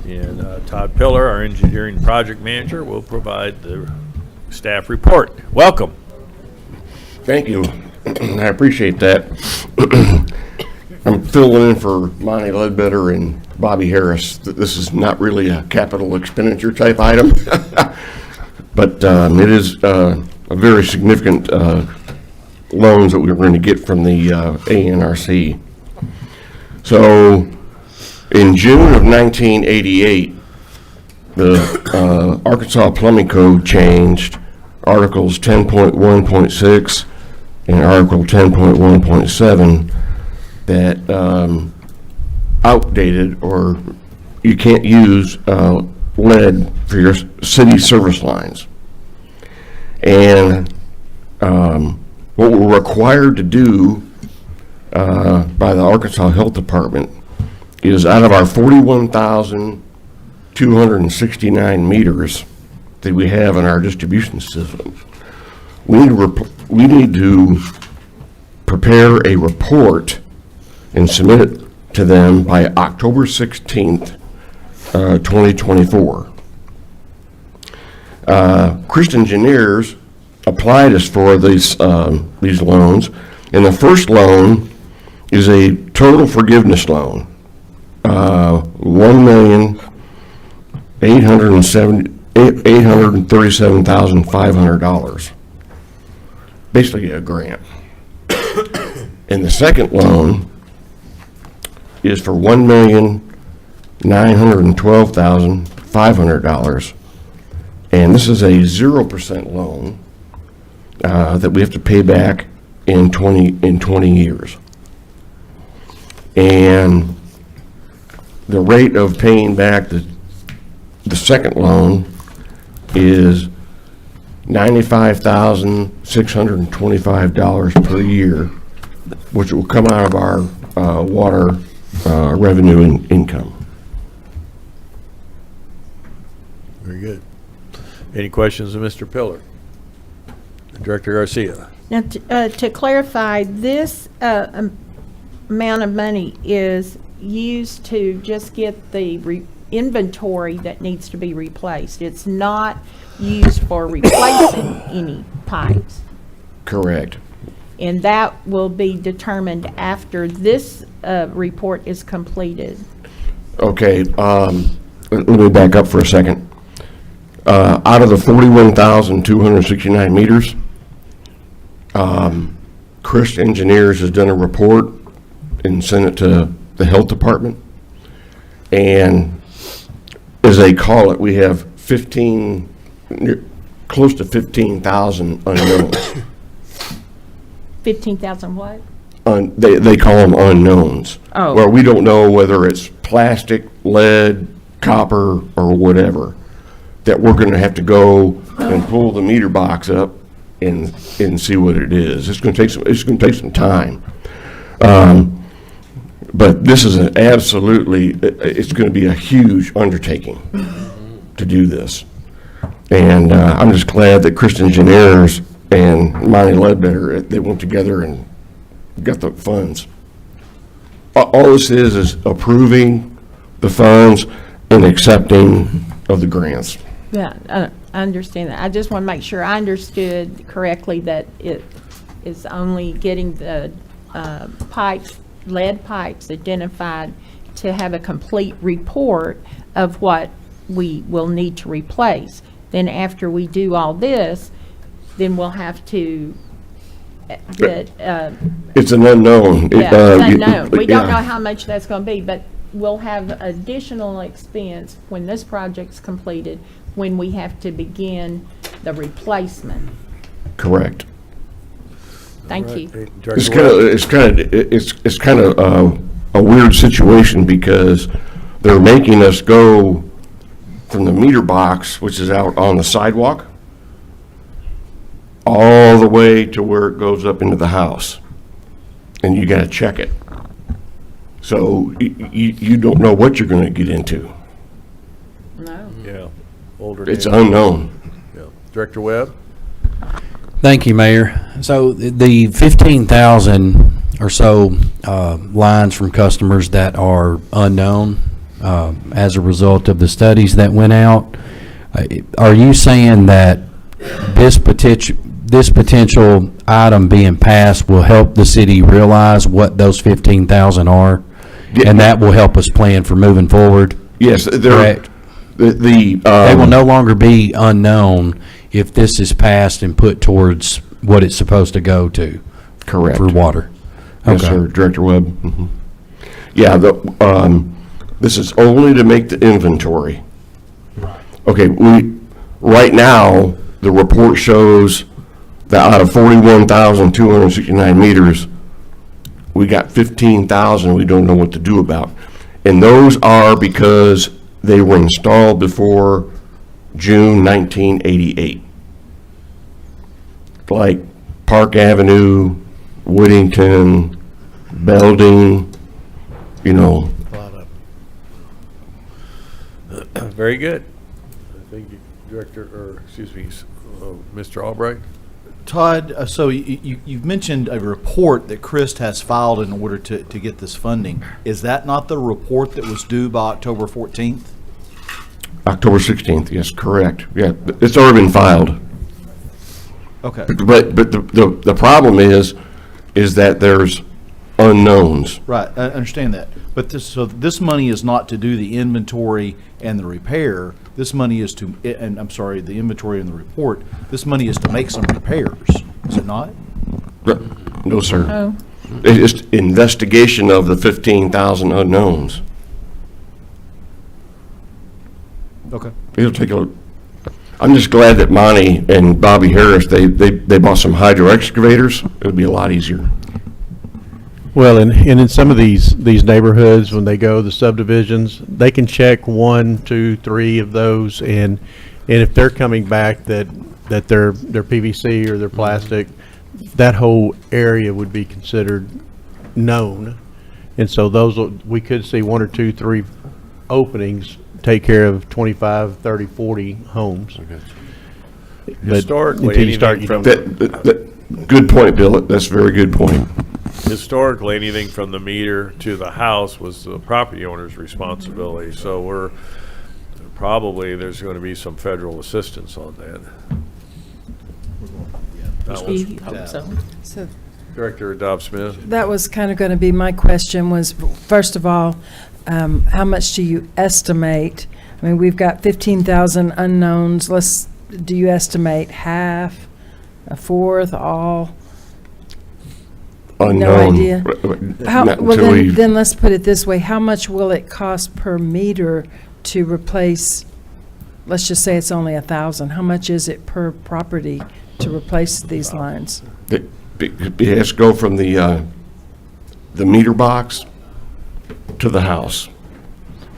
Speaker 1: And Todd Pillar, our engineering project manager, will provide the staff report. Welcome.
Speaker 11: Thank you. I appreciate that. I'm filling in for Monty Ledbetter and Bobby Harris. This is not really a capital expenditure type item, but it is a very significant loans that we were going to get from the ANRC. So in June of 1988, the Arkansas Plumbing Code changed Articles 10.1.6 and Article 10.1.7 that outdated, or you can't use lead for your city service lines. And what we're required to do by the Arkansas Health Department is, out of our 41,269 meters that we have in our distribution system, we need to prepare a report and submit it to them by October 16th, 2024. Christ Engineers applied us for these loans, and the first loan is a total forgiveness loan, $1,837,500, basically a grant. And the second loan is for $1,912,500, and this is a 0% loan that we have to pay back in 20 years. And the rate of paying back the second loan is $95,625 per year, which will come out of our water revenue and income.
Speaker 1: Very good. Any questions of Mr. Pillar? Director Garcia?
Speaker 5: Now, to clarify, this amount of money is used to just get the inventory that needs to be replaced. It's not used for replacing any pipes.
Speaker 11: Correct.
Speaker 5: And that will be determined after this report is completed.
Speaker 11: Okay, let me back up for a second. Out of the 41,269 meters, Chris Engineers has done a report and sent it to the health department. And as they call it, we have close to 15,000 unknowns.
Speaker 5: 15,000 what?
Speaker 11: They call them unknowns.
Speaker 5: Oh.
Speaker 11: Where we don't know whether it's plastic, lead, copper, or whatever, that we're going to have to go and pull the meter box up and see what it is. It's going to take some time. But this is it's going to be a huge undertaking to do this. And I'm just glad that Christian Engineers and Monty Ledbetter, they went together and got the funds. All this is approving the funds and accepting of the grants.
Speaker 5: Yeah, I understand that. I just want to make sure I understood correctly that it is only getting the lead pipes identified to have a complete report of what we will need to replace. Then after we do all this, then we'll have to get.
Speaker 11: It's an unknown.
Speaker 5: Yeah, it's unknown. We don't know how much that's going to be, but we'll have additional expense when this project's completed, when we have to begin the replacement.
Speaker 11: Correct.
Speaker 5: Thank you.
Speaker 11: It's kind of a weird situation because they're making us go from the meter box, which is out on the sidewalk, all the way to where it goes up into the house, and you got to check it. So you don't know what you're going to get into.
Speaker 5: No.
Speaker 1: Yeah. Older.
Speaker 11: It's unknown.
Speaker 1: Yeah. Director Webb?
Speaker 6: Thank you, Mayor. So the 15,000 or so lines from customers that are unknown as a result of the studies that went out, are you saying that this potential item being passed will help the city realize what those 15,000 are?
Speaker 11: Yeah.
Speaker 6: And that will help us plan for moving forward?
Speaker 11: Yes,
Speaker 6: correct.
Speaker 11: They
Speaker 6: will no longer be unknown if this is passed and put towards what it's supposed to go to.
Speaker 11: Correct.
Speaker 6: For water.
Speaker 11: Yes,
Speaker 6: Okay.
Speaker 11: sir, Director Webb. Mm-hmm. Yeah, this is only to make the inventory. Okay, right now, the report shows that out of 41,269 meters, we got 15,000 we don't know what to do about. And those are because they were installed before June 1988. Like Park Avenue, Whittington, Belding, you know.
Speaker 1: Very good. I think Mr. Albright?
Speaker 18: Todd, so you've mentioned a report that Chris has filed in order to get this funding. Is that not the report that was due by October 14th?
Speaker 11: October 16th, yes, correct. Yeah, it's already been filed.
Speaker 18: Okay.
Speaker 11: But the problem is that there's unknowns.
Speaker 18: Right, I understand that. But this money is not to do the inventory and the repair. This money is to, and I'm sorry, the inventory and the report. This money is to make some repairs. Is it not?
Speaker 11: No, sir.
Speaker 5: Oh.
Speaker 11: It's just investigation of the 15,000 unknowns.
Speaker 18: Okay.
Speaker 11: It'll take a. I'm just glad that Monty and Bobby Harris they bought some hydro excavators. It'll be a lot easier.
Speaker 15: Well, and in some of these neighborhoods, when they go, the subdivisions, they can check 1, 2, 3 of those, and if they're coming back that they're PVC or they're plastic, that whole area would be considered known. And so we could see 1 or 2, 3 openings take care of 25, 30, 40 homes. But
Speaker 1: Historically,
Speaker 15: until you start,
Speaker 1: anything
Speaker 11: That, good point, Bill. That's a very good point.
Speaker 1: Historically, anything from the meter to the house was the property owner's responsibility. So there's going to be some federal assistance on that.
Speaker 10: So
Speaker 1: Director Dobb Smith.
Speaker 10: that was kind of going to be my question was, first of all, how much do you estimate? I mean, we've got 15,000 unknowns. Do you estimate half, a fourth, all?
Speaker 11: Unknown.
Speaker 10: No idea.
Speaker 11: Until we-
Speaker 10: Then let's put it this way. How much will it cost per meter to replace, let's just say it's only 1,000. How much is it per property to replace these lines?
Speaker 11: It has to go from the meter box to the house.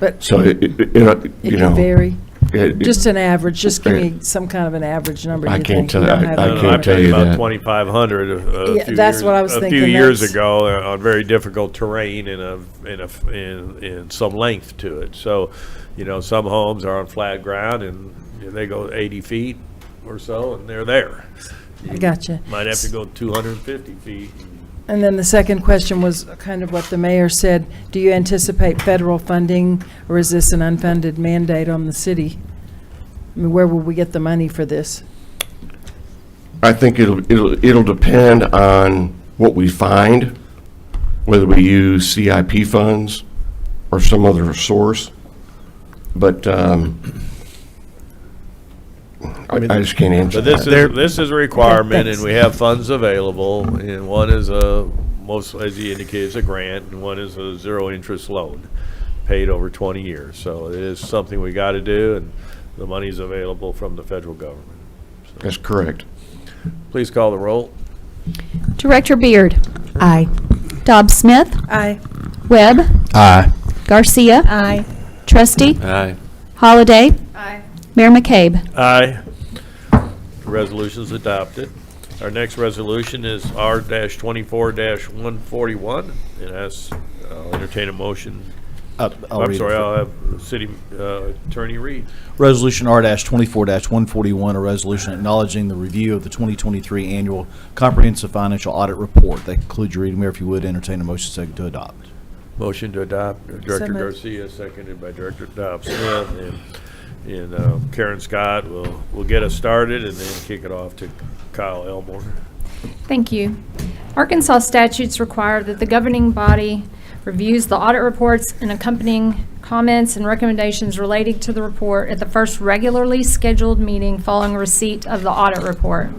Speaker 10: But
Speaker 11: So it
Speaker 10: it can vary?
Speaker 11: it-
Speaker 10: Just an average, just give me some kind of an average number.
Speaker 11: I
Speaker 10: you
Speaker 11: can't
Speaker 10: think.
Speaker 11: tell
Speaker 10: You
Speaker 11: you.
Speaker 10: don't have
Speaker 11: I
Speaker 10: that.
Speaker 11: can't tell you
Speaker 1: About
Speaker 11: that.
Speaker 1: 2,500
Speaker 10: Yeah, that's what I was
Speaker 1: a few
Speaker 10: thinking.
Speaker 1: years
Speaker 10: That's-
Speaker 1: ago on very difficult terrain and some length to it. So, some homes are on flat ground and they go 80 feet or so and they're there.
Speaker 10: I gotcha.
Speaker 1: Might have to go 250 feet.
Speaker 10: And then the second question was kind of what the mayor said. Do you anticipate federal funding, or is this an unfunded mandate on the city? I mean, where will we get the money for this?
Speaker 11: I think it'll depend on what we find, whether we use CIP funds or some other source. But I just can't answer
Speaker 1: But
Speaker 11: that.
Speaker 1: this is a requirement,
Speaker 10: thanks.
Speaker 1: and we have funds available, and one is most, as you indicated, is a grant, and one is a zero-interest loan, paid over 20 years. So it is something we got to do, and the money's available from the federal government.
Speaker 11: That's correct.
Speaker 1: Please call the roll.
Speaker 4: Director Beard.
Speaker 8: Aye.
Speaker 4: Dobb Smith.
Speaker 10: Aye.
Speaker 4: Webb.
Speaker 6: Aye.
Speaker 4: Garcia.
Speaker 5: Aye.
Speaker 4: Trustee.
Speaker 21: Aye.
Speaker 4: Holliday.
Speaker 17: Aye.
Speaker 4: Mayor McCabe.
Speaker 1: Aye. The resolution's adopted. Our next resolution is R-24-141, and I'll entertain a motion.
Speaker 18: I'll
Speaker 1: I'm
Speaker 18: read
Speaker 1: sorry,
Speaker 18: it.
Speaker 1: I'll have City Attorney read.
Speaker 18: Resolution R-24-141, a resolution acknowledging the review of the 2023 Annual Comprehensive Financial Audit Report. That concludes your reading, Mayor. If you would, entertain a motion second to adopt.
Speaker 1: Motion to adopt, Director
Speaker 10: moved.
Speaker 1: Garcia, seconded by Director Dobb Smith, and Karen Scott will get us started and then kick it off to Kyle Elmore.
Speaker 14: Thank you. Arkansas statutes require that the governing body reviews the audit reports and accompanying comments and recommendations relating to the report at the first regularly scheduled meeting following receipt of the audit report.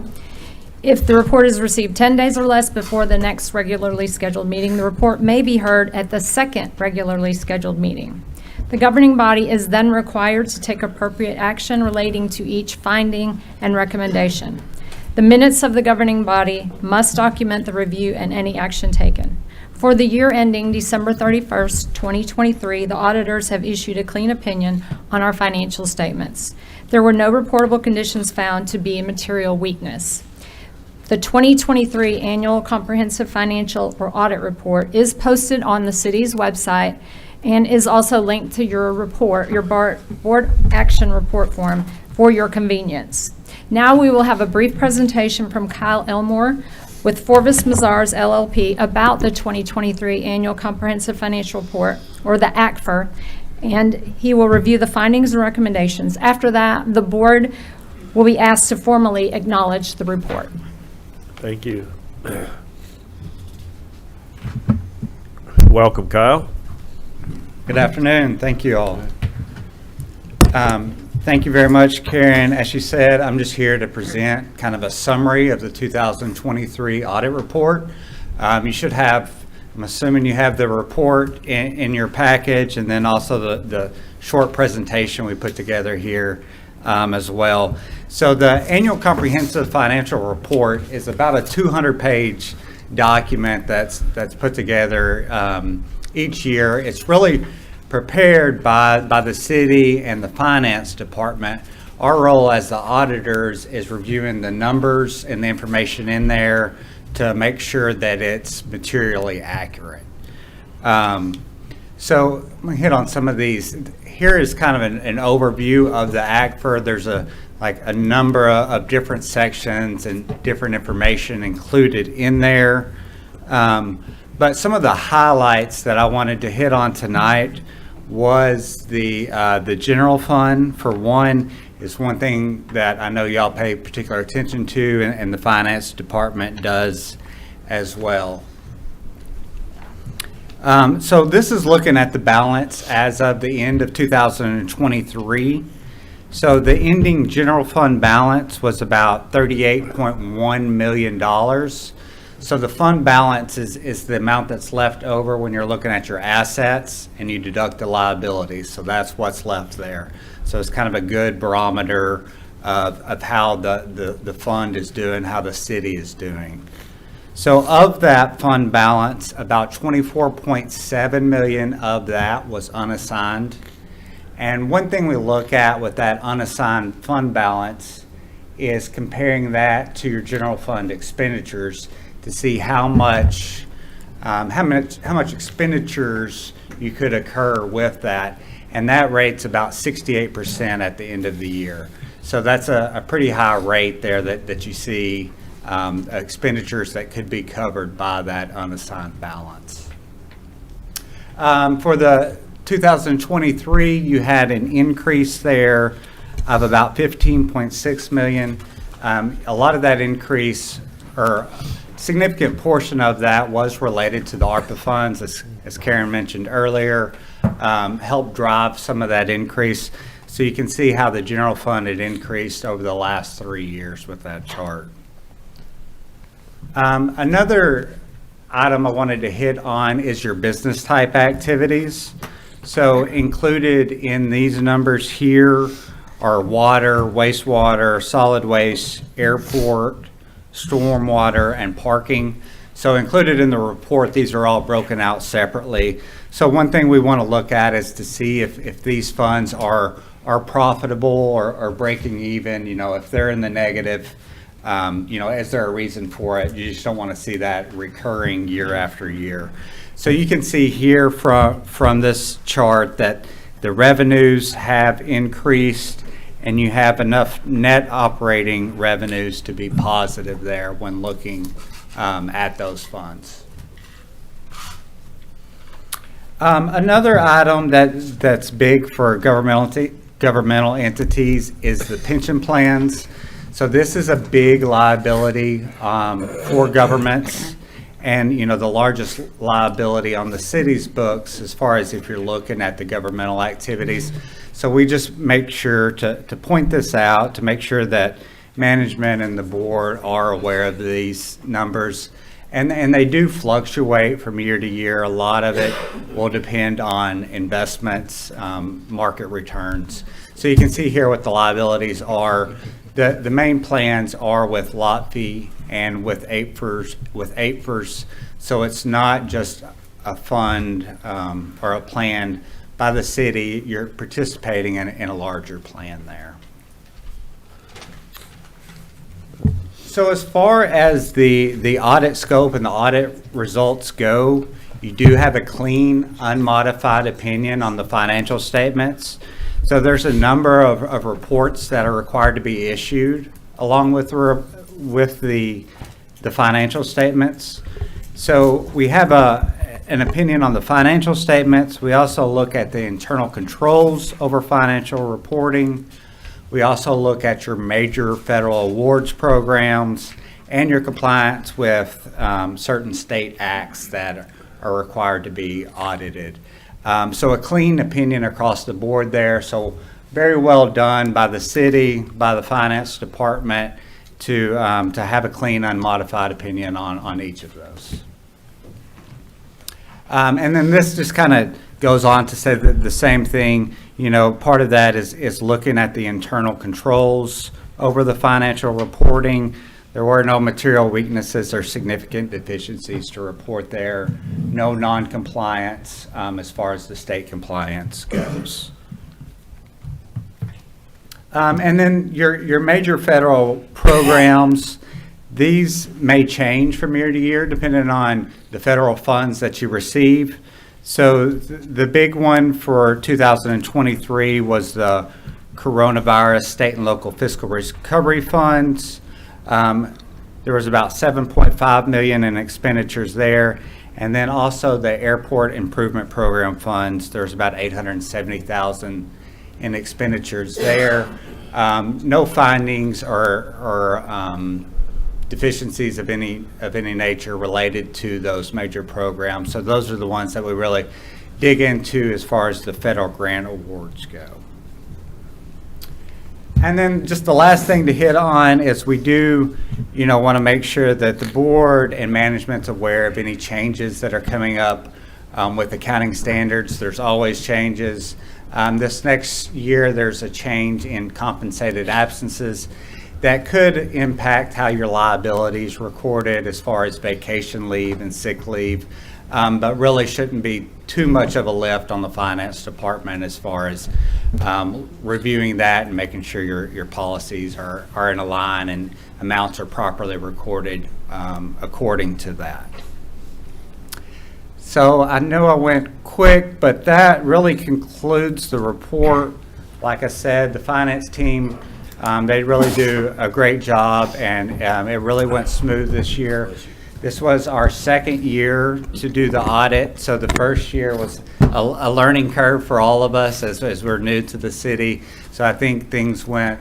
Speaker 14: If the report is received 10 days or less before the next regularly scheduled meeting, the report may be heard at the second regularly scheduled meeting. The governing body is then required to take appropriate action relating to each finding and recommendation. The minutes of the governing body must document the review and any action taken. For the year ending December 31st, 2023, the auditors have issued a clean opinion on our financial statements. There were no reportable conditions found to be a material weakness. The 2023 Annual Comprehensive Financial or Audit Report is posted on the city's website and is also linked to your report, your board action report form for your convenience. Now we will have a brief presentation from Kyle Elmore with Forvis Mazars LLP about the 2023 Annual Comprehensive Financial Report, or the ACFR, and he will review the findings and recommendations. After that, the board will be asked to formally acknowledge the report.
Speaker 1: Thank you. Welcome, Kyle.
Speaker 12: Good afternoon. Thank you all. Thank you very much, Karen. As she said, I'm just here to present kind of a summary of the 2023 audit report. You should have, I'm assuming you have the report in your package, and then also the short presentation we put together here as well. So the Annual Comprehensive Financial Report is about a 200-page document that's put together each year. It's really prepared by the city and the finance department. Our role as the auditors is reviewing the numbers and the information in there to make sure that it's materially accurate. So I'm going to hit on some of these. Here is kind of an overview of the ACFR. There's a number of different sections and different information included in there. But some of the highlights that I wanted to hit on tonight was the general fund. For one, is one thing that I know y'all pay particular attention to, and the finance department does as well. So this is looking at the balance as of the end of 2023. So the ending general fund balance was about $38.1 million. So the fund balance is the amount that's left over when you're looking at your assets and you deduct the liabilities. So that's what's left there. So it's kind of a good barometer of how the fund is doing, how the city is doing. So of that fund balance, about 24.7 million of that was unassigned. And one thing we look at with that unassigned fund balance is comparing that to your general fund expenditures to see how much expenditures you could occur with that. And that rate's about 68% at the end of the year. So that's a pretty high rate there that you see expenditures that could be covered by that unassigned balance. For the 2023, you had an increase there of about 15.6 million. A lot of that increase, or significant portion of that, was related to the ARPA funds, as Karen mentioned earlier, helped drive some of that increase. So you can see how the general fund had increased over the last 3 years with that chart. Another item I wanted to hit on is your business type activities. So included in these numbers here are water, wastewater, solid waste, airport, stormwater, and parking. So included in the report, these are all broken out separately. So one thing we want to look at is to see if these funds are profitable or breaking even. You know, if they're in the negative, you know, is there a reason for it? You just don't want to see that recurring year after year. So you can see here from this chart that the revenues have increased, and you have enough net operating revenues to be positive there when looking at those funds. Another item that's big for governmental entities is the pension plans. So this is a big liability for governments, and you know, the largest liability on the city's books as far as if you're looking at the governmental activities. So we just make sure to point this out, to make sure that management and the board are aware of these numbers. And they do fluctuate from year to year. A lot of it will depend on investments, market returns. So you can see here what the liabilities are. The main plans are with lot fee and with APFRs. So it's not just a fund or a plan by the city. You're participating in a larger plan there. So as far as the audit scope and the audit results go, you do have a clean, unmodified opinion on the financial statements. So there's a number of reports that are required to be issued along with the financial statements. So we have an opinion on the financial statements. We also look at the internal controls over financial reporting. We also look at your major federal awards programs and your compliance with certain state acts that are required to be audited. So a clean opinion across the board there. So very well done by the city, by the finance department to have a clean, unmodified opinion on each of those. And then this just kind of goes on to say the same thing. You know, part of that is looking at the internal controls over the financial reporting. There were no material weaknesses or significant deficiencies to report there. No non-compliance as far as the state compliance goes. And then your major federal programs, these may change from year to year depending on the federal funds that you receive. So the big one for 2023 was the coronavirus state and local fiscal recovery funds. There was about $7.5 million in expenditures there. And then also the airport improvement program funds, there's about $870,000 in expenditures there. No findings or deficiencies of any nature related to those major programs. So those are the ones that we really dig into as far as the federal grant awards go. And then just the last thing to hit on is we do, want to make sure that the board and management's aware of any changes that are coming up with accounting standards. There's always changes. This next year, there's a change in compensated absences that could impact how your liability is recorded as far as vacation leave and sick leave, but really shouldn't be too much of a lift on the finance department as far as reviewing that and making sure your policies are in a line and amounts are properly recorded according to that. So I know I went quick, but that really concludes the report. Like I said, the finance team, they really do a great job, and it really went smooth this year. This was our second year to do the audit, so the first year was a learning curve for all of us as we're new to the city. So I think things went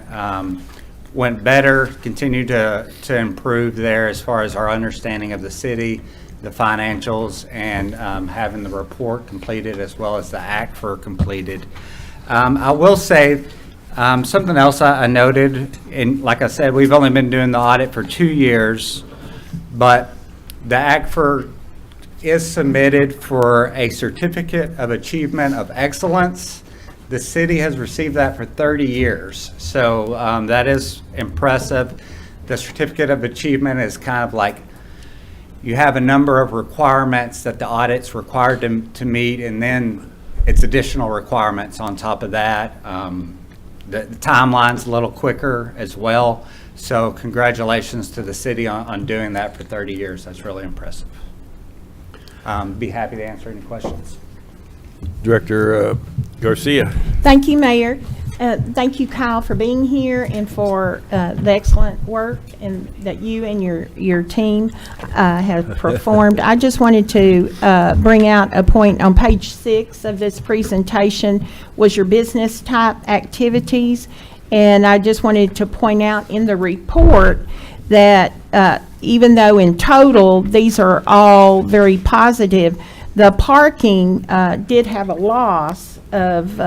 Speaker 12: better, continued to improve there as far as our understanding of the city, the financials, and having the report completed as well as the ACFR completed. I will say something else I noted, and like I said, we've only been doing the audit for 2 years, but the ACFR is submitted for a Certificate of Achievement of Excellence. The city has received that for 30 years, so that is impressive. The Certificate of Achievement is kind of like you have a number of requirements that the audit's required to meet, and then it's additional requirements on top of that. The timeline's a little quicker as well. So congratulations to the city on doing that for 30 years. That's really impressive. Be happy to answer any questions.
Speaker 1: Director Garcia.
Speaker 5: Thank you, Mayor. Thank you, Kyle, for being here and for the excellent work and that you and your team have performed. I just wanted to bring out a point on page 6 of this presentation was your business type activities. And I just wanted to point out in the report that even though in total these are all very positive, the parking did have a loss of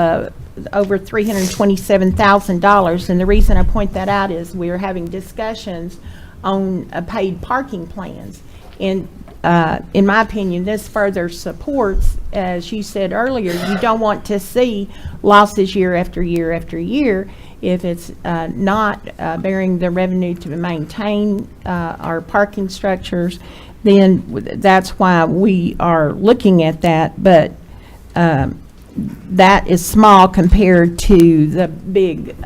Speaker 5: over $327,000. And the reason I point that out is we are having discussions on paid parking plans. And in my opinion, this further supports, as you said earlier, you don't want to see losses year after year after year if it's not bearing the revenue to maintain our parking structures. Then that's why we are looking at that. But that is small compared to the big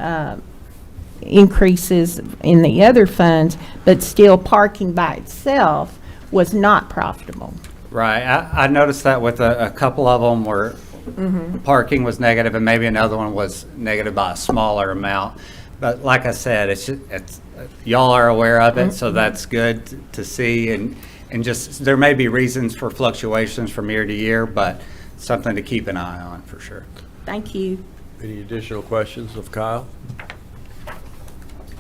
Speaker 5: increases in the other funds, but still parking by itself was not profitable.
Speaker 12: Right. I noticed that with a couple of them where parking was negative and maybe another one was negative by a smaller amount. But like I said, it's y'all are aware of it, so that's good to see. And just there may be reasons for fluctuations from year to year, but something to keep an eye on for sure.
Speaker 5: Thank you.
Speaker 1: Any additional questions of Kyle?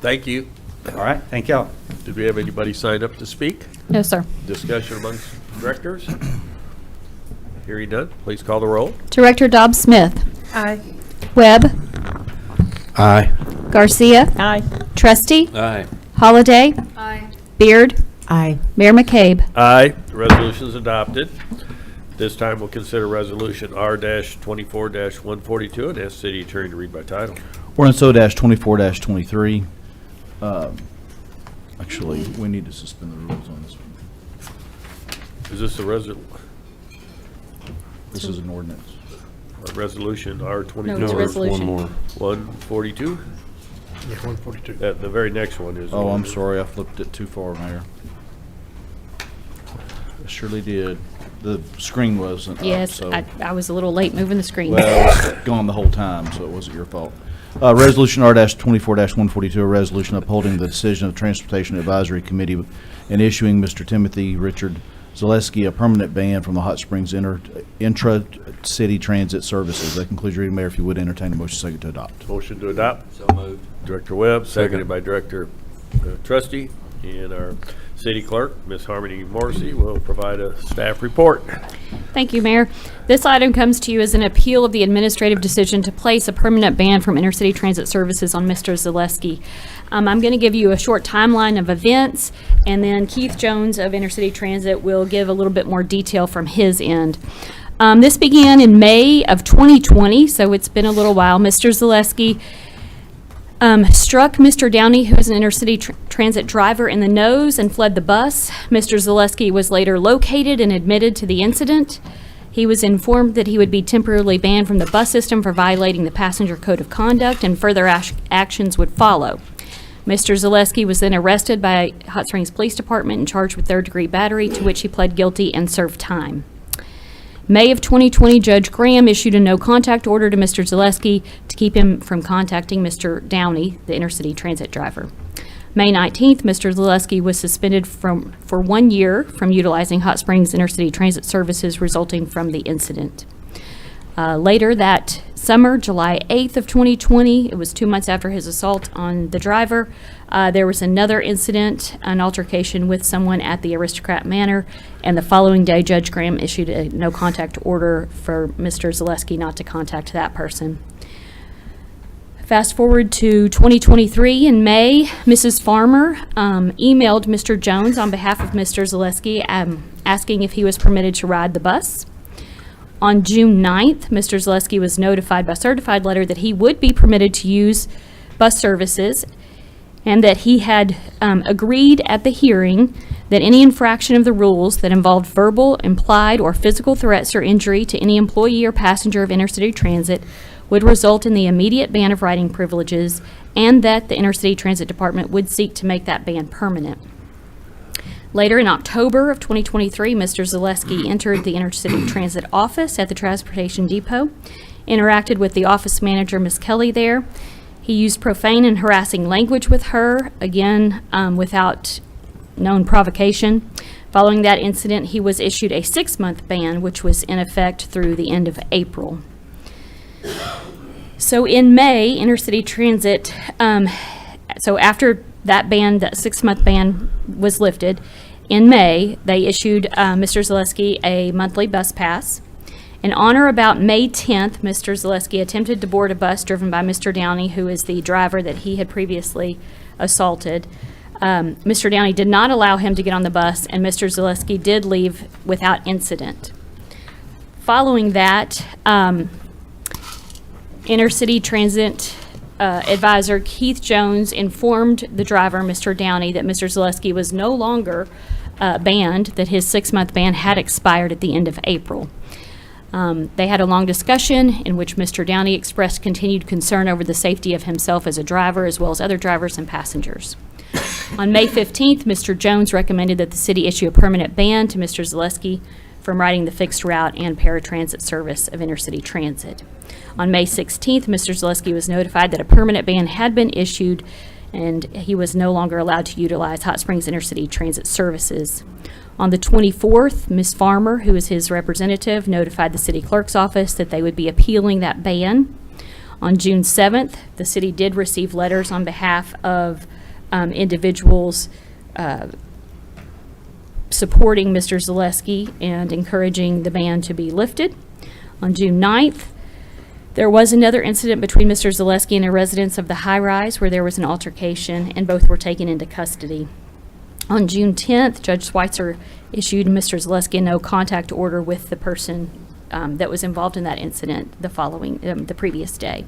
Speaker 1: Thank you.
Speaker 12: All right. Thank y'all.
Speaker 1: Did we have anybody signed up to speak?
Speaker 4: No, sir.
Speaker 1: Discussion amongst directors? Hearing none, please call the roll.
Speaker 4: Director Dobbs-Smith.
Speaker 10: Aye.
Speaker 4: Webb.
Speaker 6: Aye.
Speaker 4: Garcia.
Speaker 5: Aye.
Speaker 4: Trustee.
Speaker 21: Aye.
Speaker 4: Holliday.
Speaker 17: Aye.
Speaker 4: Beard.
Speaker 8: Aye.
Speaker 4: Mayor McCabe.
Speaker 1: Aye. The resolution is adopted. This time we'll consider resolution R-24-142 and ask city attorney to read by title.
Speaker 18: Ordinance O-24-23. Actually, we need to suspend the rules on this one.
Speaker 1: Is this a
Speaker 18: This is an ordinance.
Speaker 1: resolution R22?
Speaker 4: No, it's a resolution.
Speaker 21: One more.
Speaker 1: 142?
Speaker 13: Yeah, 142.
Speaker 1: The very next one is.
Speaker 18: Oh, I'm sorry, I flipped it too far, Mayor. I surely did. The screen wasn't up,
Speaker 4: Yes,
Speaker 18: so.
Speaker 4: I was a little late moving the screen.
Speaker 18: Well, it's gone the whole time, so it wasn't your fault. Resolution R-24-142, a resolution upholding the decision of Transportation Advisory Committee and issuing Mr. Timothy Richard Zaleski a permanent ban from the Hot Springs intra-city transit services. That concludes your reading, Mayor. If you would entertain a motion second to adopt.
Speaker 1: Motion to adopt.
Speaker 21: So moved.
Speaker 1: Director Webb, seconded by Director Trustee. And our city clerk, Ms. Harmony Morrissey, will provide a staff report.
Speaker 4: Thank you, Mayor. This item comes to you as an appeal of the administrative decision to place a permanent ban from intercity transit services on Mr. Zaleski. I'm going to give you a short timeline of events, and then Keith Jones of Intercity Transit will give a little bit more detail from his end. This began in May of 2020, so it's been a little while. Mr. Zaleski struck Mr. Downey, who is an intercity transit driver, in the nose and fled the bus. Mr. Zaleski was later located and admitted to the incident. He was informed that he would be temporarily banned from the bus system for violating the passenger code of conduct, and further actions would follow. Mr. Zaleski was then arrested by Hot Springs Police Department and charged with third-degree battery, to which he pled guilty and served time. May of 2020, Judge Graham issued a no-contact order to Mr. Zaleski to keep him from contacting Mr. Downey, the intercity transit driver. May 19th, Mr. Zaleski was suspended for 1 year from utilizing Hot Springs intercity transit services resulting from the incident. Later that summer, July 8th of 2020, it was 2 months after his assault on the driver, there was another incident, an altercation with someone at the Aristocrat Manor, and the following day, Judge Graham issued a no-contact order for Mr. Zaleski not to contact that person. Fast forward to 2023, in May, Mrs. Farmer emailed Mr. Jones on behalf of Mr. Zaleski asking if he was permitted to ride the bus. On June 9th, Mr. Zaleski was notified by certified letter that he would be permitted to use bus services, and that he had agreed at the hearing that any infraction of the rules that involved verbal, implied, or physical threats or injury to any employee or passenger of intercity transit would result in the immediate ban of riding privileges, and that the intercity transit department would seek to make that ban permanent. Later in October of 2023, Mr. Zaleski entered the intercity transit office at the transportation depot, interacted with the office manager, Ms. Kelly, there. He used profane and harassing language with her, again, without known provocation. Following that incident, he was issued a 6-month ban, which was in effect through the end of April. So in May, intercity transit, so after that ban, that 6-month ban was lifted, in May, they issued Mr. Zaleski a monthly bus pass. And on or about May 10th, Mr. Zaleski attempted to board a bus driven by Mr. Downey, who is the driver that he had previously assaulted. Mr. Downey did not allow him to get on the bus, and Mr. Zaleski did leave without incident. Following that, intercity transit advisor Keith Jones informed the driver, Mr. Downey, that Mr. Zaleski was no longer banned, that his 6-month ban had expired at the end of April. They had a long discussion in which Mr. Downey expressed continued concern over the safety of himself as a driver, as well as other drivers and passengers. On May 15th, Mr. Jones recommended that the city issue a permanent ban to Mr. Zaleski from riding the fixed route and paratransit service of intercity transit. On May 16th, Mr. Zaleski was notified that a permanent ban had been issued and he was no longer allowed to utilize Hot Springs intercity transit services. On the 24th, Ms. Farmer, who is his representative, notified the city clerk's office that they would be appealing that ban. On June 7th, the city did receive letters on behalf of individuals supporting Mr. Zaleski and encouraging the ban to be lifted. On June 9th, there was another incident between Mr. Zaleski and a resident of the high-rise where there was an altercation, and both were taken into custody. On June 10th, Judge Schweitzer issued Mr. Zaleski a no-contact order with the person that was involved in that incident the previous day.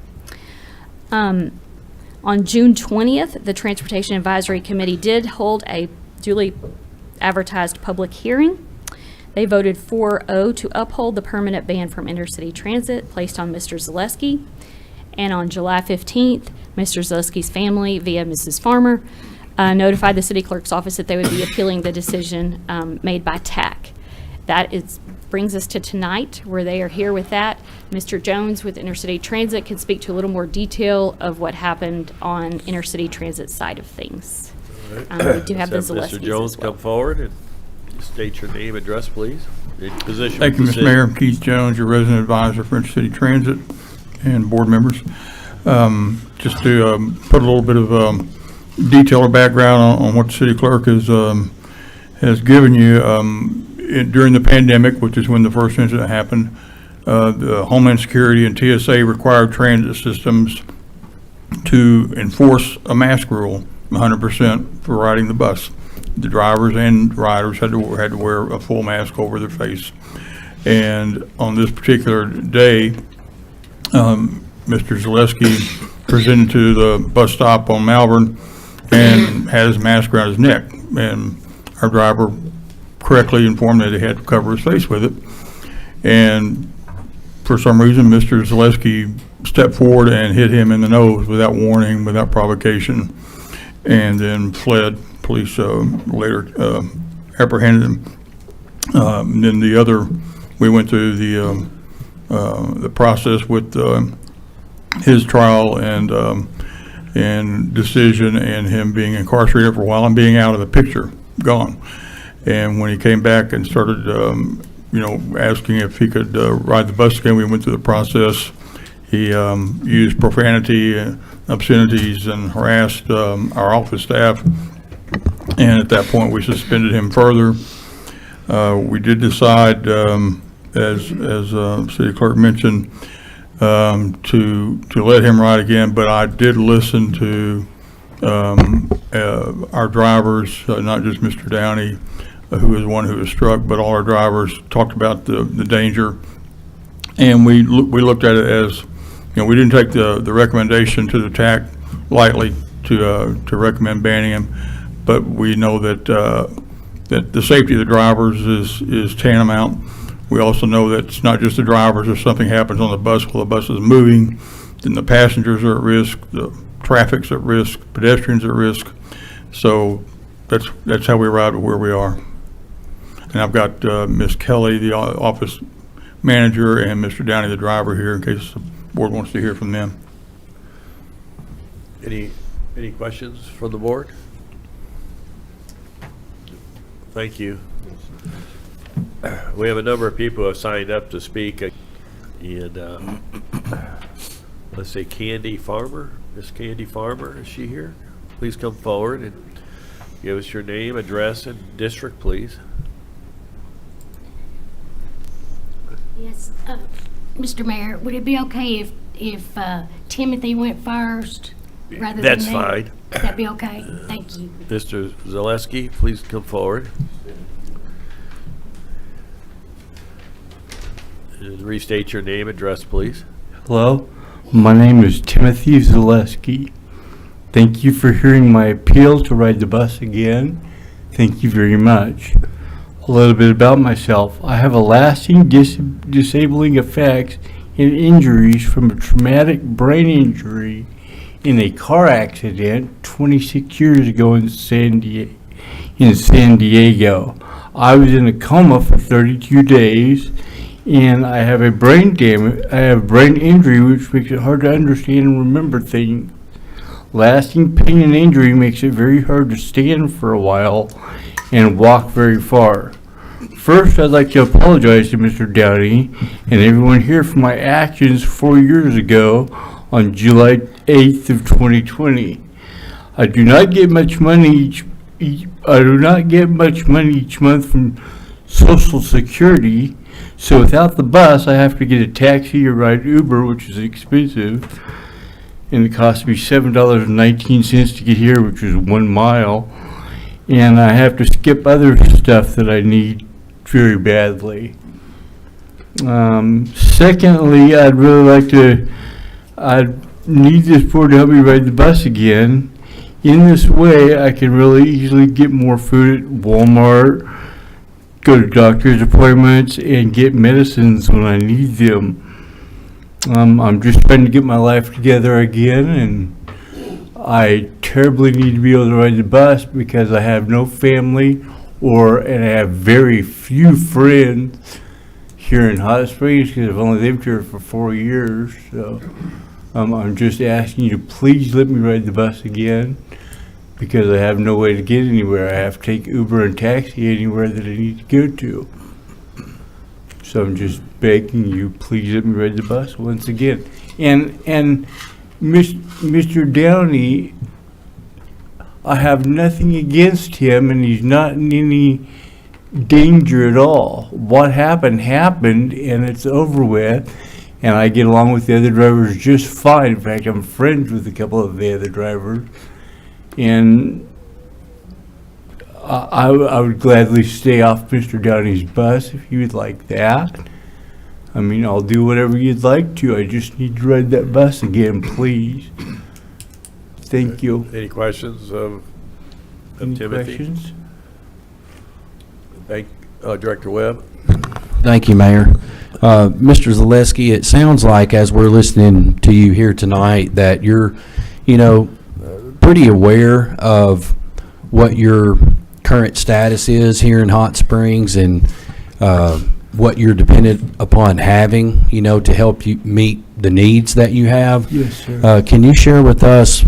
Speaker 4: On June 20th, the Transportation Advisory Committee did hold a duly advertised public hearing. They voted 4-0 to uphold the permanent ban from intercity transit placed on Mr. Zaleski. And on July 15th, Mr. Zaleski's family, via Mrs. Farmer, notified the city clerk's office that they would be appealing the decision made by TAC. That brings us to tonight, where they are here with that. Mr. Jones with Intercity Transit can speak to a little more detail of what happened on Intercity Transit side of things. We do have the Zaleskis
Speaker 1: Mr. Jones,
Speaker 4: as well.
Speaker 1: come forward and state your name, address, please. Your position.
Speaker 16: Thank you,
Speaker 1: with the
Speaker 16: Mr.
Speaker 1: city.
Speaker 16: Mayor. Keith Jones, your resident advisor for Intercity Transit and board members. Just to put a little bit of detail or background on what the city clerk has given you. During the pandemic, which is when the first incident happened, the Homeland Security and TSA required transit systems to enforce a mask rule 100% for riding the bus. The drivers and riders had to wear a full mask over their face. And on this particular day, Mr. Zaleski presented to the bus stop on Malvern and had his mask around his neck. And our driver correctly informed that he had to cover his face with it. And for some reason, Mr. Zaleski stepped forward and hit him in the nose without warning, without provocation, and then fled. Police later apprehended him. Then the other, we went through the process with his trial and decision, and him being incarcerated for a while and being out of the picture, gone. And when he came back and started, asking if he could ride the bus again, we went through the process. He used profanity, obscenities, and harassed our office staff. And at that point, we suspended him further. We did decide, as City Clerk mentioned, to let him ride again. But I did listen to our drivers, not just Mr. Downey, who was one who was struck, but all our drivers talked about the danger. And we looked at it as, we didn't take the recommendation to the TAC lightly to recommend banning him, but we know that that the safety of the drivers is tantamount. We also know that it's not just the drivers. If something happens on the bus while the bus is moving, then the passengers are at risk, the traffic's at risk, pedestrians at risk. So that's how we arrived at where we are. And I've got Ms. Kelly, the office manager, and Mr. Downey, the driver, here in case the board wants to hear from them.
Speaker 1: Any questions from the board? Thank you. We have a number of people who have signed up to speak. And let's say Candy Farmer. Miss Candy Farmer, is she here? Please come forward and give us your name, address, and district, please.
Speaker 19: Yes, Mr. Mayor, would it be okay if Timothy went first rather than
Speaker 1: That's
Speaker 19: me?
Speaker 1: fine.
Speaker 19: That'd be okay. Thank you.
Speaker 1: Mr. Zaleski, please come forward. And restate your name, address, please.
Speaker 23: Hello, my name is Timothy Zaleski. Thank you for hearing my appeal to ride the bus again. Thank you very much. A little bit about myself. I have a lasting disabling effects and injuries from a traumatic brain injury in a car accident 26 years ago in San Diego. I was in a coma for 32 days, and I have a brain injury which makes it hard to understand and remember things. Lasting pain and injury makes it very hard to stand for a while and walk very far. First, I'd like to apologize to Mr. Downey and everyone here for my actions 4 years ago on July 8th of 2020. I do not get much money each month from Social Security, so without the bus, I have to get a taxi or ride Uber, which is expensive, and it cost me $7.19 to get here, which is 1 mile, and I have to skip other stuff that I need very badly. Secondly, I'd need this board to help me ride the bus again. In this way, I can really easily get more food at Walmart, go to doctor's appointments, and get medicines when I need them. I'm just trying to get my life together again, and I terribly need to be able to ride the bus because I have no family and I have very few friends here in Hot Springs because I've only lived here for 4 years. So I'm just asking you to please let me ride the bus again because I have no way to get anywhere. I have to take Uber and taxi anywhere that I need to go to. So I'm just begging you, please let me ride the bus once again. And Mr. Downey, I have nothing against him, and he's not in any danger at all. What happened, and it's over with, and I get along with the other drivers just fine. In fact, I'm friends with a couple of the other drivers, and I would gladly stay off Mr. Downey's bus if you would like that. I mean, I'll do whatever you'd like to. I just need to ride that bus again, please. Thank you.
Speaker 1: Any questions of
Speaker 23: Any
Speaker 1: Timothy?
Speaker 23: questions?
Speaker 1: Director Webb?
Speaker 6: Thank you, Mayor. Mr. Zaleski, it sounds like as we're listening to you here tonight that you're, pretty aware of what your current status is here in Hot Springs and what you're dependent upon having, to help you meet the needs that you have.
Speaker 23: Yes, sir.
Speaker 6: Can you share with us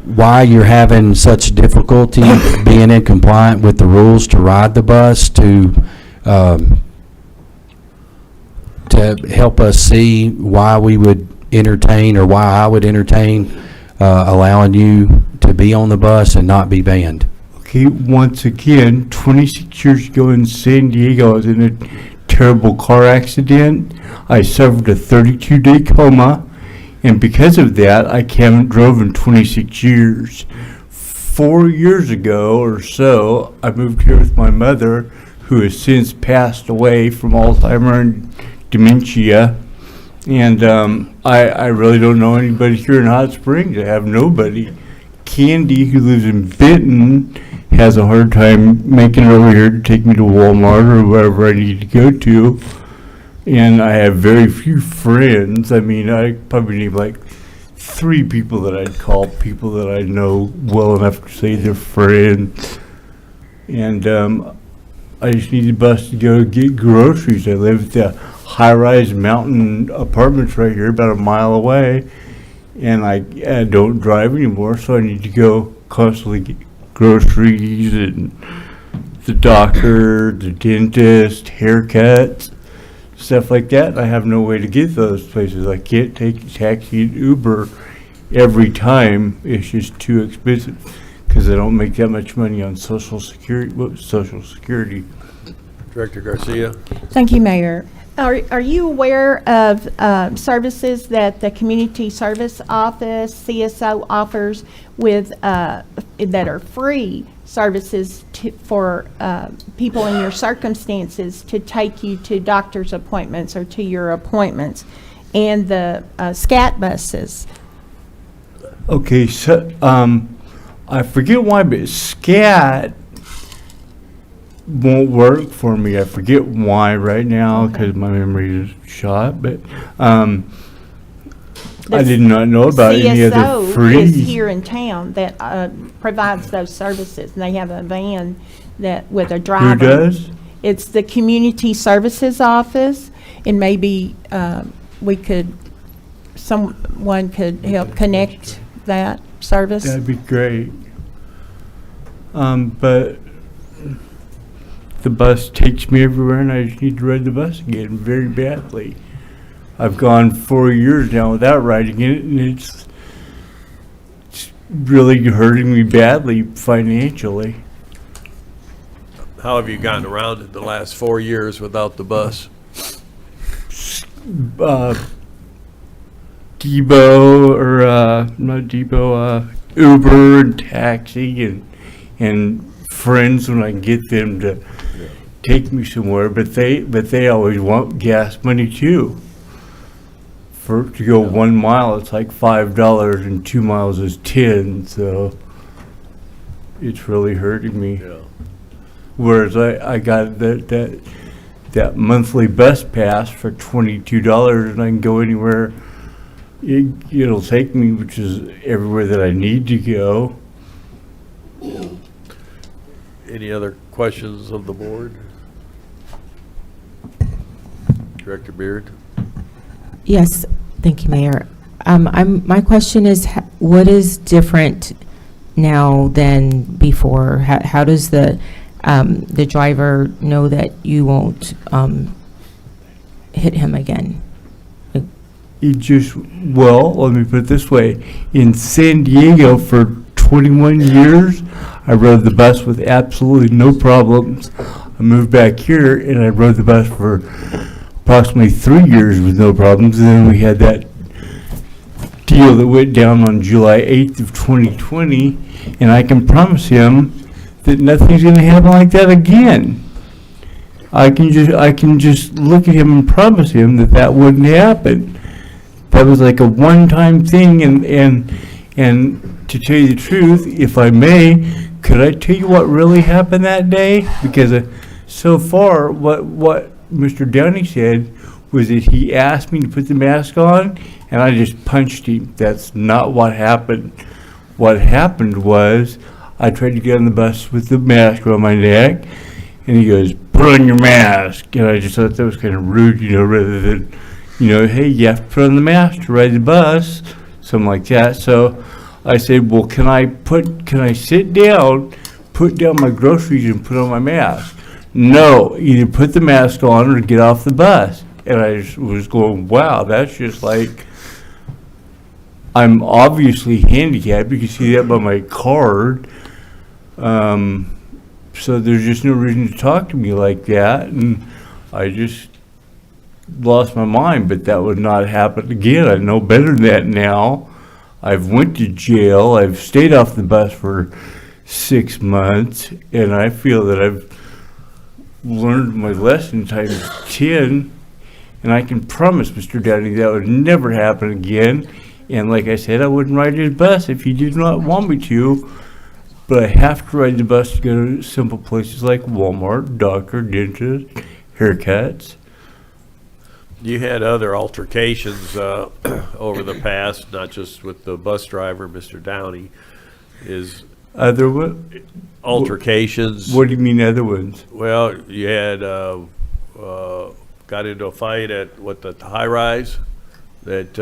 Speaker 6: why you're having such difficulty being in compliant with the rules to ride the bus to help us see why we would entertain or why I would entertain allowing you to be on the bus and not be banned?
Speaker 23: Okay, once again, 26 years ago in San Diego, I was in a terrible car accident. I suffered a 32-day coma, and because of that, I haven't drove in 26 years. 4 years ago or so, I moved here with my mother, who has since passed away from Alzheimer's and dementia. And I really don't know anybody here in Hot Springs. I have nobody. Candy, who lives in Benton, has a hard time making it over here to take me to Walmart or wherever I need to go to. And I have very few friends. I mean, I probably need like 3 people that I'd call people that I know well enough to say they're friends. And I just need a bus to go get groceries. I live at the high-rise mountain apartments right here, about a mile away. And I don't drive anymore, so I need to go constantly get groceries and the doctor, the dentist, haircuts, stuff like that. I have no way to get those places. I can't take a taxi and Uber every time. It's just too expensive because I don't make that much money on Social Security.
Speaker 1: Director Garcia?
Speaker 5: Thank you, Mayor. Are you aware of services that the Community Service Office, CSO, offers with that are free services for people in your circumstances to take you to doctor's appointments or to your appointments, and the SCAT buses?
Speaker 23: Okay, so I forget why, but SCAT won't work for me. I forget why right now because my memory is shot, but I did not know about any other
Speaker 5: CSO
Speaker 23: free.
Speaker 5: is here in town that provides those services, and they have a van that with a driver.
Speaker 23: Who does?
Speaker 5: It's the Community Services Office, and maybe someone could help connect that service.
Speaker 23: That'd be great. But the bus takes me everywhere, and I just need to ride the bus again very badly. I've gone 4 years now without riding it, and it's really hurting me badly financially.
Speaker 1: How have you gotten around it the last 4 years without the bus?
Speaker 23: Uber and taxi and friends when I can get them to take me somewhere, but they always want gas money too. to go 1 mile, it's like $5, and 2 miles is 10, so it's really hurting me.
Speaker 1: Yeah.
Speaker 23: Whereas I got that monthly bus pass for $22, and I can go anywhere it'll take me, which is everywhere that I need to go.
Speaker 1: Any other questions of the board? Director Beard?
Speaker 8: Yes, thank you, Mayor. My question is, what is different now than before? How does the driver know that you won't hit him again?
Speaker 23: It just, well, let me put it this way. In San Diego for 21 years, I rode the bus with absolutely no problems. I moved back here and I rode the bus for approximately 3 years with no problems. And then we had that deal that went down on July 8th of 2020, and I can promise him that nothing's going to happen like that again. I can just look at him and promise him that that wouldn't happen. That was like a one-time thing, and to tell you the truth, if I may, could I tell you what really happened that day? Because so far, what Mr. Downey said was that he asked me to put the mask on, and I just punched him. That's not what happened. What happened was I tried to get on the bus with the mask around my neck, and he goes, "Put on your mask." And I just thought that was kind of rude, rather than, hey, you have to put on the mask to ride the bus, something like that. So I said, well, can I sit down, put down my groceries, and put on my mask? No, either put the mask on or get off the bus. And I just was going, wow, that's just like, I'm obviously handicapped. You can see that by my card. So there's just no reason to talk to me like that. And I just lost my mind, but that would not happen again. I know better than that now. I've went to jail. I've stayed off the bus for 6 months, and I feel that I've learned my lesson times 10, and I can promise Mr. Downey that would never happen again. And like I said, I wouldn't ride his bus if he did not want me to, but I have to ride the bus to go to simple places like Walmart, doctor, dentist, haircuts.
Speaker 1: You had other altercations over the past, not just with the bus driver, Mr. Downey.
Speaker 23: Other what?
Speaker 1: Altercations.
Speaker 23: What do you mean other ones?
Speaker 1: Well, you had got into a fight at the high rise that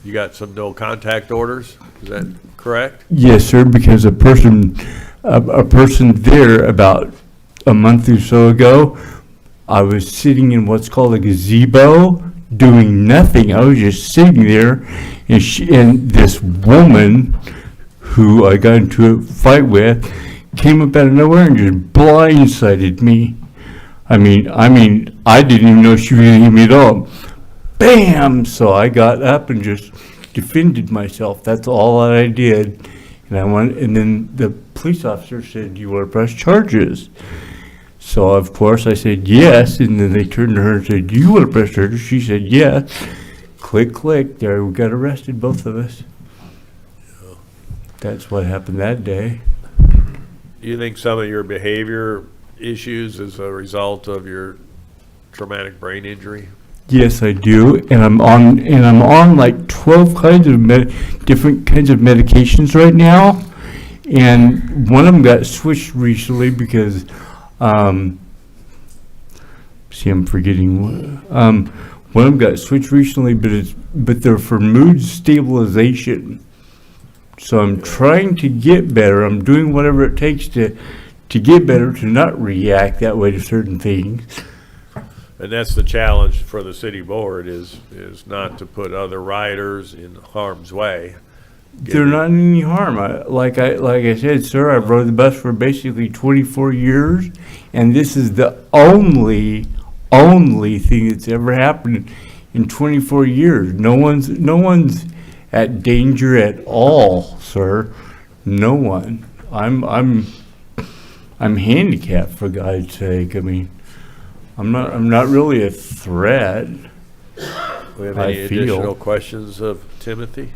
Speaker 1: you got some no contact orders. Is that correct?
Speaker 23: Yes, sir. Because a person there about a month or so ago, I was sitting in what's called a gazebo, doing nothing. I was just sitting there, and this woman, who I got into a fight with, came up out of nowhere and just blindsided me. I mean, I didn't even know she was going to hit me at all. Bam! So I got up and just defended myself. That's all I did. And then the police officer said, "Do you want to press charges?" So of course I said yes, and then they turned to her and said, "Do you want to press charges?" She said yes. Click, click. There, we got arrested, both of us. That's what happened that day.
Speaker 1: Do you think some of your behavior issues is a result of your traumatic brain injury?
Speaker 23: Yes, I do, and I'm on like 12 kinds of different kinds of medications right now, and one of them got switched recently because, I'm forgetting one of them got switched recently, but they're for mood stabilization. So I'm trying to get better. I'm doing whatever it takes to get better, to not react that way to certain things.
Speaker 1: And that's the challenge for the city board is not to put other riders in harm's way.
Speaker 23: They're not in any harm. Like I said, sir, I've rode the bus for basically 24 years, and this is the only thing that's ever happened in 24 years. No one's at danger at all, sir. No one. I'm handicapped, for God's sake. I mean, I'm not really a threat.
Speaker 1: We have
Speaker 23: I
Speaker 1: any
Speaker 23: feel.
Speaker 1: additional questions of Timothy?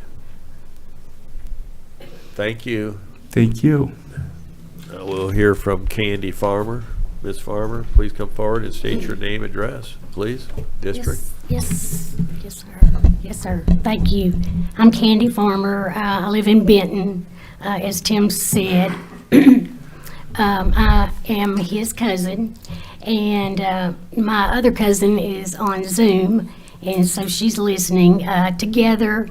Speaker 1: Thank you.
Speaker 23: Thank you.
Speaker 1: We'll hear from Candy Farmer. Ms. Farmer, please come forward and state your name, address, please, district.
Speaker 19: Yes, sir. Yes, sir. Thank you. I'm Candy Farmer. I live in Benton, as Tim said. I am his cousin, and my other cousin is on Zoom, and so she's listening. Together,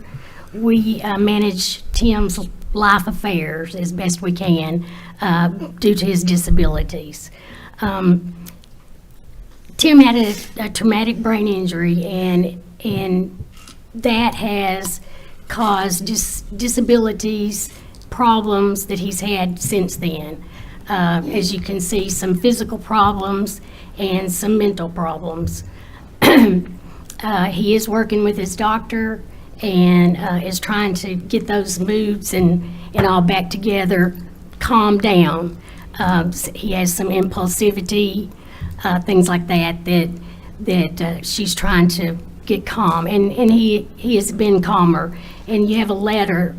Speaker 19: we manage Tim's life affairs as best we can due to his disabilities. Tim had a traumatic brain injury, and that has caused disabilities, problems that he's had since then. As you can see, some physical problems and some mental problems. He is working with his doctor and is trying to get those moods and all back together, calm down. He has some impulsivity, things like that she's trying to get calm, and he has been calmer. And you have a letter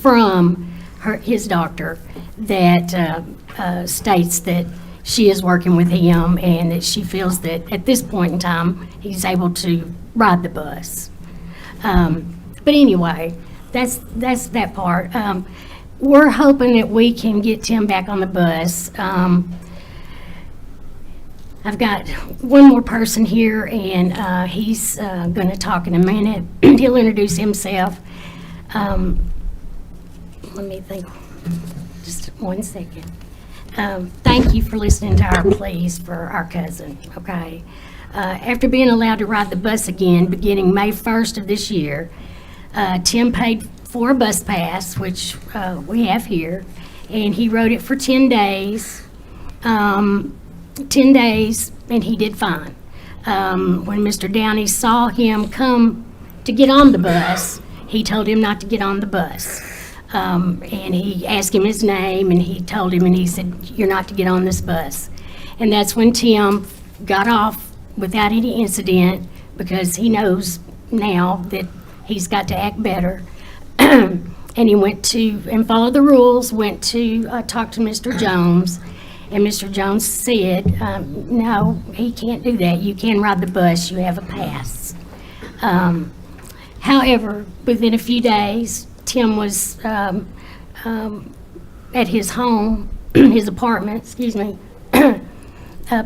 Speaker 19: from his doctor that states that she is working with him and that she feels that at this point in time he's able to ride the bus. But anyway, that's that part. We're hoping that we can get Tim back on the bus. I've got one more person here, and he's going to talk in a minute. He'll introduce himself. Let me think, just 1 second. Thank you for listening to our pleas for our cousin, okay? After being allowed to ride the bus again, beginning May 1st of this year, Tim paid for a bus pass, which we have here, and he rode it for 10 days. 10 days, and he did fine. When Mr. Downey saw him come to get on the bus, he told him not to get on the bus. And he asked him his name, and he told him, and he said, "You're not to get on this bus." And that's when Tim got off without any incident, because he knows now that he's got to act better. And he went to, and followed the rules, went to talk to Mr. Jones. And Mr. Jones said, no, he can't do that. You can ride the bus. You have a pass. However, within a few days, Tim was at his home, his apartment, excuse me.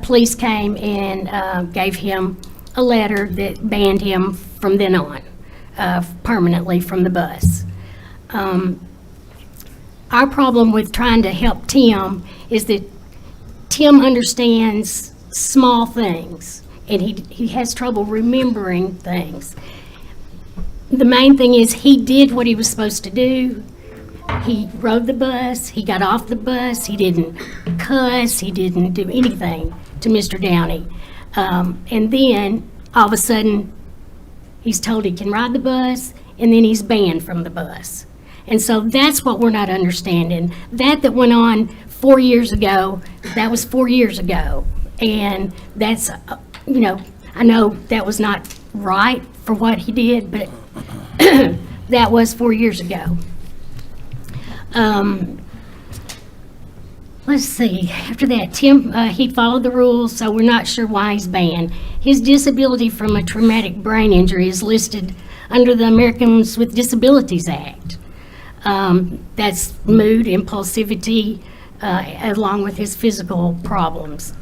Speaker 19: Police came and gave him a letter that banned him from then on, permanently from the bus. Our problem with trying to help Tim is that Tim understands small things, and he has trouble remembering things. The main thing is he did what he was supposed to do. He rode the bus, he got off the bus, he didn't cuss, he didn't do anything to Mr. Downey. And then, all of a sudden, he's told he can ride the bus, and then he's banned from the bus. And so that's what we're not understanding. That went on 4 years ago, that was 4 years ago. And that's, I know that was not right for what he did, but that was 4 years ago. Let's see, after that, Tim, he followed the rules, so we're not sure why he's banned. His disability from a traumatic brain injury is listed under the Americans with Disabilities Act. That's mood, impulsivity, along with his physical problems.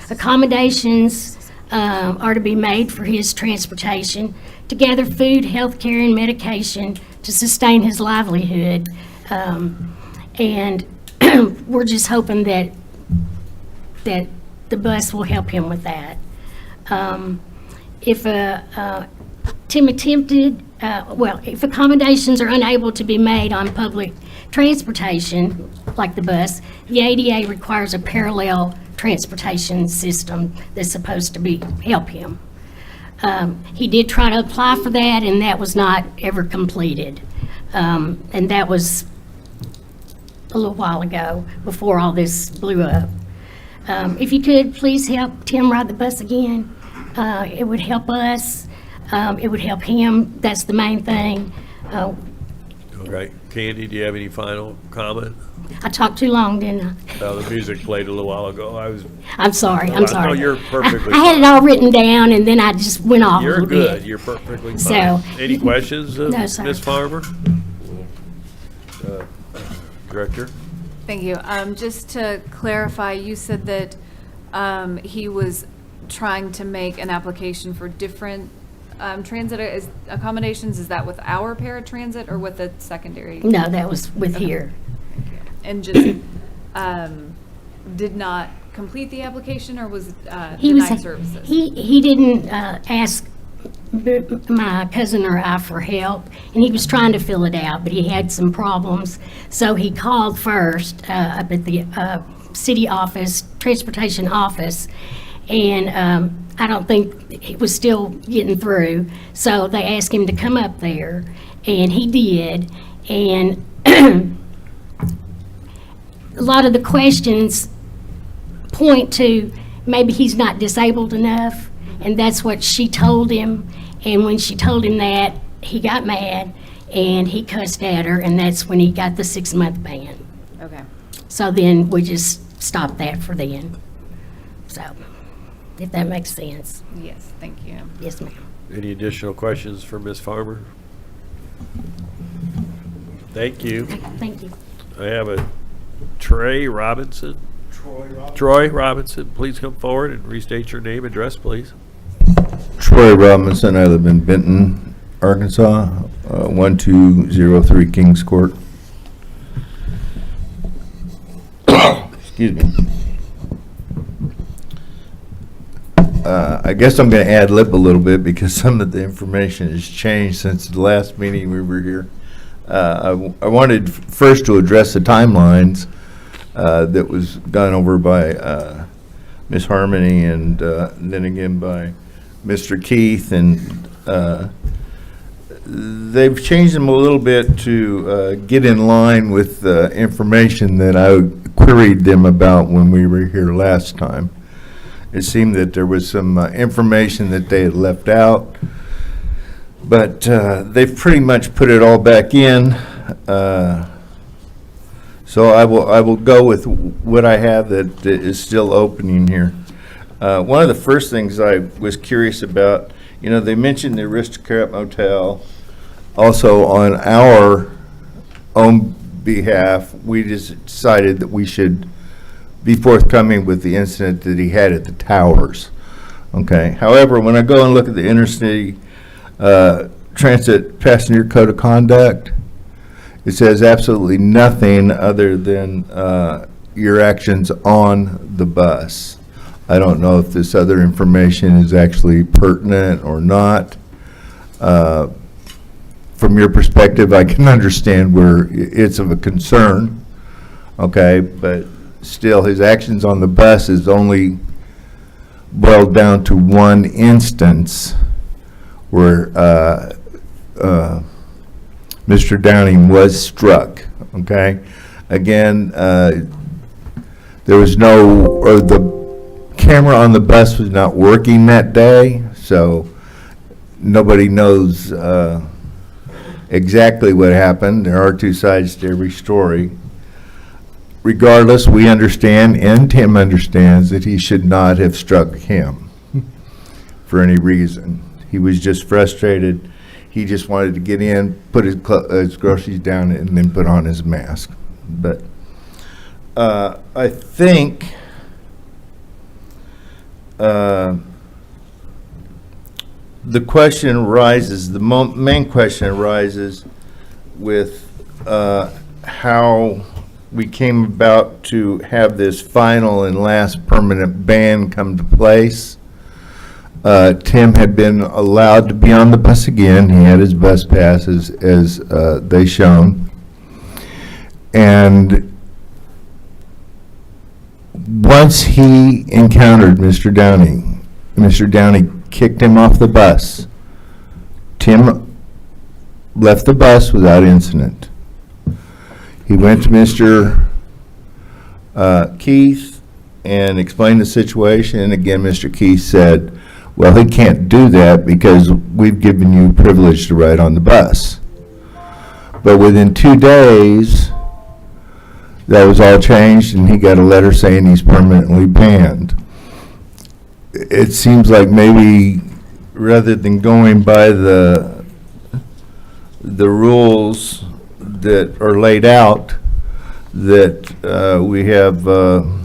Speaker 19: Accommodations are to be made for his transportation to gather food, health care, and medication to sustain his livelihood. And we're just hoping that the bus will help him with that. If Tim attempted, if accommodations are unable to be made on public transportation, like the bus, the ADA requires a parallel transportation system that's supposed to help him. He did try to apply for that, and that was not ever completed. And that was a little while ago, before all this blew up. If you could, please help Tim ride the bus again. It would help us. It would help him. That's the main thing.
Speaker 1: Okay. Candy, do you have any final comment?
Speaker 19: I talked too long, didn't I?
Speaker 1: The music played a little while ago.
Speaker 19: I'm sorry,
Speaker 1: No,
Speaker 19: I'm sorry.
Speaker 1: No, you're perfectly
Speaker 19: I had it all written down, and then I just went off a
Speaker 1: You're
Speaker 19: little
Speaker 1: good.
Speaker 19: bit.
Speaker 1: You're perfectly fine.
Speaker 19: So-
Speaker 1: Any questions,
Speaker 19: No, sir.
Speaker 1: Ms. Farmer? Director?
Speaker 17: Thank you. Just to clarify, you said that he was trying to make an application for different transit accommodations. Is that with our paratransit or with the secondary?
Speaker 19: No, that was with
Speaker 17: Okay.
Speaker 19: here.
Speaker 17: And just did not complete the application or was
Speaker 19: He was
Speaker 17: denied services?
Speaker 19: He didn't ask my cousin or I for help, and he was trying to fill it out, but he had some problems. So he called first up at the city office, transportation office, and I don't think it was still getting through. So they asked him to come up there, and he did. And a lot of the questions point to maybe he's not disabled enough, and that's what she told him. And when she told him that, he got mad and he cussed at her, and that's when he got the 6-month ban.
Speaker 17: Okay.
Speaker 19: So then we just stopped that for then. So, if that makes sense.
Speaker 17: Yes, thank you.
Speaker 19: Yes, ma'am.
Speaker 1: Any additional questions for Ms. Farmer? Thank you.
Speaker 19: Thank you.
Speaker 1: I have a Troy Robinson. Troy Robinson, please come forward and restate your name, address, please.
Speaker 2: Troy Robinson. I live in Benton, Arkansas, 1203 Kings Court. Excuse me. I guess I'm going to ad lib a little bit because some of the information has changed since the last meeting we were here. I wanted first to address the timelines that was gone over by Ms. Harmony and then again by Mr. Keith, and they've changed them a little bit to get in line with the information that I queried them about when we were here last time. It seemed that there was some information that they had left out, but they've pretty much put it all back in. So I will go with what I have that is still opening here. One of the first things I was curious about, you know, they mentioned the Aristocrat Motel. Also, on our own behalf, we just decided that we should be forthcoming with the incident that he had at the towers. Okay. However, when I go and look at the Interstate Transit Passenger Code of Conduct, it says absolutely nothing other than your actions on the bus. I don't know if this other information is actually pertinent or not. From your perspective, I can understand where it's of a concern, okay, but still, his actions on the bus is only boiled down to one instance where Mr. Downing was struck, okay? Again, there was the camera on the bus was not working that day, so nobody knows exactly what happened. There are two sides to every story. Regardless, we understand, and Tim understands, that he should not have struck him for any reason. He was just frustrated. He just wanted to get in, put his groceries down, and then put on his mask. But I think the question arises, the main question arises with how we came about to have this final and last permanent ban come to place. Tim had been allowed to be on the bus again. He had his bus passes as they shown. And once he encountered Mr. Downing, Mr. Downing kicked him off the bus. Tim left the bus without incident. He went to Mr. Keith and explained the situation. And again, Mr. Keith said, Well, he can't do that because we've given you privilege to ride on the bus. But within 2 days, that was all changed, and he got a letter saying he's permanently banned. It seems like maybe rather than going by the rules that are laid out, that we have a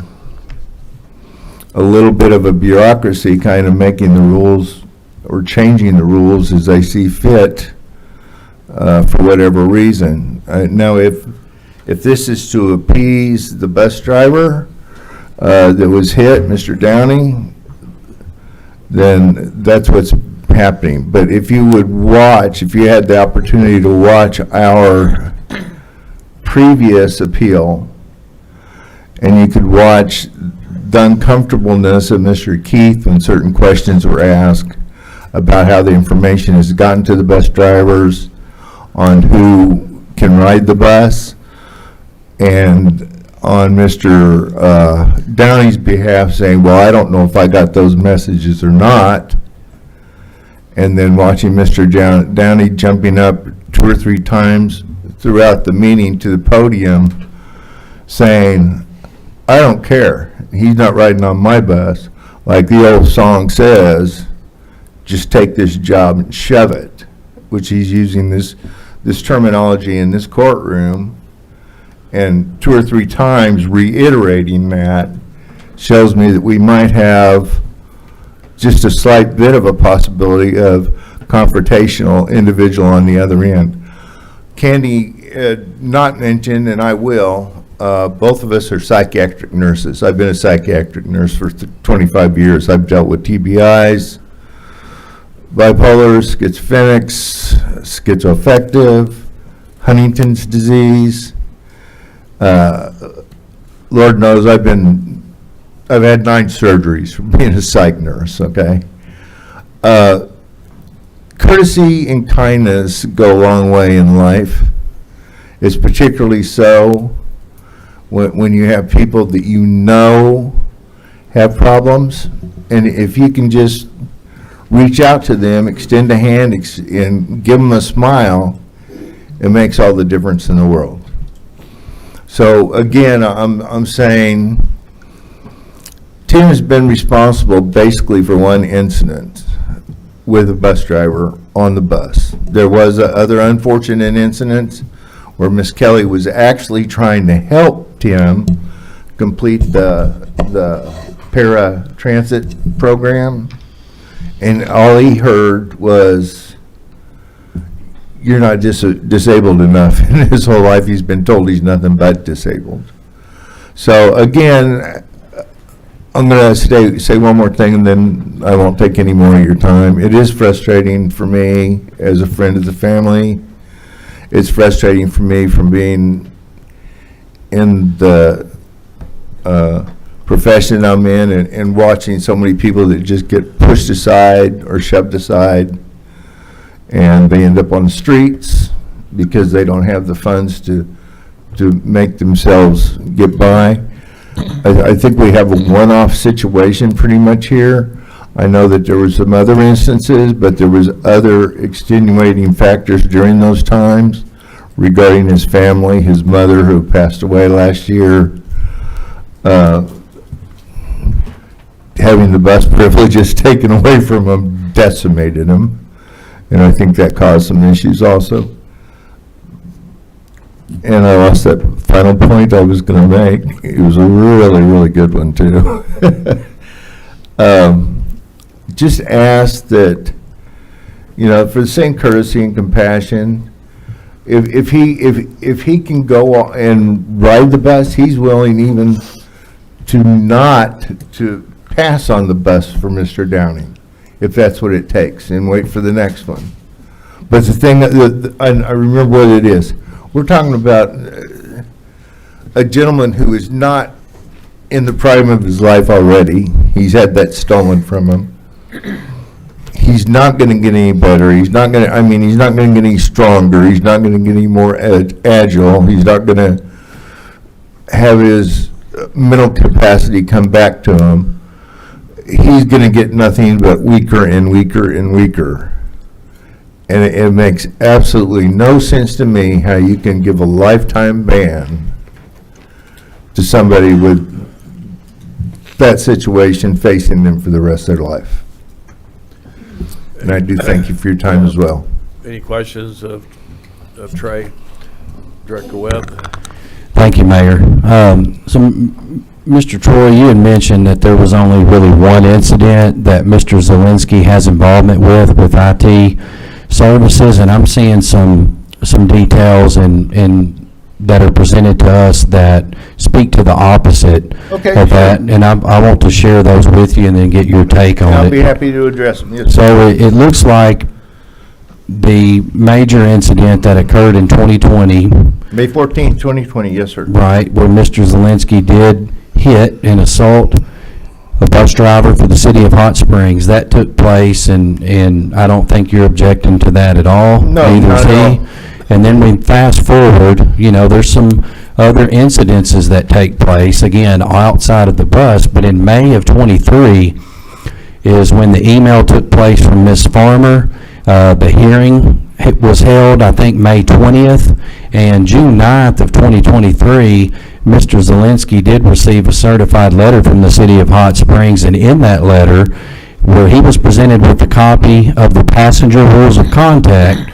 Speaker 2: little bit of a bureaucracy kind of making the rules or changing the rules as they see fit for whatever reason. Now, if this is to appease the bus driver that was hit, Mr. Downey, then that's what's happening. But if you would watch, if you had the opportunity to watch our previous appeal, and you could watch the uncomfortableness of Mr. Keith when certain questions were asked about how the information has gotten to the bus drivers on who can ride the bus, and on Mr. Downey's behalf saying, well, I don't know if I got those messages or not, and then watching Mr. Downey jumping up 2 or 3 times throughout the meeting to the podium saying, I don't care, he's not riding on my bus. Like the old song says, just take this job and shove it, which he's using this terminology in this courtroom, and 2 or 3 times reiterating that shows me that we might have just a slight bit of a possibility of confrontational individual on the other end. Candy not mentioned, and I will, both of us are psychiatric nurses. I've been a psychiatric nurse for 25 years. I've dealt with TBIs, bipolar, schizophrenics, schizoaffective, Huntington's disease. Lord knows I've had 9 surgeries from being a psych nurse, okay? Courtesy and kindness go a long way in life. It's particularly so when you have people that you know have problems, and if you can just reach out to them, extend a hand, and give them a smile, it makes all the difference in the world. So again, I'm saying Tim has been responsible basically for one incident with a bus driver on the bus. There was other unfortunate incidents where Miss Kelly was actually trying to help Tim complete the para-transit program, and all he heard was, you're not disabled enough. In his whole life, he's been told he's nothing but disabled. So again, I'm going to say one more thing, and then I won't take any more of your time. It is frustrating for me as a friend of the family. It's frustrating for me from being in the profession I'm in and watching so many people that just get pushed aside or shoved aside, and they end up on the streets because they don't have the funds to make themselves get by. I think we have a one-off situation pretty much here. I know that there were some other instances, but there was other extenuating factors during those times regarding his family, his mother who passed away last year, having the bus privileges taken away from him decimated him. And I think that caused some issues also. And I lost that final point I was going to make. It was a really, really good one, too. Just ask that, for the same courtesy and compassion, if he can go and ride the bus, he's willing even to pass on the bus for Mr. Downing, if that's what it takes, and wait for the next one. But the thing, I remember what it is. We're talking about a gentleman who is not in the prime of his life already. He's had that stolen from him. He's not going to get any better. He's not going to get any stronger. He's not going to get any more agile. He's not going to have his mental capacity come back to him. he's going to get nothing but weaker and weaker and weaker. And it makes absolutely no sense to me how you can give a lifetime ban to somebody with that situation facing them for the rest of their life. And I do thank you for your time as well.
Speaker 1: Any questions of Trey? Director Webb?
Speaker 6: Thank you, Mayor. Mr. Troy, you had mentioned that there was only really one incident that Mr. Zelinski has involvement with IT services, and I'm seeing some details that are presented to us that speak to the opposite of that, and I want to share those with you and then get your take on it.
Speaker 2: I'll be happy to address them. Yes,
Speaker 6: So it looks like the major incident that occurred in 2020,
Speaker 2: May 14th, 2020, yes, sir.
Speaker 6: right, where Mr. Zelinski did hit and assault a bus driver for the city of Hot Springs, that took place, and I don't think you're objecting to that at all.
Speaker 2: No,
Speaker 6: Neither
Speaker 2: not
Speaker 6: is
Speaker 2: at
Speaker 6: he.
Speaker 2: all.
Speaker 6: And then we fast forward, there's some other incidences that take place, again, outside of the bus, but in May of '23 is when the email took place from Ms. Farmer. The hearing was held, I think, May 20th, and June 9th of 2023, Mr. Zelinski did receive a certified letter from the city of Hot Springs, and in that letter, where he was presented with a copy of the passenger rules of conduct,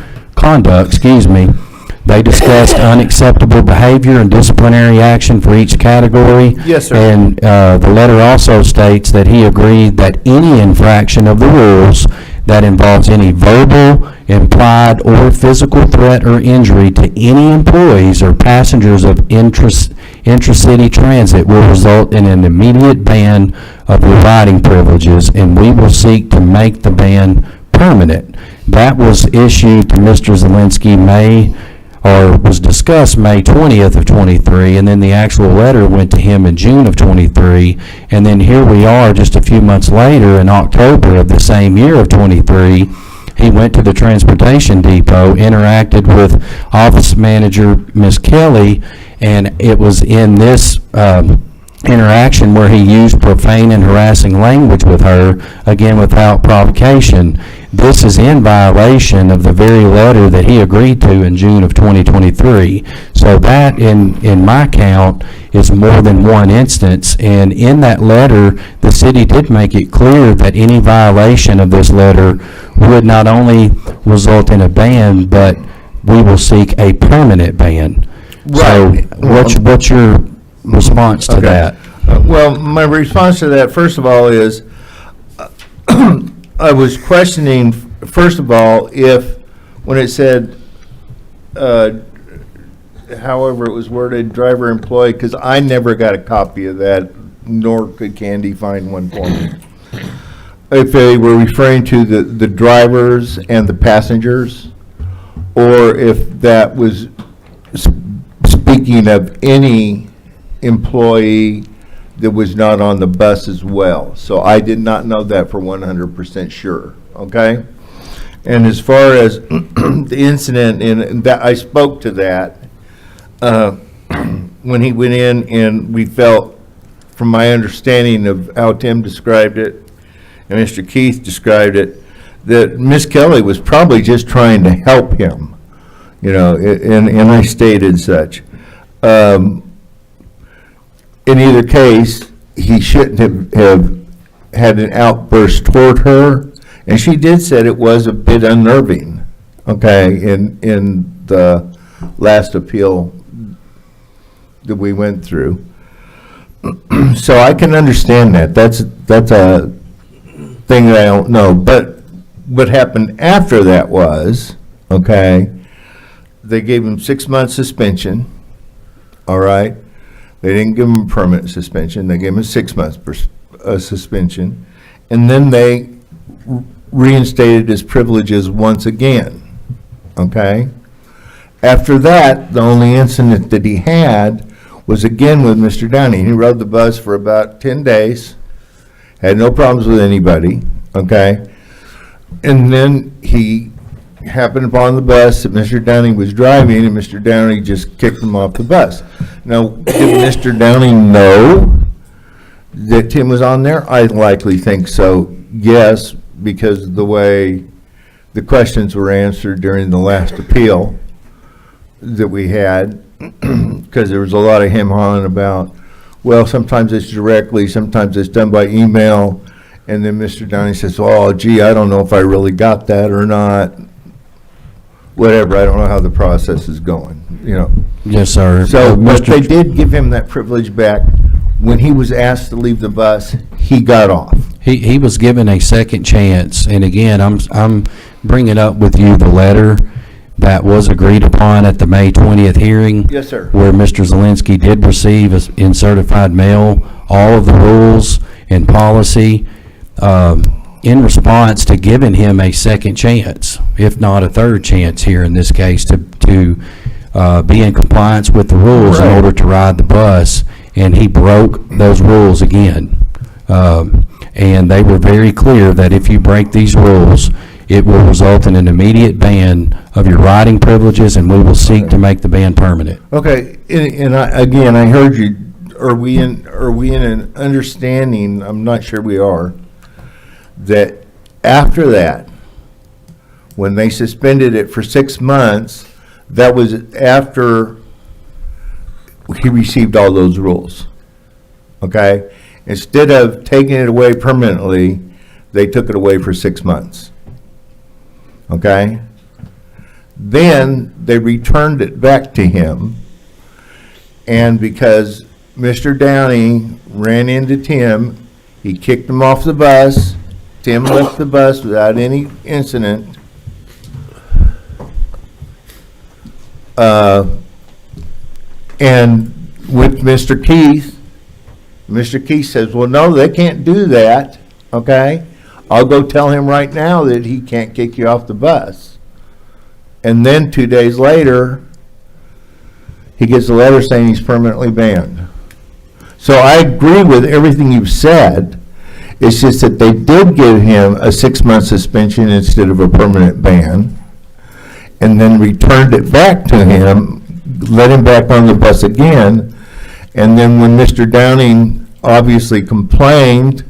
Speaker 6: they discussed unacceptable behavior and disciplinary action for each category.
Speaker 2: Yes, sir.
Speaker 6: And the letter also states that he agreed that any infraction of the rules that involves any verbal, implied, or physical threat or injury to any employees or passengers of intracity transit will result in an immediate ban of your riding privileges, and we will seek to make the ban permanent. That was issued to Mr. Zelinski was discussed May 20th of '23, and then the actual letter went to him in June of '23, and then here we are just a few months later in October of the same year of '23. He went to the transportation depot, interacted with office manager Ms. Kelly, and it was in this interaction where he used profane and harassing language with her, again without provocation. This is in violation of the very letter that he agreed to in June of 2023. So that, in my count, is more than one instance. And in that letter, the city did make it clear that any violation of this letter would not only result in a ban, but we will seek a permanent ban.
Speaker 2: Right.
Speaker 6: So what's your response to that?
Speaker 2: Well, my response to that, first of all, is I was questioning, first of all, if when it said, however it was worded, driver employee, because I never got a copy of that, nor could Candy find one for me. If they were referring to the drivers and the passengers, or if that was speaking of any employee that was not on the bus as well. So I did not know that for 100% sure, okay? And as far as the incident, and that I spoke to that when he went in, and we felt, from my understanding of how Tim described it and Mr. Keith described it, that Miss Kelly was probably just trying to help him, and I stated such. In either case, he shouldn't have had an outburst toward her, and she did say it was a bit unnerving, okay, in the last appeal that we went through. So I can understand that. That's a thing that I don't know. But what happened after that was, okay, they gave him 6 months suspension, all right? They didn't give him a permanent suspension. They gave him a 6 month suspension. And then they reinstated his privileges once again, okay? After that, the only incident that he had was again with Mr. Downey. He rode the bus for about 10 days, had no problems with anybody, okay? And then he happened upon the bus that Mr. Downey was driving, and Mr. Downey just kicked him off the bus. Now, did Mr. Downey know that Tim was on there? I likely think so, yes, because of the way the questions were answered during the last appeal that we had, because there was a lot of hem-hawing about, well, sometimes it's directly, sometimes it's done by email, and then Mr. Downey says, oh, gee, I don't know if I really got that or not. Whatever, I don't know how the process is going, you know.
Speaker 6: Yes, sir.
Speaker 2: So, but
Speaker 6: Mr.
Speaker 2: they did give him that privilege back. When he was asked to leave the bus, he got off.
Speaker 6: He was given a second chance, and again, I'm bringing up with you the letter that was agreed upon at the May 20th hearing.
Speaker 2: Yes, sir.
Speaker 6: Where Mr. Zelinski did receive in certified mail all of the rules and policy in response to giving him a second chance, if not a third chance here in this case, to be in compliance with the rules in order to ride the bus, and he broke those rules again. And they were very clear that if you break these rules, it will result in an immediate ban of your riding privileges, and we will seek to make the ban permanent.
Speaker 2: Okay, and I heard you. Are we in an understanding, I'm not sure we are, that after that, when they suspended it for 6 months, that was after he received all those rules, okay? Instead of taking it away permanently, they took it away for 6 months, okay? Then they returned it back to him, and because Mr. Downey ran into Tim, he kicked him off the bus. Tim left the bus without any incident. And with Mr. Keith says, well, no, they can't do that, okay? I'll go tell him right now that he can't kick you off the bus. And then 2 days later, he gets a letter saying he's permanently banned. So I agree with everything you've said. It's just that they did give him a 6-month suspension instead of a permanent ban, and then returned it back to him, let him back on the bus again, and then when Mr. Downing obviously complained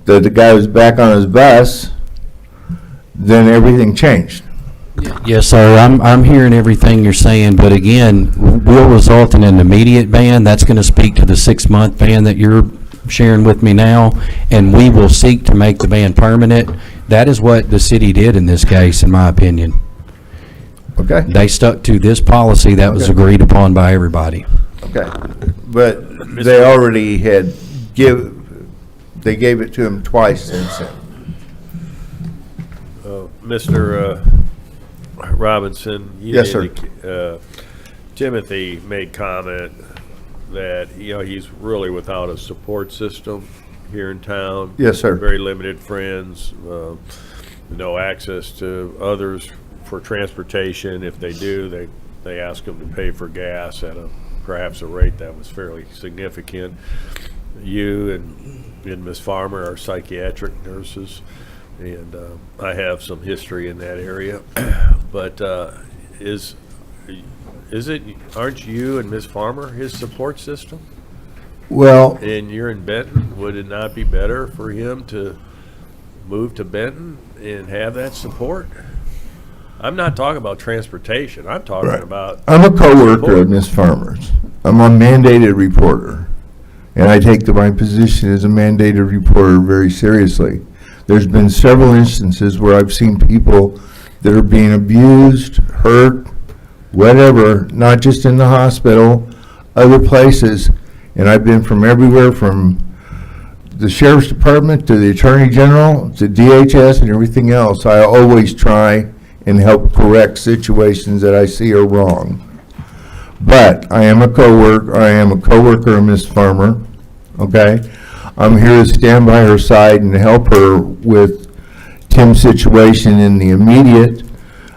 Speaker 2: that the guy was back on his bus, then everything changed.
Speaker 6: Yes, sir. I'm hearing everything you're saying, but again, will result in an immediate ban. That's going to speak to the 6-month ban that you're sharing with me now, and we will seek to make the ban permanent. That is what the city did in this case, in my opinion.
Speaker 2: Okay.
Speaker 6: They stuck to this policy that was agreed upon by everybody.
Speaker 2: Okay. But they already had they gave it to him twice since then.
Speaker 1: Mr. Robinson.
Speaker 2: Yes, sir.
Speaker 1: Timothy made comment that, he's really without a support system here in town.
Speaker 2: Yes, sir.
Speaker 1: Very limited friends, no access to others for transportation. If they do, they ask them to pay for gas at perhaps a rate that was fairly significant. You and Ms. Farmer are psychiatric nurses, and I have some history in that area. But aren't you and Ms. Farmer his support system?
Speaker 2: Well,
Speaker 1: And you're in Benton. Would it not be better for him to move to Benton and have that support? I'm not talking about transportation. I'm talking about.
Speaker 2: I'm a co-worker
Speaker 1: support.
Speaker 2: of Ms. Farmer's. I'm a mandated reporter, and I take my position as a mandated reporter very seriously. There's been several instances where I've seen people that are being abused, hurt, whatever, not just in the hospital, other places, and I've been from everywhere, from the sheriff's department to the attorney general to DHS and everything else. I always try and help correct situations that I see are wrong. But I am a co-worker of Ms. Farmer, okay? I'm here to stand by her side and help her with Tim's situation in the immediate,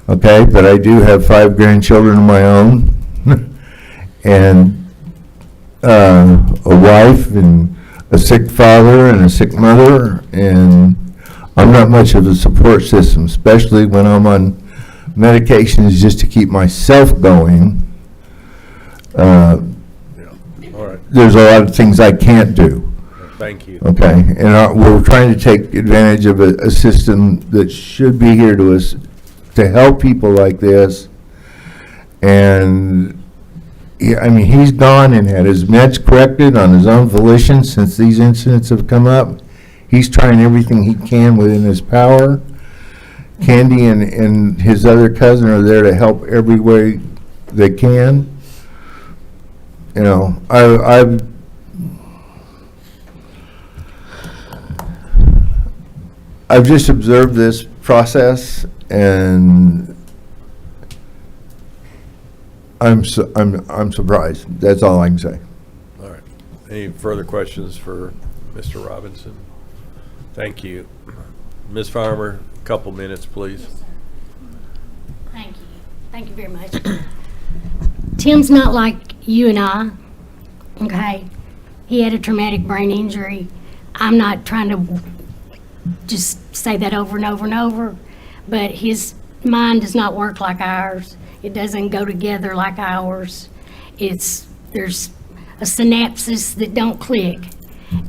Speaker 2: okay? But I do have 5 grandchildren of my own and a wife and a sick father and a sick mother, and I'm not much of a support system, especially when I'm on medications just to keep myself going.
Speaker 1: All right.
Speaker 2: there's a lot of things I can't do.
Speaker 1: Thank you.
Speaker 2: Okay, and we're trying to take advantage of a system that should be here to us to help people like this. And, yeah, I mean, he's gone and had his meds corrected on his own volition since these incidents have come up. He's trying everything he can within his power. Candy and his other cousin are there to help every way they can. You know, I've just observed this process, and I'm surprised. That's all I can say.
Speaker 1: All right. Any further questions for Mr. Robinson? Thank you. Ms. Farmer, a couple minutes, please.
Speaker 19: Thank you. Thank you very much. Tim's not like you and I, okay? He had a traumatic brain injury. I'm not trying to just say that over and over and over, but his mind does not work like ours. It doesn't go together like ours. There's a synapses that don't click.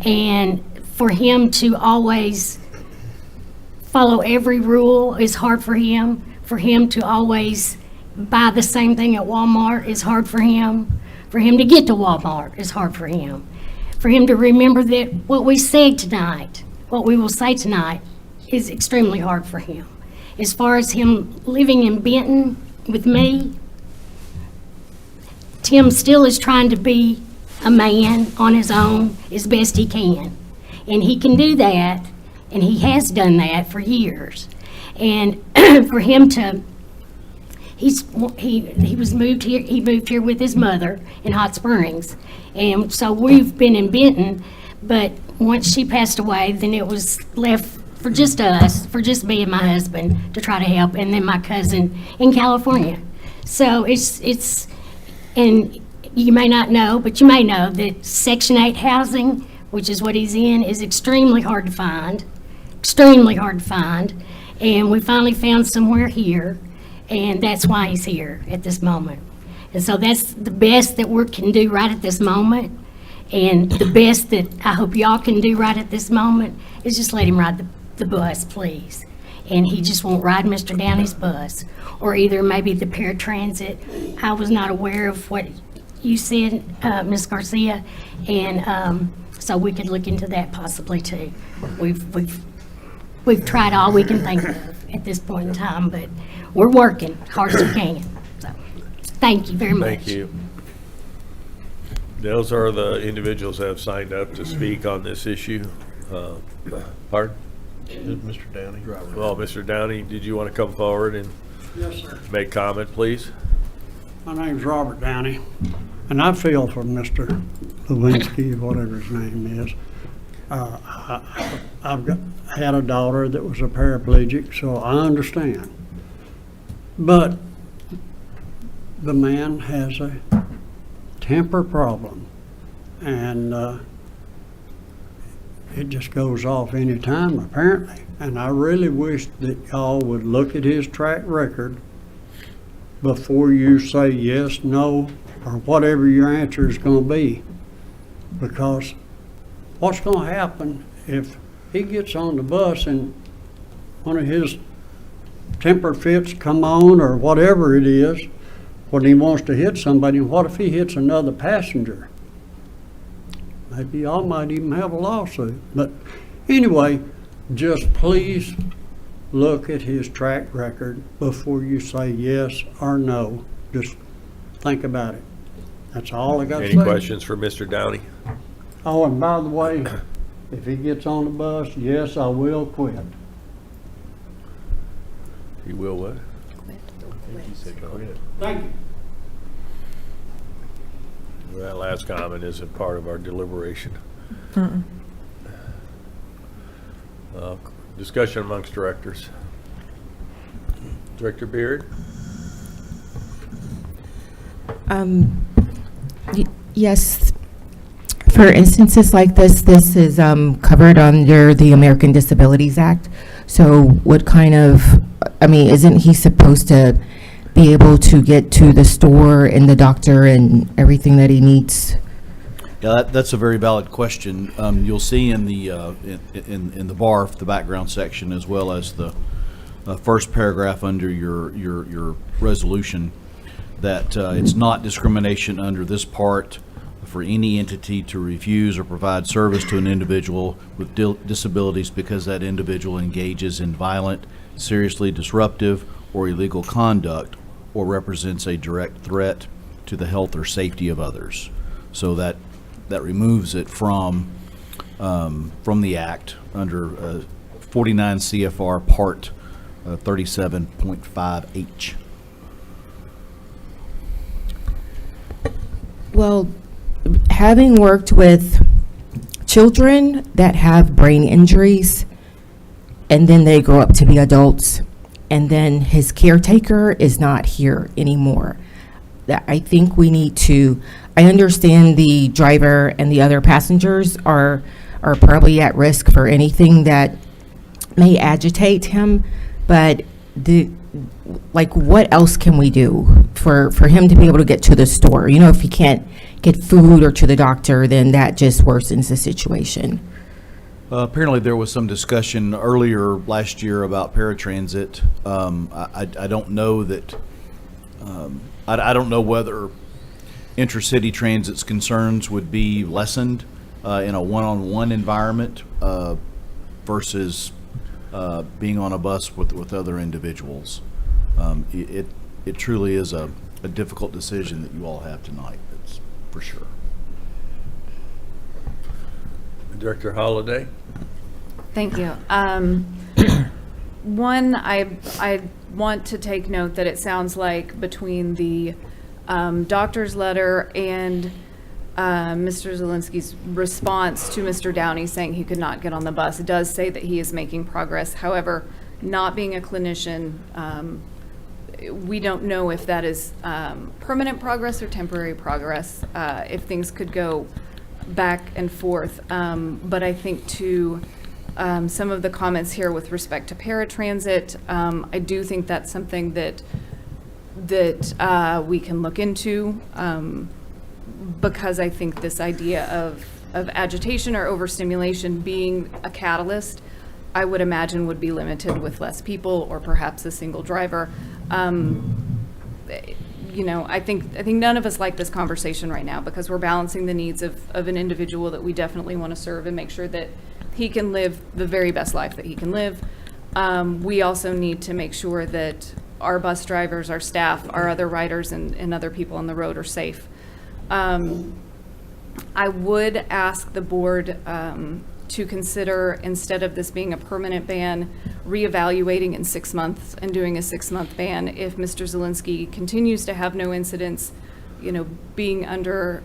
Speaker 19: And for him to always follow every rule is hard for him. For him to always buy the same thing at Walmart is hard for him. For him to get to Walmart is hard for him. For him to remember that what we said tonight, what we will say tonight, is extremely hard for him. As far as him living in Benton with me, Tim still is trying to be a man on his own as best he can. And he can do that, and he has done that for years. And for him to, he was moved here, he moved here with his mother in Hot Springs. And so we've been in Benton, but once she passed away, then it was left for just us, for just me and my husband to try to help, and then my cousin in California. So it's, and you may not know, but you may know that Section 8 housing, which is what he's in, is extremely hard to find, extremely hard to find. And we finally found somewhere here, and that's why he's here at this moment. And so that's the best that we can do right at this moment. And the best that I hope y'all can do right at this moment is just let him ride the bus, please. And he just won't ride Mr. Downey's bus, or either maybe the paratransit. I was not aware of what you said, Ms. Garcia, and so we could look into that possibly too. We've tried all we can think of at this point in time, but we're working hard as we can. So, thank you very much.
Speaker 1: Thank you. Those are the individuals that have signed up to speak on this issue. Pardon?
Speaker 15: Mr. Downey.
Speaker 1: Well, Mr. Downey, did you want to come forward and
Speaker 3: Yes, sir.
Speaker 1: make comment, please?
Speaker 3: My name's Robert Downey, and I feel for Mr. Lewinsky, whatever his name is. I've had a daughter that was a paraplegic, so I understand. But the man has a temper problem, and it just goes off any time, apparently. And I really wish that y'all would look at his track record before you say yes, no, or whatever your answer is going to be. Because what's going to happen if he gets on the bus and one of his temper fits come on, or whatever it is, when he wants to hit somebody, and what if he hits another passenger? Maybe y'all might even have a lawsuit. But anyway, just please look at his track record before you say yes or no. Just think about it. That's all I got to say.
Speaker 1: Any questions for Mr. Downey?
Speaker 3: Oh, and by the way, if he gets on the bus, yes, I will quit.
Speaker 1: You will what?
Speaker 3: Thank you.
Speaker 1: That last comment isn't part of our deliberation. Discussion amongst directors. Director Beard?
Speaker 8: Yes. For instances like this is covered under the American Disabilities Act. So what kind of, isn't he supposed to be able to get to the store and the doctor and everything that he needs
Speaker 18: Yeah, that's a very valid question. You'll see in the in the BARF, the background section, as well as the first paragraph under your resolution, that it's not discrimination under this part for any entity to refuse or provide service to an individual with disabilities because that individual engages in violent, seriously disruptive, or illegal conduct, or represents a direct threat to the health or safety of others. So that removes it from the Act under 49 CFR Part 37.5H.
Speaker 8: Well, having worked with children that have brain injuries, and then they grow up to be adults, and then his caretaker is not here anymore, that I think we need to, I understand the driver and the other passengers are probably at risk for anything that may agitate him, but what else can we do for him to be able to get to the store? You know, if he can't get food or to the doctor, then that just worsens the situation.
Speaker 18: Apparently, there was some discussion earlier last year about paratransit. I don't know that. I don't know whether intercity transit's concerns would be lessened in a one-on-one environment versus being on a bus with other individuals. It truly is a difficult decision that you all have tonight. That's for sure.
Speaker 1: Director Holliday?
Speaker 17: Thank you. One, I want to take note that it sounds like between the doctor's letter and Mr. Zielinski's response to Mr. Downey saying he could not get on the bus, it does say that he is making progress. However, not being a clinician, we don't know if that is permanent progress or temporary progress, if things could go back and forth. But I think to some of the comments here with respect to paratransit, I do think that's something that we can look into, because I think this idea of agitation or overstimulation being a catalyst, I would imagine would be limited with less people or perhaps a single driver. You know, I think none of us like this conversation right now because we're balancing the needs of an individual that we definitely want to serve and make sure that he can live the very best life that he can live. We also need to make sure that our bus drivers, our staff, our other riders, and other people on the road are safe. I would ask the board to consider, instead of this being a permanent ban, reevaluating in 6 months and doing a 6-month ban if Mr. Zielinski continues to have no incidents, you know, being under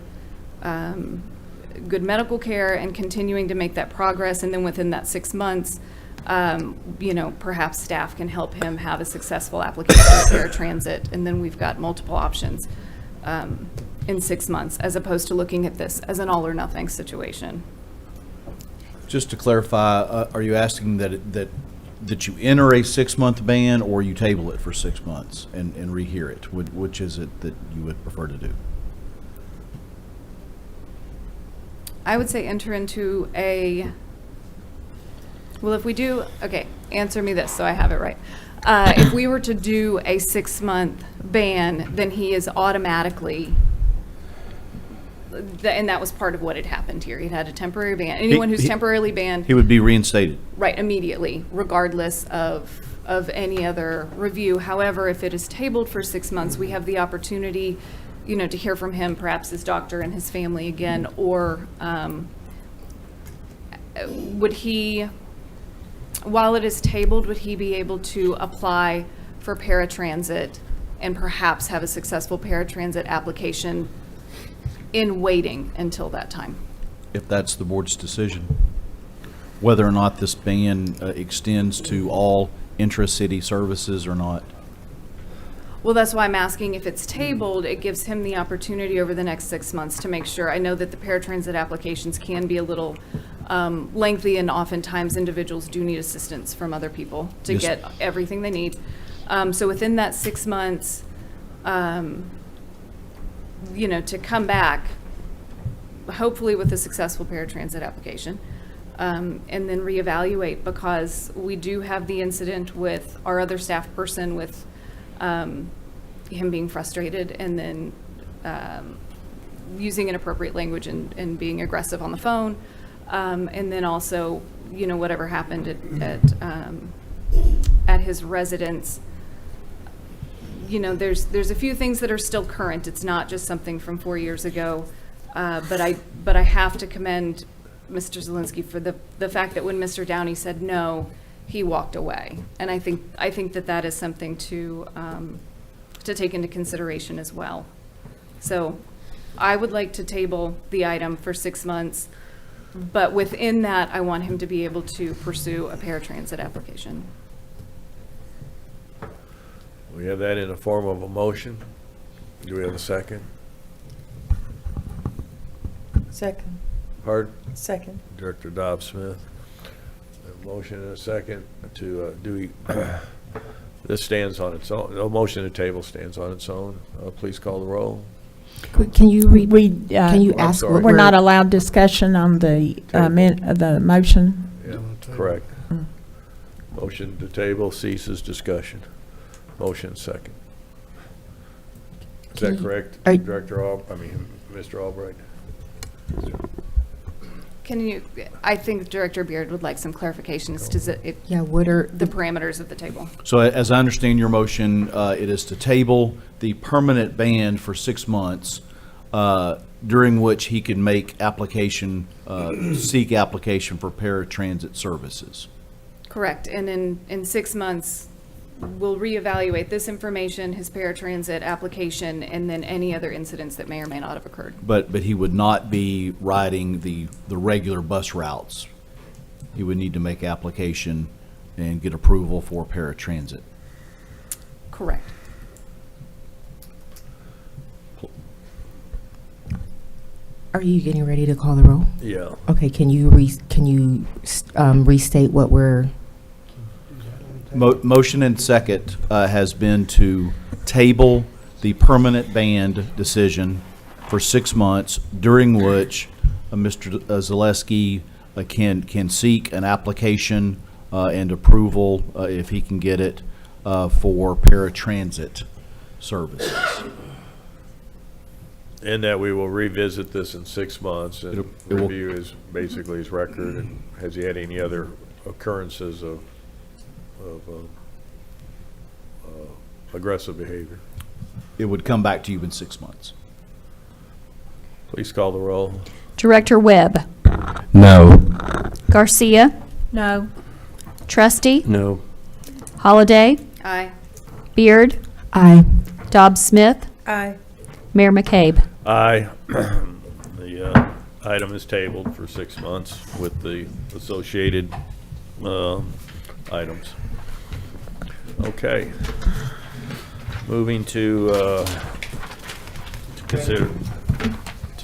Speaker 17: good medical care and continuing to make that progress, and then within that 6 months, you know, perhaps staff can help him have a successful application of paratransit, and then we've got multiple options in 6 months, as opposed to looking at this as an all or nothing situation.
Speaker 18: Just to clarify, are you asking that you enter a 6-month ban, or you table it for 6 months and rehear it? Which is it that you would prefer to do?
Speaker 17: I would say enter into a, well, if we do, okay, answer me this so I have it right. If we were to do a 6-month ban, then he is automatically, and that was part of what had happened here. He had a temporary ban. Anyone who's temporarily banned.
Speaker 18: He would be reinstated.
Speaker 17: Right, immediately, regardless of any other review. However, if it is tabled for 6 months, we have the opportunity, you know, to hear from him, perhaps his doctor and his family again, or would he, while it is tabled, would he be able to apply for paratransit and perhaps have a successful paratransit application in waiting until that time?
Speaker 18: If that's the board's decision, whether or not this ban extends to all intra-city services or not.
Speaker 17: Well, that's why I'm asking if it's tabled, it gives him the opportunity over the next 6 months to make sure. I know that the paratransit applications can be a little lengthy, and oftentimes individuals do need assistance from other people to get everything they need. So within that 6 months, you know, to come back, hopefully with a successful paratransit application, and then reevaluate, because we do have the incident with our other staff person with him being frustrated and then using inappropriate language and being aggressive on the phone, and then also, you know, whatever happened at his residence. You know, there's a few things that are still current. It's not just something from 4 years ago, but I have to commend Mr. Zielinski for the fact that when Mr. Downey said no, he walked away, and I think that is something to take into consideration as well. So I would like to table the item for 6 months, but within that, I want him to be able to pursue a paratransit application.
Speaker 1: We have that in the form of a motion. Do we have a second?
Speaker 10: Second.
Speaker 1: Pardon?
Speaker 10: Second.
Speaker 1: Director Dobbs-Smith. A motion and a second to, this stands on its own. No motion to table stands on its own. Please call the roll.
Speaker 8: Can you
Speaker 5: Can
Speaker 8: you
Speaker 1: I'm
Speaker 8: ask
Speaker 1: sorry.
Speaker 8: what
Speaker 5: We're not allowed discussion on the motion.
Speaker 1: Yeah, correct. Motion to table ceases discussion. Motion second. Is that correct, Mr. Albright?
Speaker 17: I think Director Beard would like some clarification as to
Speaker 8: Yeah, what are
Speaker 17: the parameters of the table.
Speaker 18: So as I understand your motion, it is to table the permanent ban for 6 months, during which he can make application, seek application for paratransit services.
Speaker 17: Correct, and in 6 months, we'll reevaluate this information, his paratransit application, and then any other incidents that may or may not have occurred.
Speaker 18: But he would not be riding the regular bus routes. He would need to make application and get approval for paratransit.
Speaker 17: Correct.
Speaker 8: Are you getting ready to call the roll?
Speaker 1: Yeah.
Speaker 8: Okay, can you restate what we're...
Speaker 18: Motion and second has been to table the permanent ban decision for 6 months, during which Mr. Zaleski can seek an application and approval, if he can get it, for paratransit services.
Speaker 1: And that we will revisit this in 6 months and
Speaker 18: It will-
Speaker 1: review basically his record, and has he had any other occurrences of aggressive behavior.
Speaker 18: It would come back to you in 6 months.
Speaker 1: Please call the roll.
Speaker 4: Director Webb.
Speaker 6: No.
Speaker 4: Garcia.
Speaker 10: No.
Speaker 4: Trustee.
Speaker 21: No.
Speaker 4: Holliday.
Speaker 17: Aye.
Speaker 4: Beard.
Speaker 8: Aye.
Speaker 4: Dobbs-Smith.
Speaker 10: Aye.
Speaker 4: Mayor McCabe.
Speaker 1: Aye. The item is tabled for 6 months with the associated items. Okay. Moving to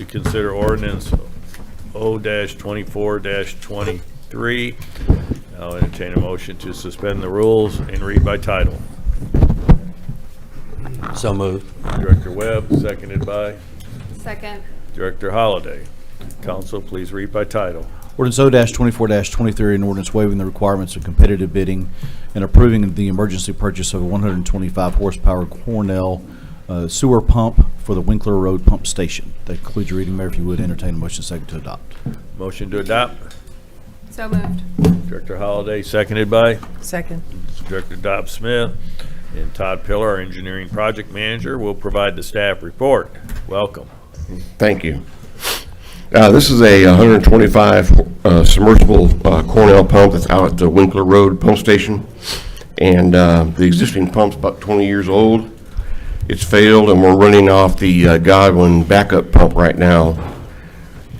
Speaker 1: consider ordinance O-24-23. I'll entertain a motion to suspend the rules and read by title.
Speaker 21: So moved.
Speaker 1: Director Webb, seconded by
Speaker 17: Second.
Speaker 1: Director Holliday. Council, please read by title.
Speaker 18: Ordinance O-24-23, an ordinance waiving the requirements of competitive bidding and approving the emergency purchase of a 125 horsepower Cornell sewer pump for the Winkler Road Pump Station. That concludes your reading, Mayor. If you would entertain a motion second to adopt.
Speaker 1: Motion to adopt.
Speaker 17: So moved.
Speaker 1: Director Holliday, seconded by
Speaker 10: Second.
Speaker 1: Director Dobbs-Smith. And Todd Pillar, our engineering project manager, will provide the staff report. Welcome.
Speaker 11: Thank you. This is a 125 submersible Cornell pump that's out at the Winkler Road Pump Station. And the existing pump's about 20 years old. It's failed, and we're running off the Godwin backup pump right now.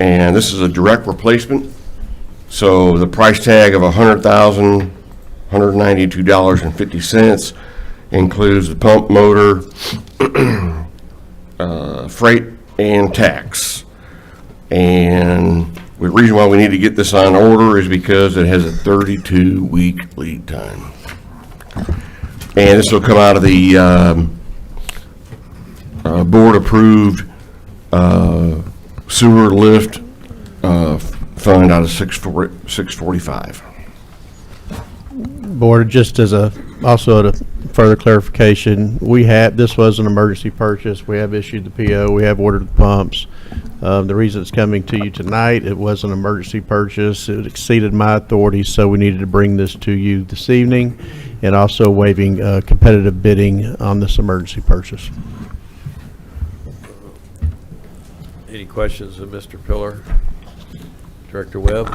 Speaker 11: And this is a direct replacement. So the price tag of $100,192.50 includes the pump, motor, freight, and tax. And the reason why we need to get this on order is because it has a 32-week lead time. And this will come out of the board-approved sewer lift fund out of 645.
Speaker 15: Board, just as also a further clarification, this was an emergency purchase. We have issued the PO, we have ordered the pumps. The reason it's coming to you tonight, it was an emergency purchase. It exceeded my authority, so we needed to bring this to you this evening, and also waiving competitive bidding on this emergency purchase.
Speaker 1: Any questions of Mr. Pillar? Director Webb?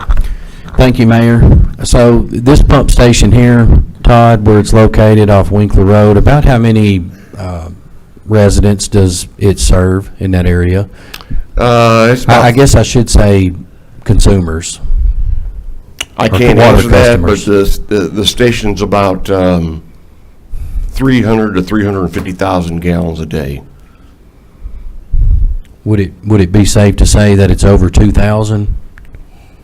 Speaker 6: Thank you, Mayor. So this pump station here, Todd, where it's located off Winkler Road, about how many residents does it serve in that area? I guess I should say consumers.
Speaker 11: I can't answer that, but the station's about 300 to 350,000 gallons a day.
Speaker 6: Would it be safe to say that it's over 2,000?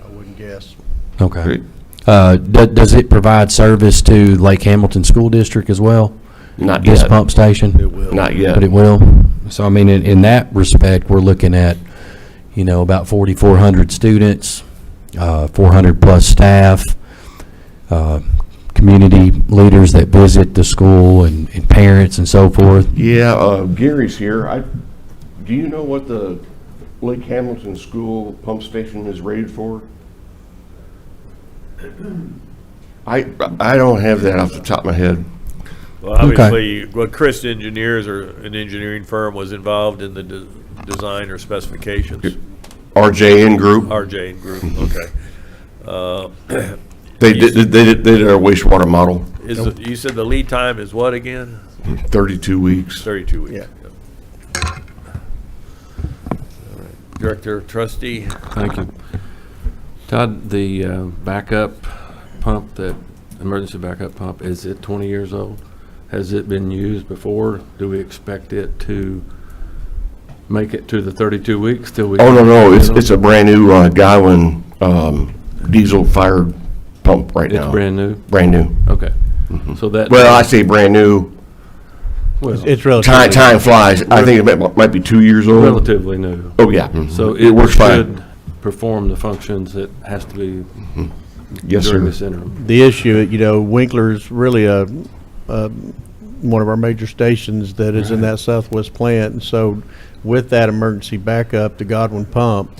Speaker 15: I wouldn't guess.
Speaker 6: Okay. Does it provide service to Lake Hamilton School District as well?
Speaker 11: Not
Speaker 6: This
Speaker 11: yet.
Speaker 6: pump station?
Speaker 15: It will.
Speaker 11: Not yet.
Speaker 6: But it will? So, I mean, in that respect, we're looking at, about 4,400 students, 400-plus staff, community leaders that visit the school, and parents and so forth.
Speaker 11: Yeah, Gary's here. Do you know what the Lake Hamilton School pump station is rated for? I don't have that off the top of my head.
Speaker 1: Well, obviously, Chris Engineers, or an engineering firm, was involved in the design or specifications.
Speaker 11: RJ Group.
Speaker 1: RJ Group, okay.
Speaker 11: They did a wastewater model.
Speaker 1: You said the lead time is what again?
Speaker 11: 32 weeks.
Speaker 1: 32 weeks.
Speaker 15: Yeah.
Speaker 1: All right. Director, trustee.
Speaker 21: Thank you. Todd, the backup pump, that emergency backup pump, is it 20 years old? Has it been used before? Do we expect it to make it to the 32 weeks till we?
Speaker 11: Oh, no, it's a brand new Godwin diesel fired pump right now.
Speaker 21: It's brand new?
Speaker 11: Brand new.
Speaker 21: Okay. So that.
Speaker 11: Well, I say brand new.
Speaker 21: Well,
Speaker 15: It's relatively.
Speaker 11: Time flies. I think it might be 2 years old.
Speaker 21: relatively new.
Speaker 11: Oh, yeah.
Speaker 21: So
Speaker 11: It works fine.
Speaker 21: should perform the functions it has to be
Speaker 11: Yes,
Speaker 21: during
Speaker 11: sir.
Speaker 21: this interim.
Speaker 15: The issue, Winkler's really one of our major stations that is in that southwest plant, and so with that emergency backup, the Godwin pump,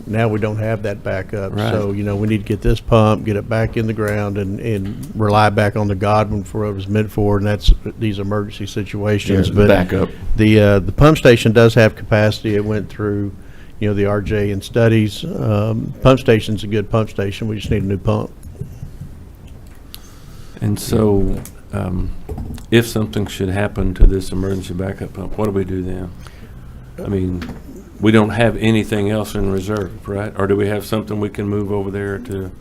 Speaker 15: now we don't have that backup.
Speaker 21: Right.
Speaker 15: So, we need to get this pump, get it back in the ground, and rely back on the Godwin for what it was meant for, and that's these emergency situations.
Speaker 11: Yeah,
Speaker 15: But
Speaker 11: backup.
Speaker 15: the pump station does have capacity. It went through, the RJ and studies. Pump station's a good pump station. We just need a new pump.
Speaker 21: And so, if something should happen to this emergency backup pump, what do we do then? I mean, we don't have anything else in reserve, right? Or do we have something we can move over there to?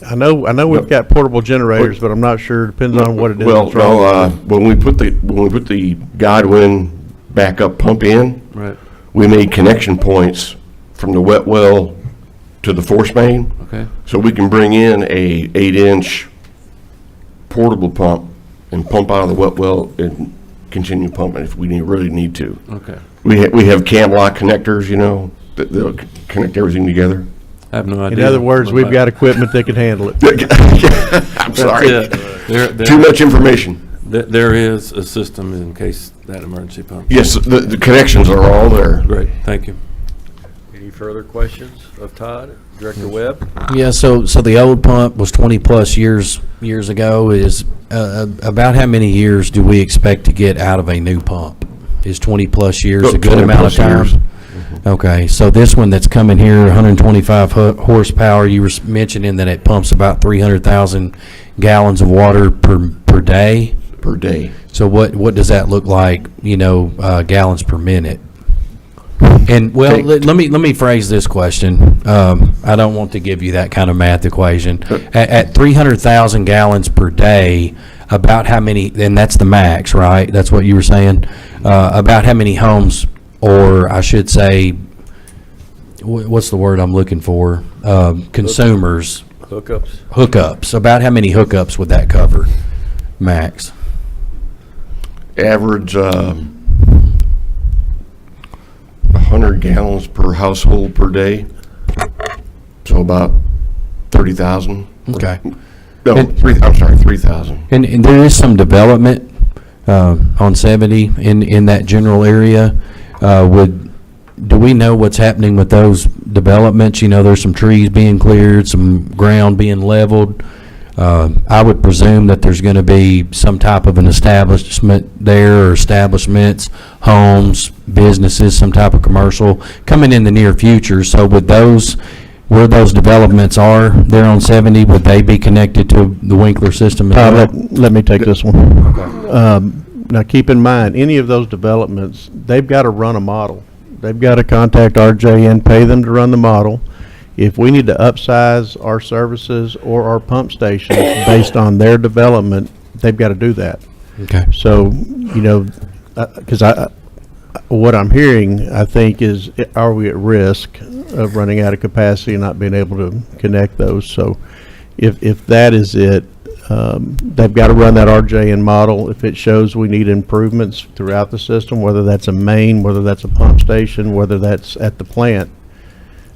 Speaker 15: I know we've got portable generators, but I'm not sure. Depends on what it is.
Speaker 11: Well,
Speaker 15: that's wrong.
Speaker 11: when we put the Godwin backup pump in,
Speaker 21: Right.
Speaker 11: we made connection points from the wet well to the force main.
Speaker 21: Okay.
Speaker 11: So we can bring in a 8-inch portable pump and pump out of the wet well and continue pumping if we really need to.
Speaker 21: Okay.
Speaker 11: We have cam lock connectors, that'll connect everything together.
Speaker 21: I have no idea.
Speaker 15: In other words, we've got equipment that can handle it.
Speaker 11: I'm sorry.
Speaker 21: There-
Speaker 11: Too much information.
Speaker 21: There is a system in case that emergency pump.
Speaker 11: Yes, the connections are all there.
Speaker 21: Great, thank you.
Speaker 1: Any further questions of Todd? Director Webb?
Speaker 6: Yeah, so the old pump was 20-plus years ago. Is about how many years do we expect to get out of a new pump? Is 20-plus years a good amount of
Speaker 11: 20-plus
Speaker 6: time?
Speaker 11: years.
Speaker 6: Okay, so this one that's coming here, 125 horsepower, you were mentioning that it pumps about 300,000 gallons of water per day?
Speaker 11: Per day.
Speaker 6: So what does that look like, gallons per minute? And, well, let me phrase this question. I don't want to give you that kind of math equation. At 300,000 gallons per day, about how many, and that's the max, right? That's what you were saying? About how many homes, or I should say, what's the word I'm looking for? Consumers. Hookups. About how many hookups would that cover, max?
Speaker 11: Average, 100 gallons per household per day. So about 30,000.
Speaker 6: Okay.
Speaker 11: No, I'm sorry, 3,000.
Speaker 6: And there is some development on 70 in that general area. Do we know what's happening with those developments? You know, there's some trees being cleared, some ground being leveled. I would presume that there's going to be some type of an establishment there, or establishments, homes, businesses, some type of commercial coming in the near future. So would those, where those developments are there on 70, would they be connected to the Winkler system as well?
Speaker 15: Let me take this one. Now, keep in mind, any of those developments, they've got to run a model. They've got to contact RJ and pay them to run the model. If we need to upsize our services or our pump stations based on their development, they've got to do that.
Speaker 6: Okay.
Speaker 15: So, you know, because what I'm hearing, I think, is, are we at risk of running out of capacity and not being able to connect those? So if that is it, they've got to run that RJN model. If it shows we need improvements throughout the system, whether that's a main, whether that's a pump station, whether that's at the plant,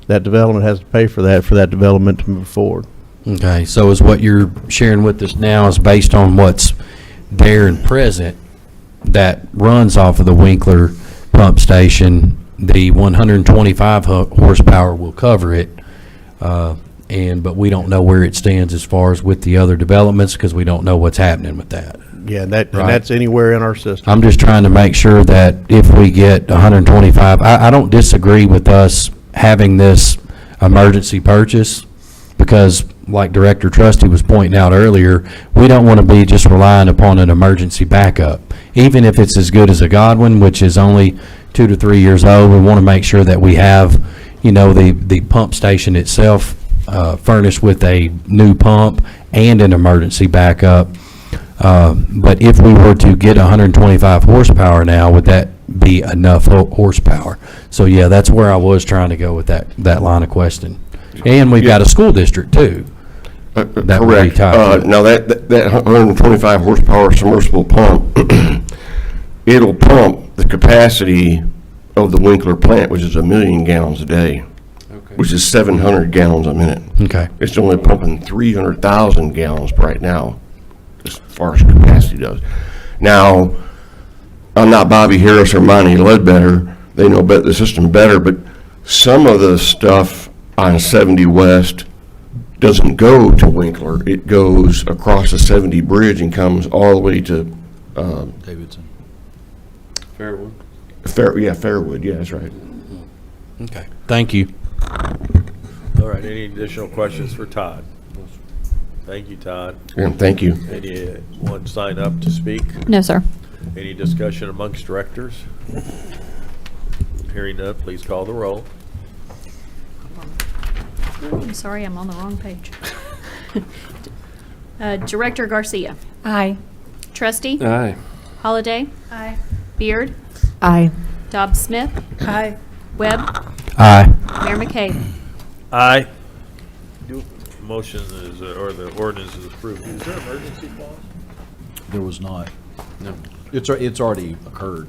Speaker 15: that development has to pay for that development to move forward.
Speaker 6: Okay, so is what you're sharing with us now is based on what's there and present that runs off of the Winkler pump station. The 125 horsepower will cover it, but we don't know where it stands as far as with the other developments, because we don't know what's happening with that.
Speaker 15: Yeah, and that's anywhere in our system.
Speaker 6: I'm just trying to make sure that if we get 125, I don't disagree with us having this emergency purchase, because like Director Trusty was pointing out earlier, we don't want to be just relying upon an emergency backup. Even if it's as good as a Godwin, which is only 2 to 3 years old, we want to make sure that we have, you know, the pump station itself furnished with a new pump and an emergency backup. But if we were to get 125 horsepower now, would that be enough horsepower? So yeah, that's where I was trying to go with that line of question. And we've got a school district too. That would be
Speaker 11: Correct.
Speaker 6: tied to it.
Speaker 11: Now that 125 horsepower submersible pump, it'll pump the capacity of the Winkler plant, which is 1 million gallons a day, which is 700 gallons a minute.
Speaker 6: Okay.
Speaker 11: It's only pumping 300,000 gallons right now, as far as capacity does. Now, I'm not Bobby Harris or Monty Ledbetter. They know the system better, but some of the stuff on 70 West doesn't go to Winkler. It goes across the 70 bridge and comes all the way to
Speaker 18: Davidson.
Speaker 21: Fairwood.
Speaker 11: Fairwood. Yeah, that's right.
Speaker 6: Okay. Thank you.
Speaker 1: All right, any additional questions for Todd? Thank you, Todd.
Speaker 11: Yeah, thank you.
Speaker 1: Anyone sign up to speak?
Speaker 7: No, sir.
Speaker 1: Any discussion amongst directors? Hearing none, please call the roll.
Speaker 4: I'm sorry, I'm on the wrong page. Director Garcia.
Speaker 7: Aye.
Speaker 4: Trustee.
Speaker 21: Aye.
Speaker 4: Holliday.
Speaker 17: Aye.
Speaker 4: Beard.
Speaker 8: Aye.
Speaker 4: Dobbs Smith.
Speaker 10: Aye.
Speaker 4: Webb.
Speaker 6: Aye.
Speaker 4: Mayor McKay.
Speaker 1: Aye. Motion is, or the ordinance is approved. Is there an emergency clause?
Speaker 18: There was not.
Speaker 21: No.
Speaker 18: It's already occurred.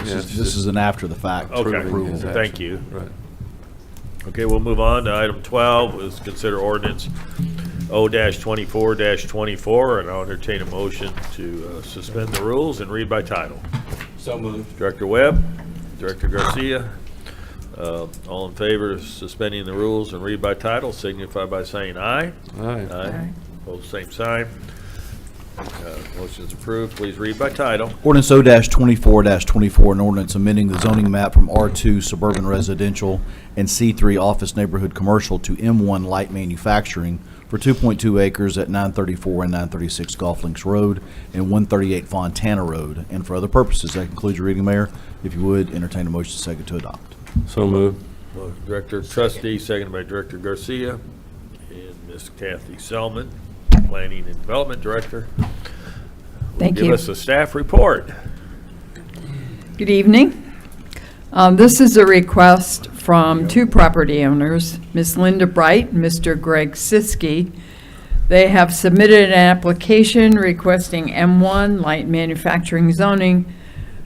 Speaker 18: This is an after the fact
Speaker 1: Okay,
Speaker 18: approval.
Speaker 1: thank you.
Speaker 21: Right.
Speaker 1: Okay, we'll move on to item 12, is consider ordinance O-24-24, and I'll entertain a motion to suspend the rules and read by title.
Speaker 21: So moved.
Speaker 1: Director Webb, Director Garcia, all in favor of suspending the rules and read by title, signify by saying aye.
Speaker 21: Aye.
Speaker 1: Aye. Both same sign. Motion's approved. Please read by title.
Speaker 18: Ordinance O-24-24, an ordinance amending the zoning map from R2 suburban residential and C3 office neighborhood commercial to M1 light manufacturing for 2.2 acres at 934 and 936 Golf Links Road and 138 Fontana Road, and for other purposes. That concludes your reading, Mayor. If you would, entertain a motion second to adopt.
Speaker 21: So moved.
Speaker 1: Director Trustee, seconded by Director Garcia, and Ms. Kathy Selman, Planning and Development Director.
Speaker 9: Thank
Speaker 1: Give
Speaker 9: you.
Speaker 1: us a staff report.
Speaker 9: Good evening. This is a request from two property owners, Ms. Linda Bright and Mr. Greg Siskey. They have submitted an application requesting M1 light manufacturing zoning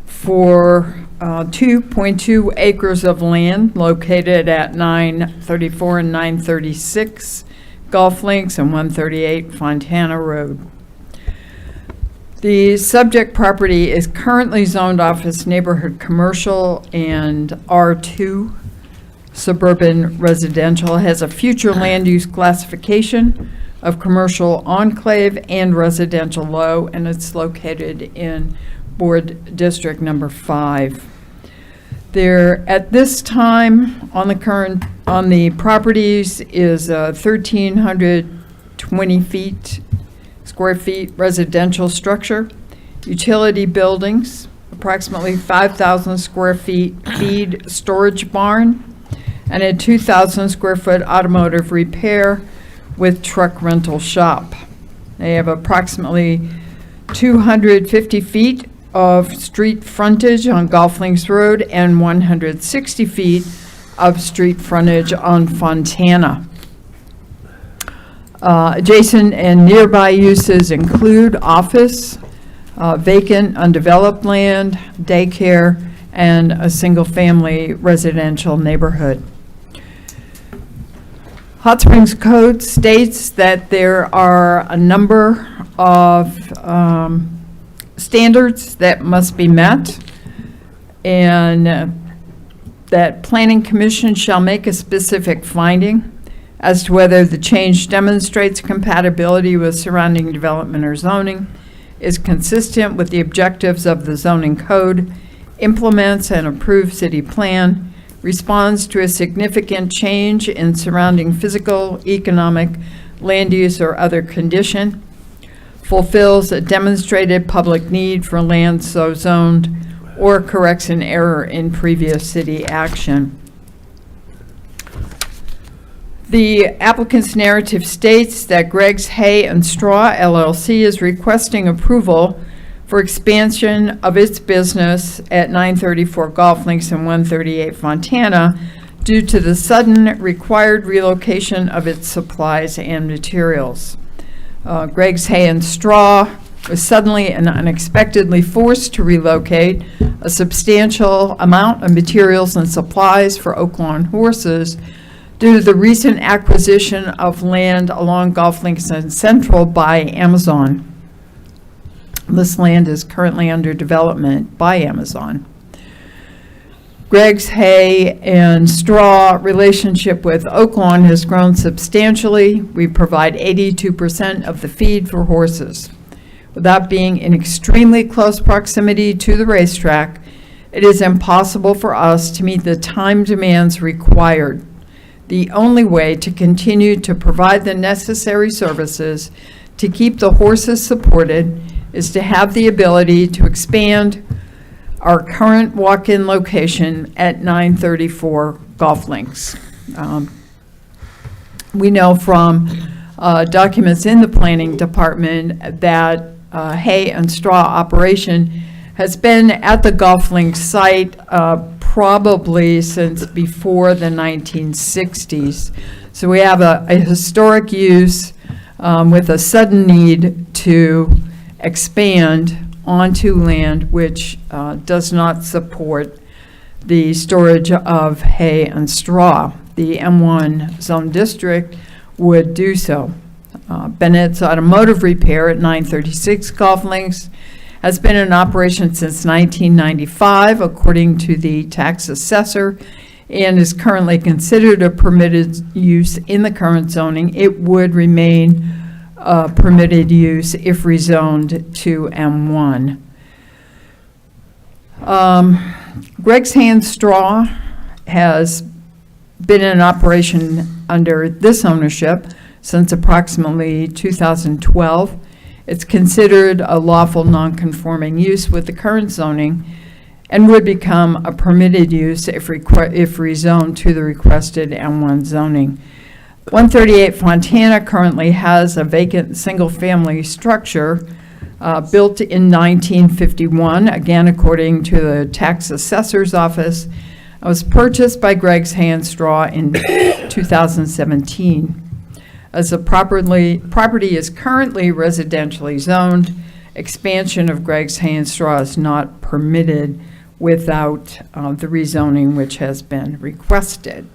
Speaker 9: for 2.2 acres of land located at 934 and 936 Golf Links and 138 Fontana Road. The subject property is currently zoned office neighborhood commercial and R2 suburban residential, has a future land use classification of commercial enclave and residential low, and it's located in Board District Number 5. There, at this time, on the properties is 1,320 square feet residential structure, utility buildings, approximately 5,000 square feet feed storage barn, and a 2,000 square foot automotive repair with truck rental shop. They have approximately 250 feet of street frontage on Golf Links Road and 160 feet of street frontage on Fontana. Adjacent and nearby uses include office, vacant undeveloped land, daycare, and a single-family residential neighborhood. Hot Springs Code states that there are a number of standards that must be met, and that Planning Commission shall make a specific finding as to whether the change demonstrates compatibility with surrounding development or zoning, is consistent with the objectives of the zoning code, implements an approved city plan, responds to a significant change in surrounding physical, economic, land use, or other condition, fulfills a demonstrated public need for land so zoned, or corrects an error in previous city action. The applicant's narrative states that Greg's Hay and Straw LLC is requesting approval for expansion of its business at 934 Golf Links and 138 Fontana due to the sudden required relocation of its supplies and materials. Greg's Hay and Straw was suddenly and unexpectedly forced to relocate a substantial amount of materials and supplies for Oaklawn horses due to the recent acquisition of land along Golf Links and Central by Amazon. This land is currently under development by Amazon. Greg's Hay and Straw relationship with Oaklawn has grown substantially. We provide 82% of the feed for horses. Without being in extremely close proximity to the racetrack, it is impossible for us to meet the time demands required. The only way to continue to provide the necessary services to keep the horses supported is to have the ability to expand our current walk-in location at 934 Golf Links. We know from documents in the planning department that hay and straw operation has been at the Golf Links site probably since before the 1960s. So we have a historic use with a sudden need to expand onto land which does not support the storage of hay and straw. The M1 zone district would do so. Bennett's Automotive Repair at 936 Golf Links has been in operation since 1995, according to the tax assessor, and is currently considered a permitted use in the current zoning. It would remain permitted use if rezoned to M1. Greg's Hay and Straw has been in operation under this ownership since approximately 2012. It's considered a lawful non-conforming use with the current zoning and would become a permitted use if rezoned to the requested M1 zoning. 138 Fontana currently has a vacant single-family structure built in 1951, again according to the tax assessor's office. It was purchased by Greg's Hay and Straw in 2017. As the property is currently residentially zoned, expansion of Greg's Hay and Straw is not permitted without the rezoning which has been requested.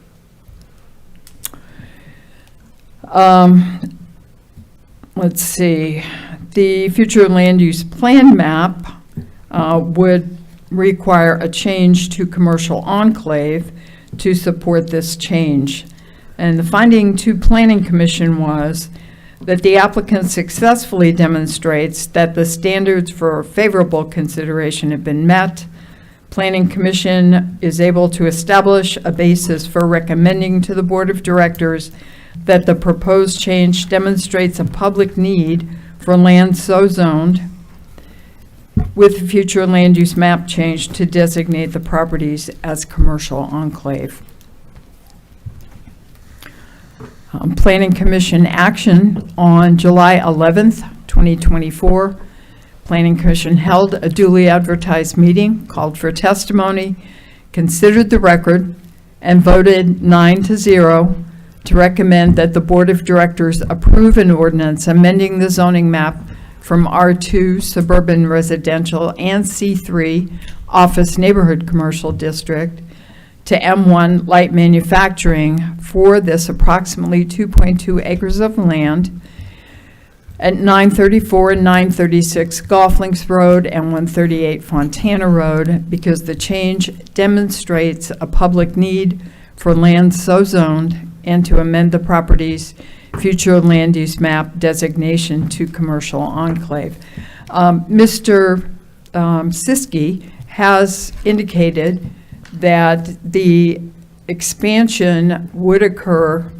Speaker 9: Let's see, the future land use plan map would require a change to commercial enclave to support this change. And the finding to Planning Commission was that the applicant successfully demonstrates that the standards for favorable consideration have been met. Planning Commission is able to establish a basis for recommending to the Board of Directors that the proposed change demonstrates a public need for land so zoned with future land use map change to designate the properties as commercial enclave. Planning Commission action on July 11th, 2024. Planning Commission held a duly advertised meeting, called for testimony, considered the record, and voted 9-0 to recommend that the Board of Directors approve an ordinance amending the zoning map from R2 Suburban Residential and C3 Office Neighborhood Commercial District to M1 Light Manufacturing for this approximately 2.2 acres of land at 934 and 936 Golf Links Road and 138 Fontana Road, because the change demonstrates a public need for land so zoned, and to amend the property's future land use map designation to commercial enclave. Mr. Siskey has indicated that the expansion would occur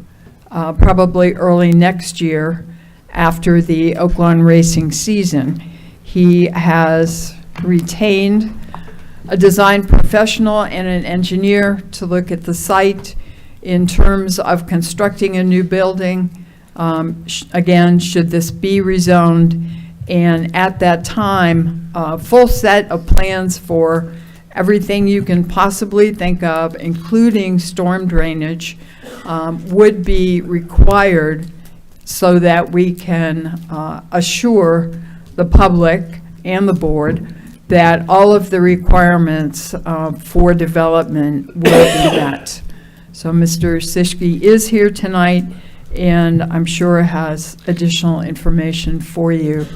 Speaker 9: probably early next year after the Oaklawn racing season. He has retained a design professional and an engineer to look at the site in terms of constructing a new building. Again, should this be rezoned, and at that time, a full set of plans for everything you can possibly think of, including storm drainage, would be required so that we can assure the public and the board that all of the requirements for development will be met. So Mr. Siskey is here tonight, and I'm sure has additional information for you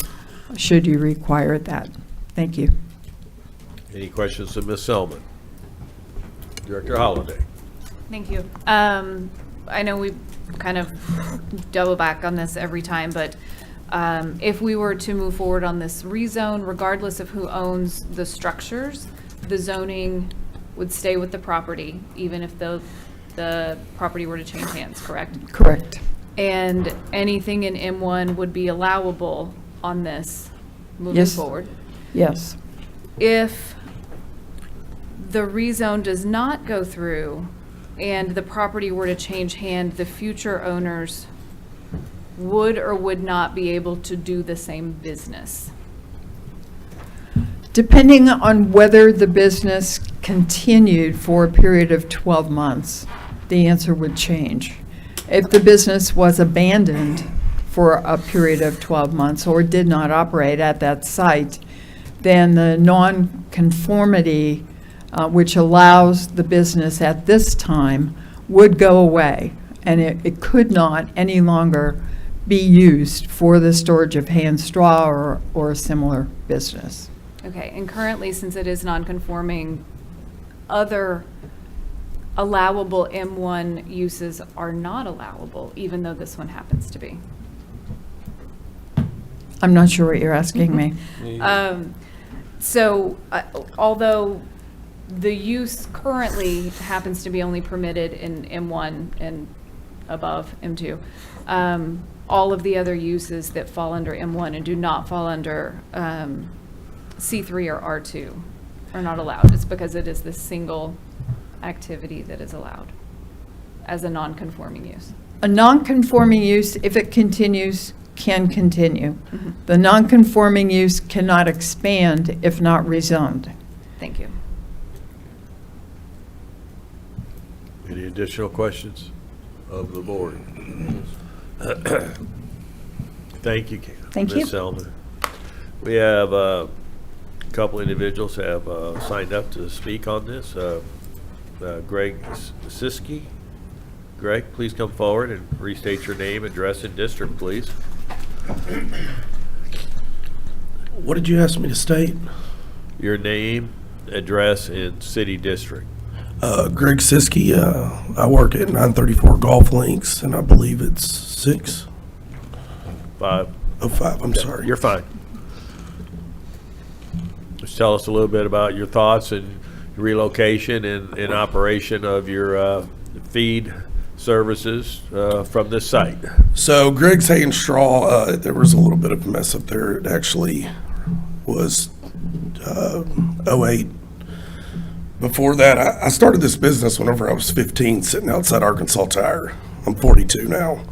Speaker 9: should you require that. Thank you.
Speaker 1: Any questions of Ms. Selman? Director Holliday.
Speaker 17: Thank you. I know we kind of double back on this every time, but if we were to move forward on this rezone, regardless of who owns the structures, the zoning would stay with the property, even if the property were to change hands, correct?
Speaker 9: Correct.
Speaker 17: And anything in M1 would be allowable on this moving
Speaker 9: Yes.
Speaker 17: forward?
Speaker 9: Yes.
Speaker 17: If the rezone does not go through and the property were to change hand, the future owners would or would not be able to do the same business?
Speaker 9: Depending on whether the business continued for a period of 12 months, the answer would change. If the business was abandoned for a period of 12 months or did not operate at that site, then the non-conformity, which allows the business at this time, would go away, and it could not any longer be used for the storage of hay and straw or a similar business.
Speaker 17: Okay, and currently, since it is non-conforming, other allowable M1 uses are not allowable, even though this one happens to be.
Speaker 9: I'm not sure what you're asking me.
Speaker 17: So, although the use currently happens to be only permitted in M1 and above M2, all of the other uses that fall under M1 and do not fall under C3 or R2 are not allowed. It's because it is the single activity that is allowed as a non-conforming use.
Speaker 9: A non-conforming use, if it continues, can continue. The non-conforming use cannot expand if not rezoned.
Speaker 17: Thank you.
Speaker 1: Any additional questions of the board? Thank you,
Speaker 9: Thank you.
Speaker 1: Ms. Selman. We have A couple individuals have signed up to speak on this. Greg Siski. Greg, please come forward and restate your name, address, and district, please.
Speaker 7: What did you ask me to state?
Speaker 1: Your name, address, and city district.
Speaker 7: Greg Siski, I work at 934 Golf Links, and I believe it's 6.
Speaker 1: 5.
Speaker 7: Oh, 5, I'm sorry.
Speaker 1: You're fine. Just tell us a little bit about your thoughts and relocation and operation of your feed services from this site.
Speaker 7: So Greg's Hay and Straw, there was a little bit of a mess up there. It actually was 08. Before that, I started this business whenever I was 15, sitting outside Arkansas Tire. I'm 42 now.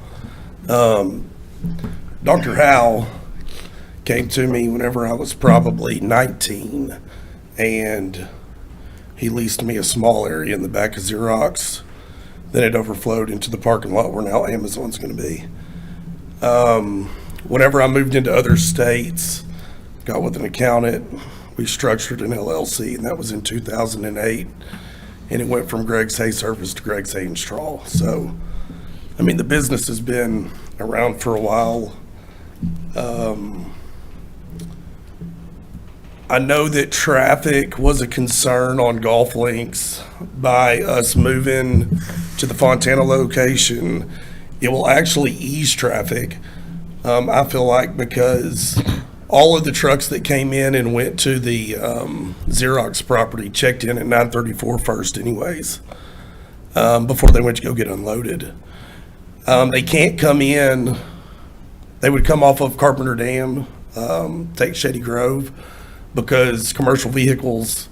Speaker 7: Dr. Howe came to me whenever I was probably 19, and he leased me a small area in the back of Xerox. Then it overflowed into the parking lot where now Amazon's going to be. Whenever I moved into other states, got with an accountant, we structured an LLC, and that was in 2008. And it went from Greg's Hay Service to Greg's Hay and Straw. So, I mean, the business has been around for a while. I know that traffic was a concern on golf links by us moving to the Fontana location. It will actually ease traffic, I feel like, because all of the trucks that came in and went to the Xerox property checked in at 934 first anyways, before they went to go get unloaded. They can't come in. They would come off of Carpenter Dam, take Shady Grove, because commercial vehicles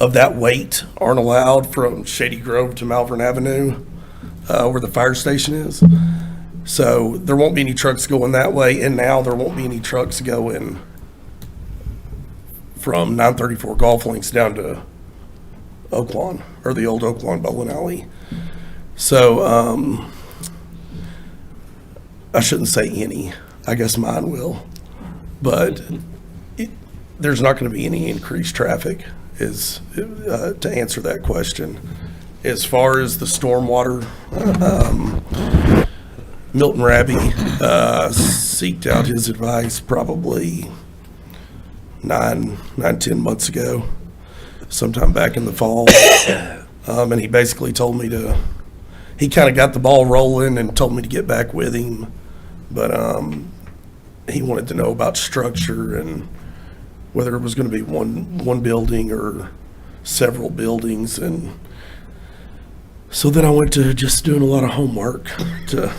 Speaker 7: of that weight aren't allowed from Shady Grove to Malvern Avenue, where the fire station is. So there won't be any trucks going that way, and now there won't be any trucks going from 934 Golf Links down to Oaklawn, or the old Oaklawn Bowling Alley. So I shouldn't say any. I guess mine will. But there's not going to be any increased traffic, is to answer that question. As far as the stormwater, Milton Raby seeked out his advice probably 10 months ago, sometime back in the fall. And he basically told me he kind of got the ball rolling and told me to get back with him. But he wanted to know about structure and whether it was going to be one building or several buildings. And so then I went to just doing a lot of homework to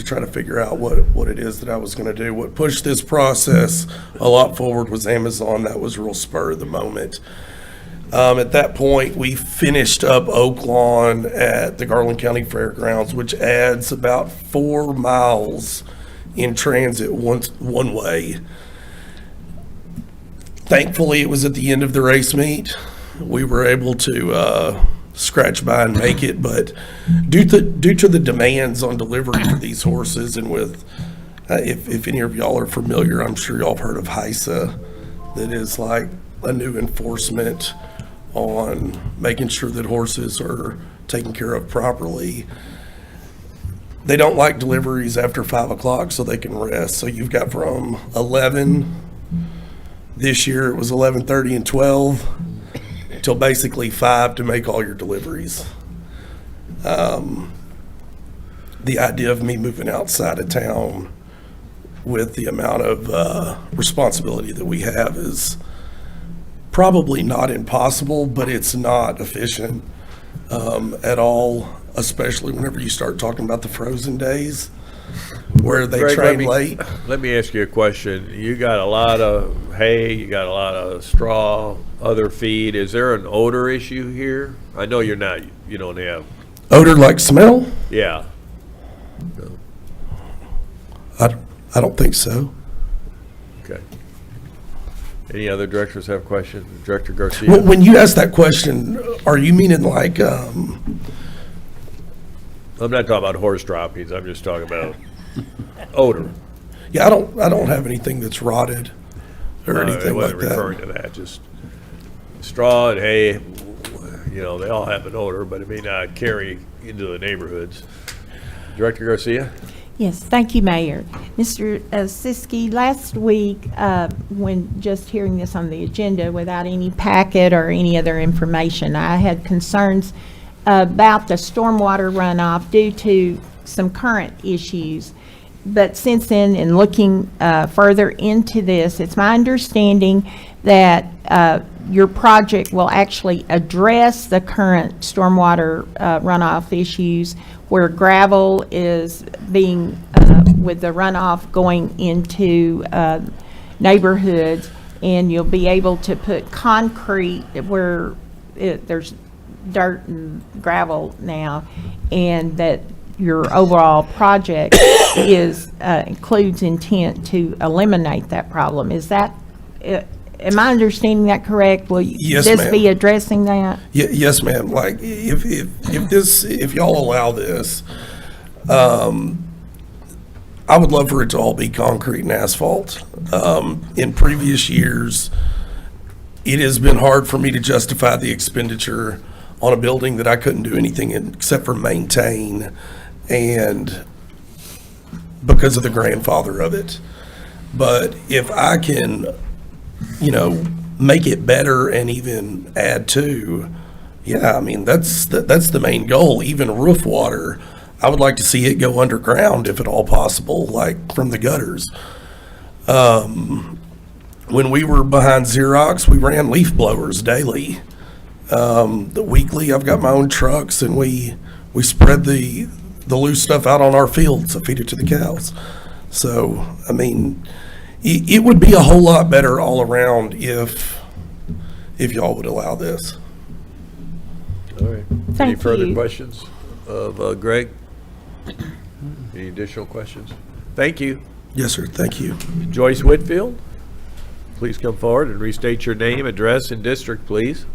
Speaker 7: try to figure out what it is that I was going to do. What pushed this process a lot forward was Amazon. That was real spur of the moment. At that point, we finished up Oaklawn at the Garland County Fairgrounds, which adds about 4 miles in transit one way. Thankfully, it was at the end of the race meet. We were able to scratch by and make it, but due to the demands on delivery for these horses, and with if any of y'all are familiar, I'm sure y'all have heard of HISA, that is like a new enforcement on making sure that horses are taken care of properly. They don't like deliveries after 5 o'clock so they can rest. So you've got from 11, this year it was 11:30 and 12, till basically 5 to make all your deliveries. The idea of me moving outside of town with the amount of responsibility that we have is probably not impossible, but it's not efficient at all, especially whenever you start talking about the frozen days where they
Speaker 1: Greg,
Speaker 7: train late.
Speaker 1: Let me ask you a question. You got a lot of hay, you got a lot of straw, other feed. Is there an odor issue here? I know you don't have.
Speaker 7: Odor like smell?
Speaker 1: Yeah.
Speaker 7: I don't think so.
Speaker 1: Okay. Any other directors have questions? Director Garcia?
Speaker 7: Well, when you ask that question, are you meaning like,
Speaker 1: I'm not talking about horse droppings. I'm just talking about odor.
Speaker 7: yeah, I don't have anything that's rotted or anything like
Speaker 1: I wasn't referring to that, just straw and hay, you know, they all have an odor, but it may not carry into the neighborhoods. Director Garcia?
Speaker 5: Yes, thank you, Mayor. Mr. Siskey, last week, when just hearing this on the agenda without any packet or any other information, I had concerns about the stormwater runoff due to some current issues. But since then, in looking further into this, it's my understanding that your project will actually address the current stormwater runoff issues where gravel is being, with the runoff going into neighborhoods, and you'll be able to put concrete where there's dirt and gravel now, and that your overall project includes intent to eliminate that problem. Is that, am I understanding that correct? Will
Speaker 7: Yes,
Speaker 5: this
Speaker 7: ma'am.
Speaker 5: be addressing that?
Speaker 7: Yes, ma'am. Like, if y'all allow this, I would love for it to all be concrete and asphalt. In previous years, it has been hard for me to justify the expenditure on a building that I couldn't do anything in except for maintain, and because of the grandfather of it. But if I can, you know, make it better and even add to, yeah, I mean, that's the main goal. Even roof water, I would like to see it go underground if at all possible, like from the gutters. When we were behind Xerox, we ran leaf blowers daily. The weekly, I've got my own trucks, and we spread the loose stuff out on our fields. I feed it to the cows. So, I mean, it would be a whole lot better all around if y'all would allow this.
Speaker 1: All right. Any
Speaker 5: Thank
Speaker 1: further
Speaker 5: you.
Speaker 1: questions of Greg? Any additional questions? Thank you.
Speaker 7: Yes, sir. Thank you.
Speaker 1: Joyce Whitfield, please come forward and restate your name, address, and district, please.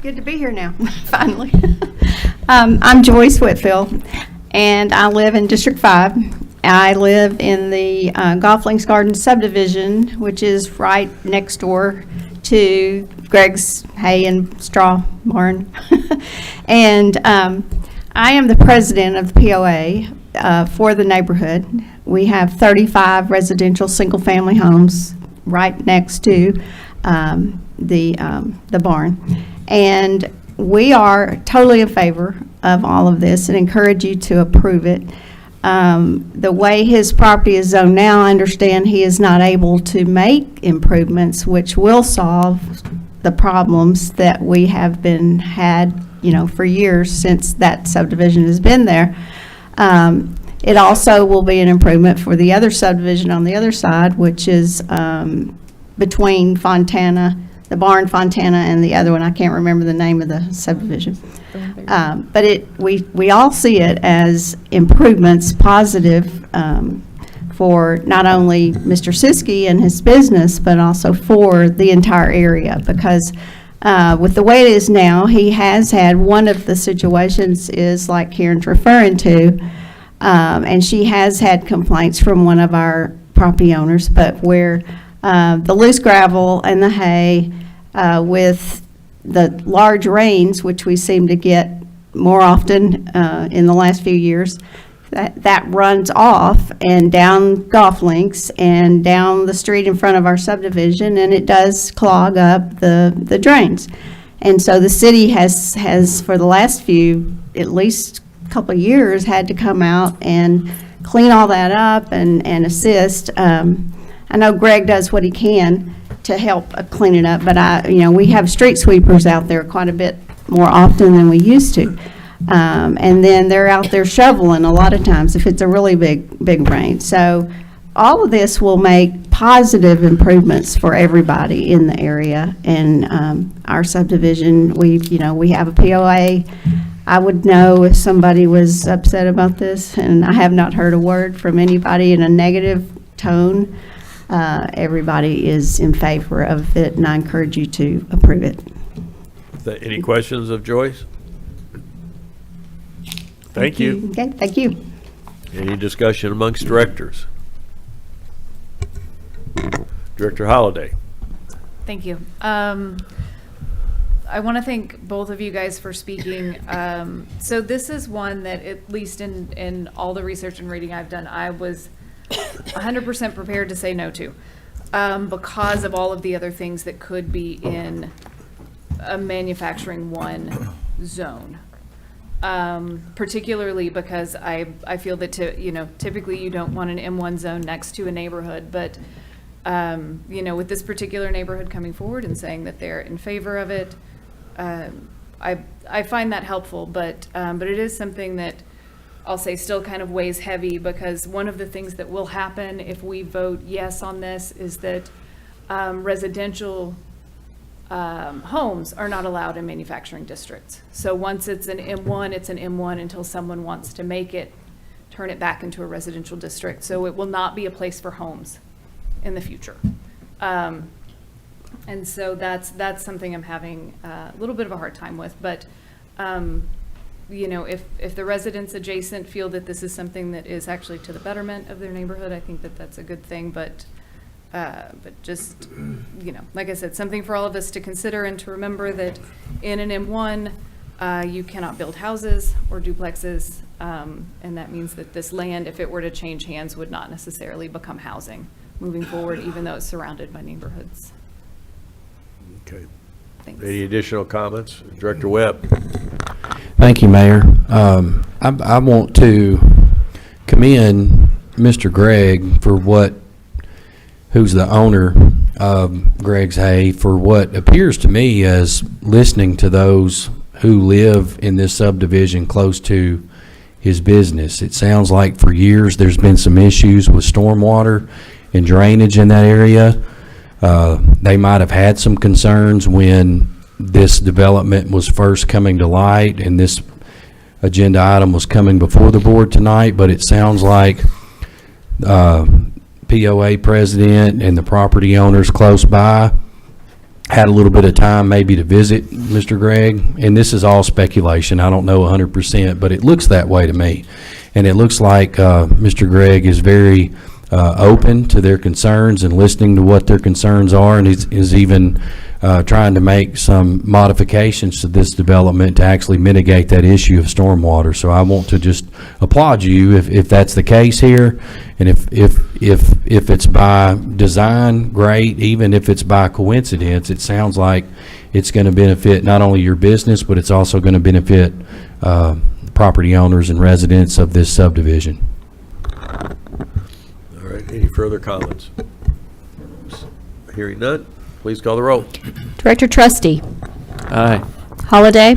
Speaker 14: Good to be here now, finally. I'm Joyce Whitfield, and I live in District 5. I live in the Golf Links Garden subdivision, which is right next door to Greg's hay and straw barn. And I am the president of the POA for the neighborhood. We have 35 residential single-family homes right next to the barn. And we are totally in favor of all of this and encourage you to approve it. The way his property is zoned now, I understand he is not able to make improvements which will solve the problems that we have had, you know, for years since that subdivision has been there. It also will be an improvement for the other subdivision on the other side, which is between Fontana, the barn, Fontana, and the other one. I can't remember the name of the subdivision. But we all see it as improvements, positive, for not only Mr. Siskey and his business, but also for the entire area. Because with the way it is now, he has had one of the situations is like Karen's referring to, and she has had complaints from one of our property owners, but where the loose gravel and the hay with the large rains, which we seem to get more often in the last few years, that runs off and down golf links and down the street in front of our subdivision, and it does clog up the drains. And so the city has for the last at least couple of years, had to come out and clean all that up and assist. I know Greg does what he can to help clean it up, but we have street sweepers out there quite a bit more often than we used to. And then they're out there shoveling a lot of times if it's a really big rain. So all of this will make positive improvements for everybody in the area. And our subdivision, we have a POA. I would know if somebody was upset about this, and I have not heard a word from anybody in a negative tone. Everybody is in favor of it, and I encourage you to approve it.
Speaker 1: Any questions of Joyce? Thank you.
Speaker 14: Okay, thank you.
Speaker 1: Any discussion amongst directors? Director Holliday.
Speaker 17: Thank you. I want to thank both of you guys for speaking. So this is one that, at least in all the research and reading I've done, I was 100% prepared to say no to, because of all of the other things that could be in a manufacturing one zone. Particularly because I feel that typically you don't want an M1 zone next to a neighborhood, but with this particular neighborhood coming forward and saying that they're in favor of it, I find that helpful, but it is something that I'll say still kind of weighs heavy, because one of the things that will happen if we vote yes on this is that residential homes are not allowed in manufacturing districts. So once it's an M1, it's an M1 until someone wants to turn it back into a residential district. So it will not be a place for homes in the future. And so that's something I'm having a little bit of a hard time with. But, if the residents adjacent feel that this is something that is actually to the betterment of their neighborhood, I think that that's a good thing. But just, like I said, something for all of us to consider and to remember that in an M1, you cannot build houses or duplexes. And that means that this land, if it were to change hands, would not necessarily become housing moving forward, even though it's surrounded by neighborhoods.
Speaker 1: Okay.
Speaker 17: Thanks.
Speaker 1: Any additional comments? Director Webb.
Speaker 6: Thank you, Mayor. I want to commend Mr. Gregg for who's the owner of Gregg's Hay, for what appears to me as listening to those who live in this subdivision close to his business. It sounds like for years there's been some issues with stormwater and drainage in that area. They might have had some concerns when this development was first coming to light and this agenda item was coming before the board tonight, but it sounds like POA president and the property owners close by had a little bit of time maybe to visit Mr. Gregg, and this is all speculation. I don't know 100%, but it looks that way to me. And it looks like Mr. Gregg is very open to their concerns and listening to what their concerns are, and is even trying to make some modifications to this development to actually mitigate that issue of stormwater. So I want to just applaud you if that's the case here, and if it's by design, great. Even if it's by coincidence, it sounds like it's going to benefit not only your business, but it's also going to benefit property owners and residents of this subdivision.
Speaker 1: All right, any further comments? Hearing none, please call the roll.
Speaker 4: Director Trustee.
Speaker 21: Aye.
Speaker 4: Holliday.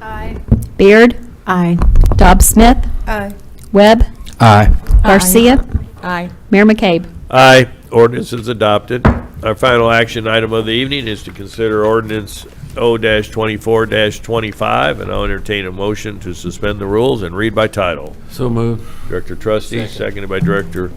Speaker 17: Aye.
Speaker 4: Beard.
Speaker 8: Aye.
Speaker 4: Dobbs Smith.
Speaker 10: Aye.
Speaker 4: Webb.
Speaker 6: Aye.
Speaker 4: Garcia.
Speaker 10: Aye.
Speaker 4: Mayor McCabe.
Speaker 1: Aye, ordinance is adopted. Our final action item of the evening is to consider ordinance O-24-25, and I'll entertain a motion to suspend the rules and read by title.
Speaker 21: So moved.
Speaker 1: Director Trustee, seconded by Director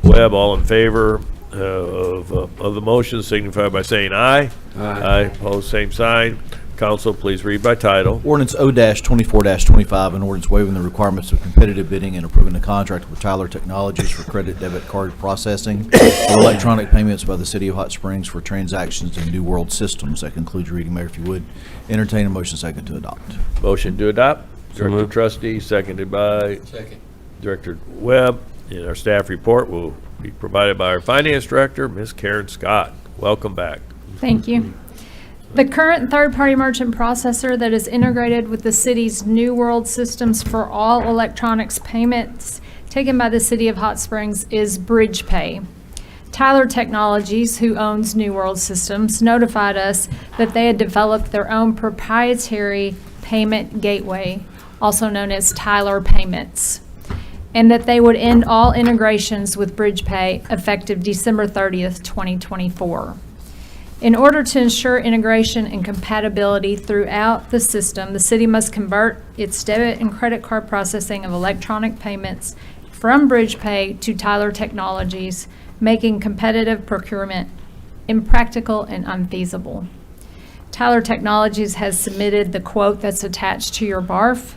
Speaker 1: Webb. All in favor of the motion signify by saying aye. Aye. Opposed, same sign. Council, please read by title.
Speaker 18: Ordinance O-24-25, an ordinance waiving the requirements of competitive bidding and approving the contract with Tyler Technologies for credit debit card processing of electronic payments by the City of Hot Springs for transactions in New World Systems. That concludes your reading, Mayor. If you would, entertain a motion second to adopt.
Speaker 1: Motion to adopt.
Speaker 21: So
Speaker 1: Director
Speaker 21: moved.
Speaker 1: Trustee, seconded by Director Webb. And our staff report will be provided by our Finance Director, Ms. Karen Scott. Welcome back.
Speaker 12: Thank you. The current third-party merchant processor that is integrated with the city's New World Systems for all electronics payments taken by the City of Hot Springs is BridgePay. Tyler Technologies, who owns New World Systems, notified us that they had developed their own proprietary payment gateway, also known as Tyler Payments, and that they would end all integrations with BridgePay effective December 30th, 2024. In order to ensure integration and compatibility throughout the system, the city must convert its debit and credit card processing of electronic payments from BridgePay to Tyler Technologies, making competitive procurement impractical and unfeasible. Tyler Technologies has submitted the quote that's attached to your BARF.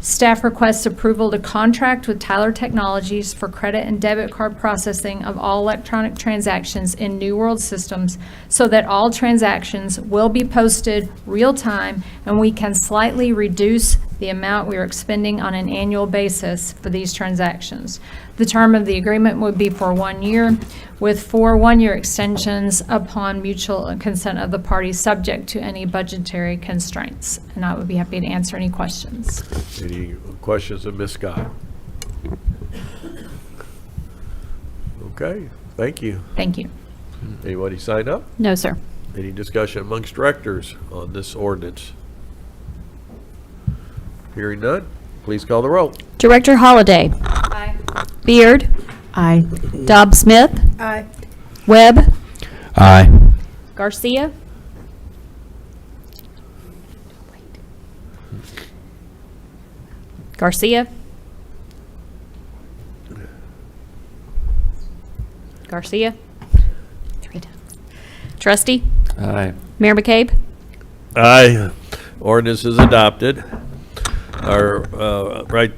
Speaker 12: Staff requests approval to contract with Tyler Technologies for credit and debit card processing of all electronic transactions in New World systems so that all transactions will be posted real-time and we can slightly reduce the amount we are expending on an annual basis for these transactions. The term of the agreement would be for 1 year, with 4 one-year extensions upon mutual consent of the parties, subject to any budgetary constraints. And I would be happy to answer any questions.
Speaker 1: Any questions of Ms. Scott? Okay, thank you.
Speaker 12: Thank you.
Speaker 1: Anybody signed up?
Speaker 4: No, sir.
Speaker 1: Any discussion amongst directors on this ordinance? Hearing none, please call the roll.
Speaker 4: Director Holliday.
Speaker 17: Aye.
Speaker 4: Beard.
Speaker 8: Aye.
Speaker 4: Dobbs Smith.
Speaker 10: Aye.
Speaker 4: Webb.
Speaker 6: Aye.
Speaker 4: Garcia. Garcia. Garcia. Trustee.
Speaker 21: Aye.
Speaker 4: Mayor McCabe.
Speaker 1: Aye. Ordinance is adopted. Our, right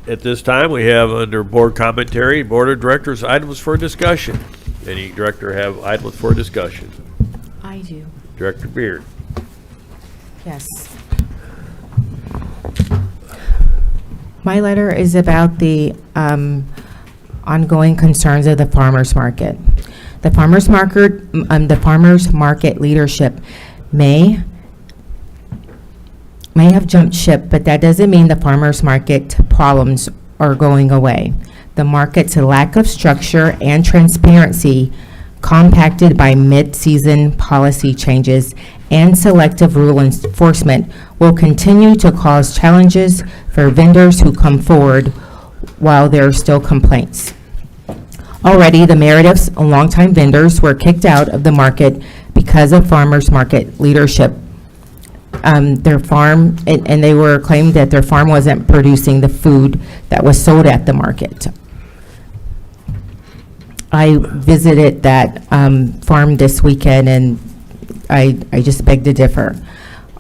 Speaker 1: at this time, we have under board commentary, board of directors, items for discussion. Any director have items for discussion?
Speaker 8: I do.
Speaker 1: Director Beard.
Speaker 8: Yes. My letter is about the ongoing concerns of the farmers market. The farmers market leadership may have jumped ship, but that doesn't mean the farmers market problems are going away. The market's lack of structure and transparency, compacted by mid-season policy changes and selective rule enforcement, will continue to cause challenges for vendors who come forward while there are still complaints. Already, the Merediths, longtime vendors, were kicked out of the market because of farmers market leadership. Their farm, and they were claimed that their farm wasn't producing the food that was sold at the market. I visited that farm this weekend, and I just beg to differ.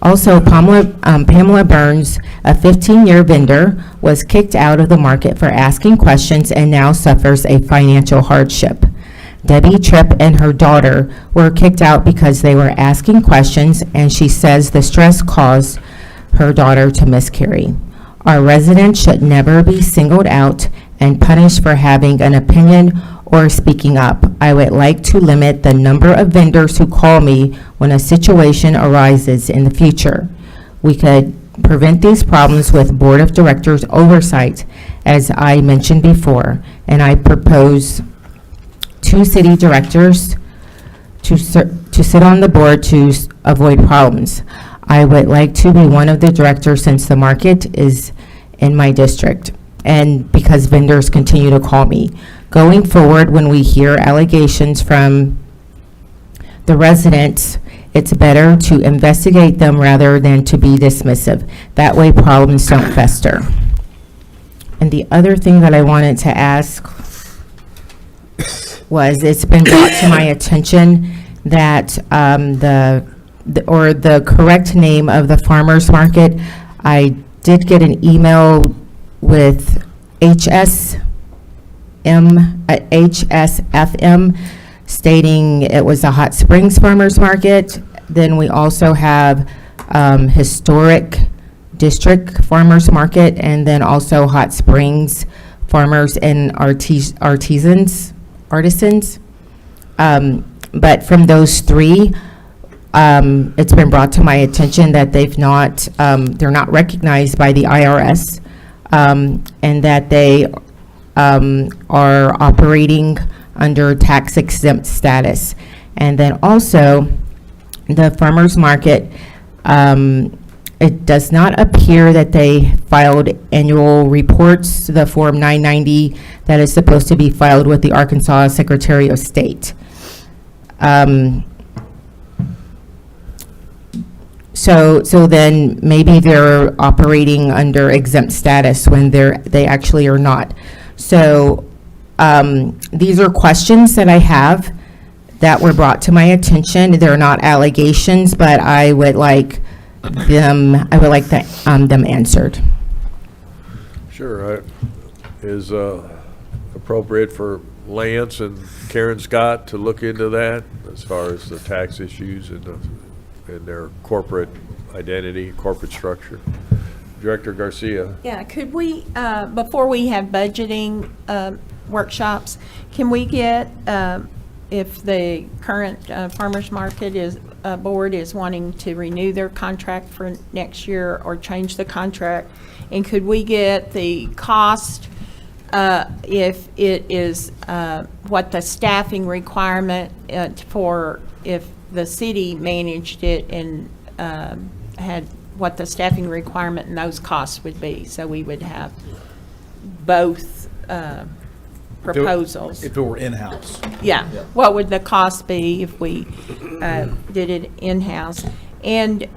Speaker 8: Also, Pamela Burns, a 15-year vendor, was kicked out of the market for asking questions and now suffers a financial hardship. Debbie Tripp and her daughter were kicked out because they were asking questions, and she says the stress caused her daughter to miscarry. Our residents should never be singled out and punished for having an opinion or speaking up. I would like to limit the number of vendors who call me when a situation arises in the future. We could prevent these problems with Board of Directors oversight, as I mentioned before, and I propose 2 city directors to sit on the board to avoid problems. I would like to be one of the directors since the market is in my district and because vendors continue to call me. Going forward, when we hear allegations from the residents, it's better to investigate them rather than to be dismissive. That way problems don't fester. And the other thing that I wanted to ask was, it's been brought to my attention that the correct name of the farmers market, I did get an email with HSFM stating it was a Hot Springs Farmers Market. Then we also have Historic District Farmers Market, and then also Hot Springs Farmers and Artisans. But from those 3, it's been brought to my attention that they're not recognized by the IRS, and that they are operating under tax exempt status. And then also, the farmers market, it does not appear that they filed annual reports, the Form 990 that is supposed to be filed with the Arkansas Secretary of State. So then maybe they're operating under exempt status when they actually are not. So these are questions that I have that were brought to my attention. They're not allegations, but I would like them answered.
Speaker 1: Sure. Is appropriate for Lance and Karen Scott to look into that as far as the tax issues and their corporate identity, corporate structure. Director Garcia.
Speaker 5: Yeah, could we, before we have budgeting workshops, can we get, if the current farmer's market board is wanting to renew their contract for next year or change the contract, and could we get the cost, if it is what the staffing requirement for if the city managed it and had what the staffing requirement and those costs would be, so we would have both proposals.
Speaker 18: If it were in-house.
Speaker 5: Yeah, what would the cost be if we did it in-house? And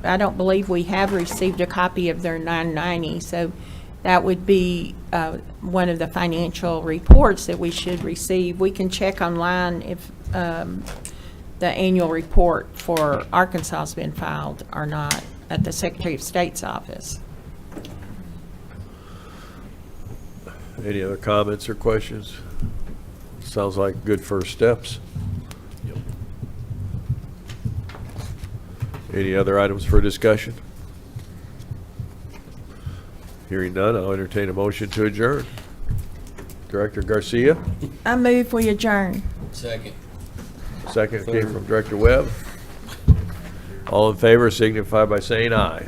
Speaker 5: I don't believe we have received a copy of their 990, so that would be one of the financial reports that we should receive. We can check online if the annual report for Arkansas has been filed or not at the Secretary of State's office.
Speaker 1: Any other comments or questions? Sounds like good first steps. Any other items for discussion? Hearing none, I'll entertain a motion to adjourn. Director Garcia?
Speaker 5: I move we adjourn.
Speaker 6: Second.
Speaker 1: Second came from Director Webb. All in favor signify by saying aye.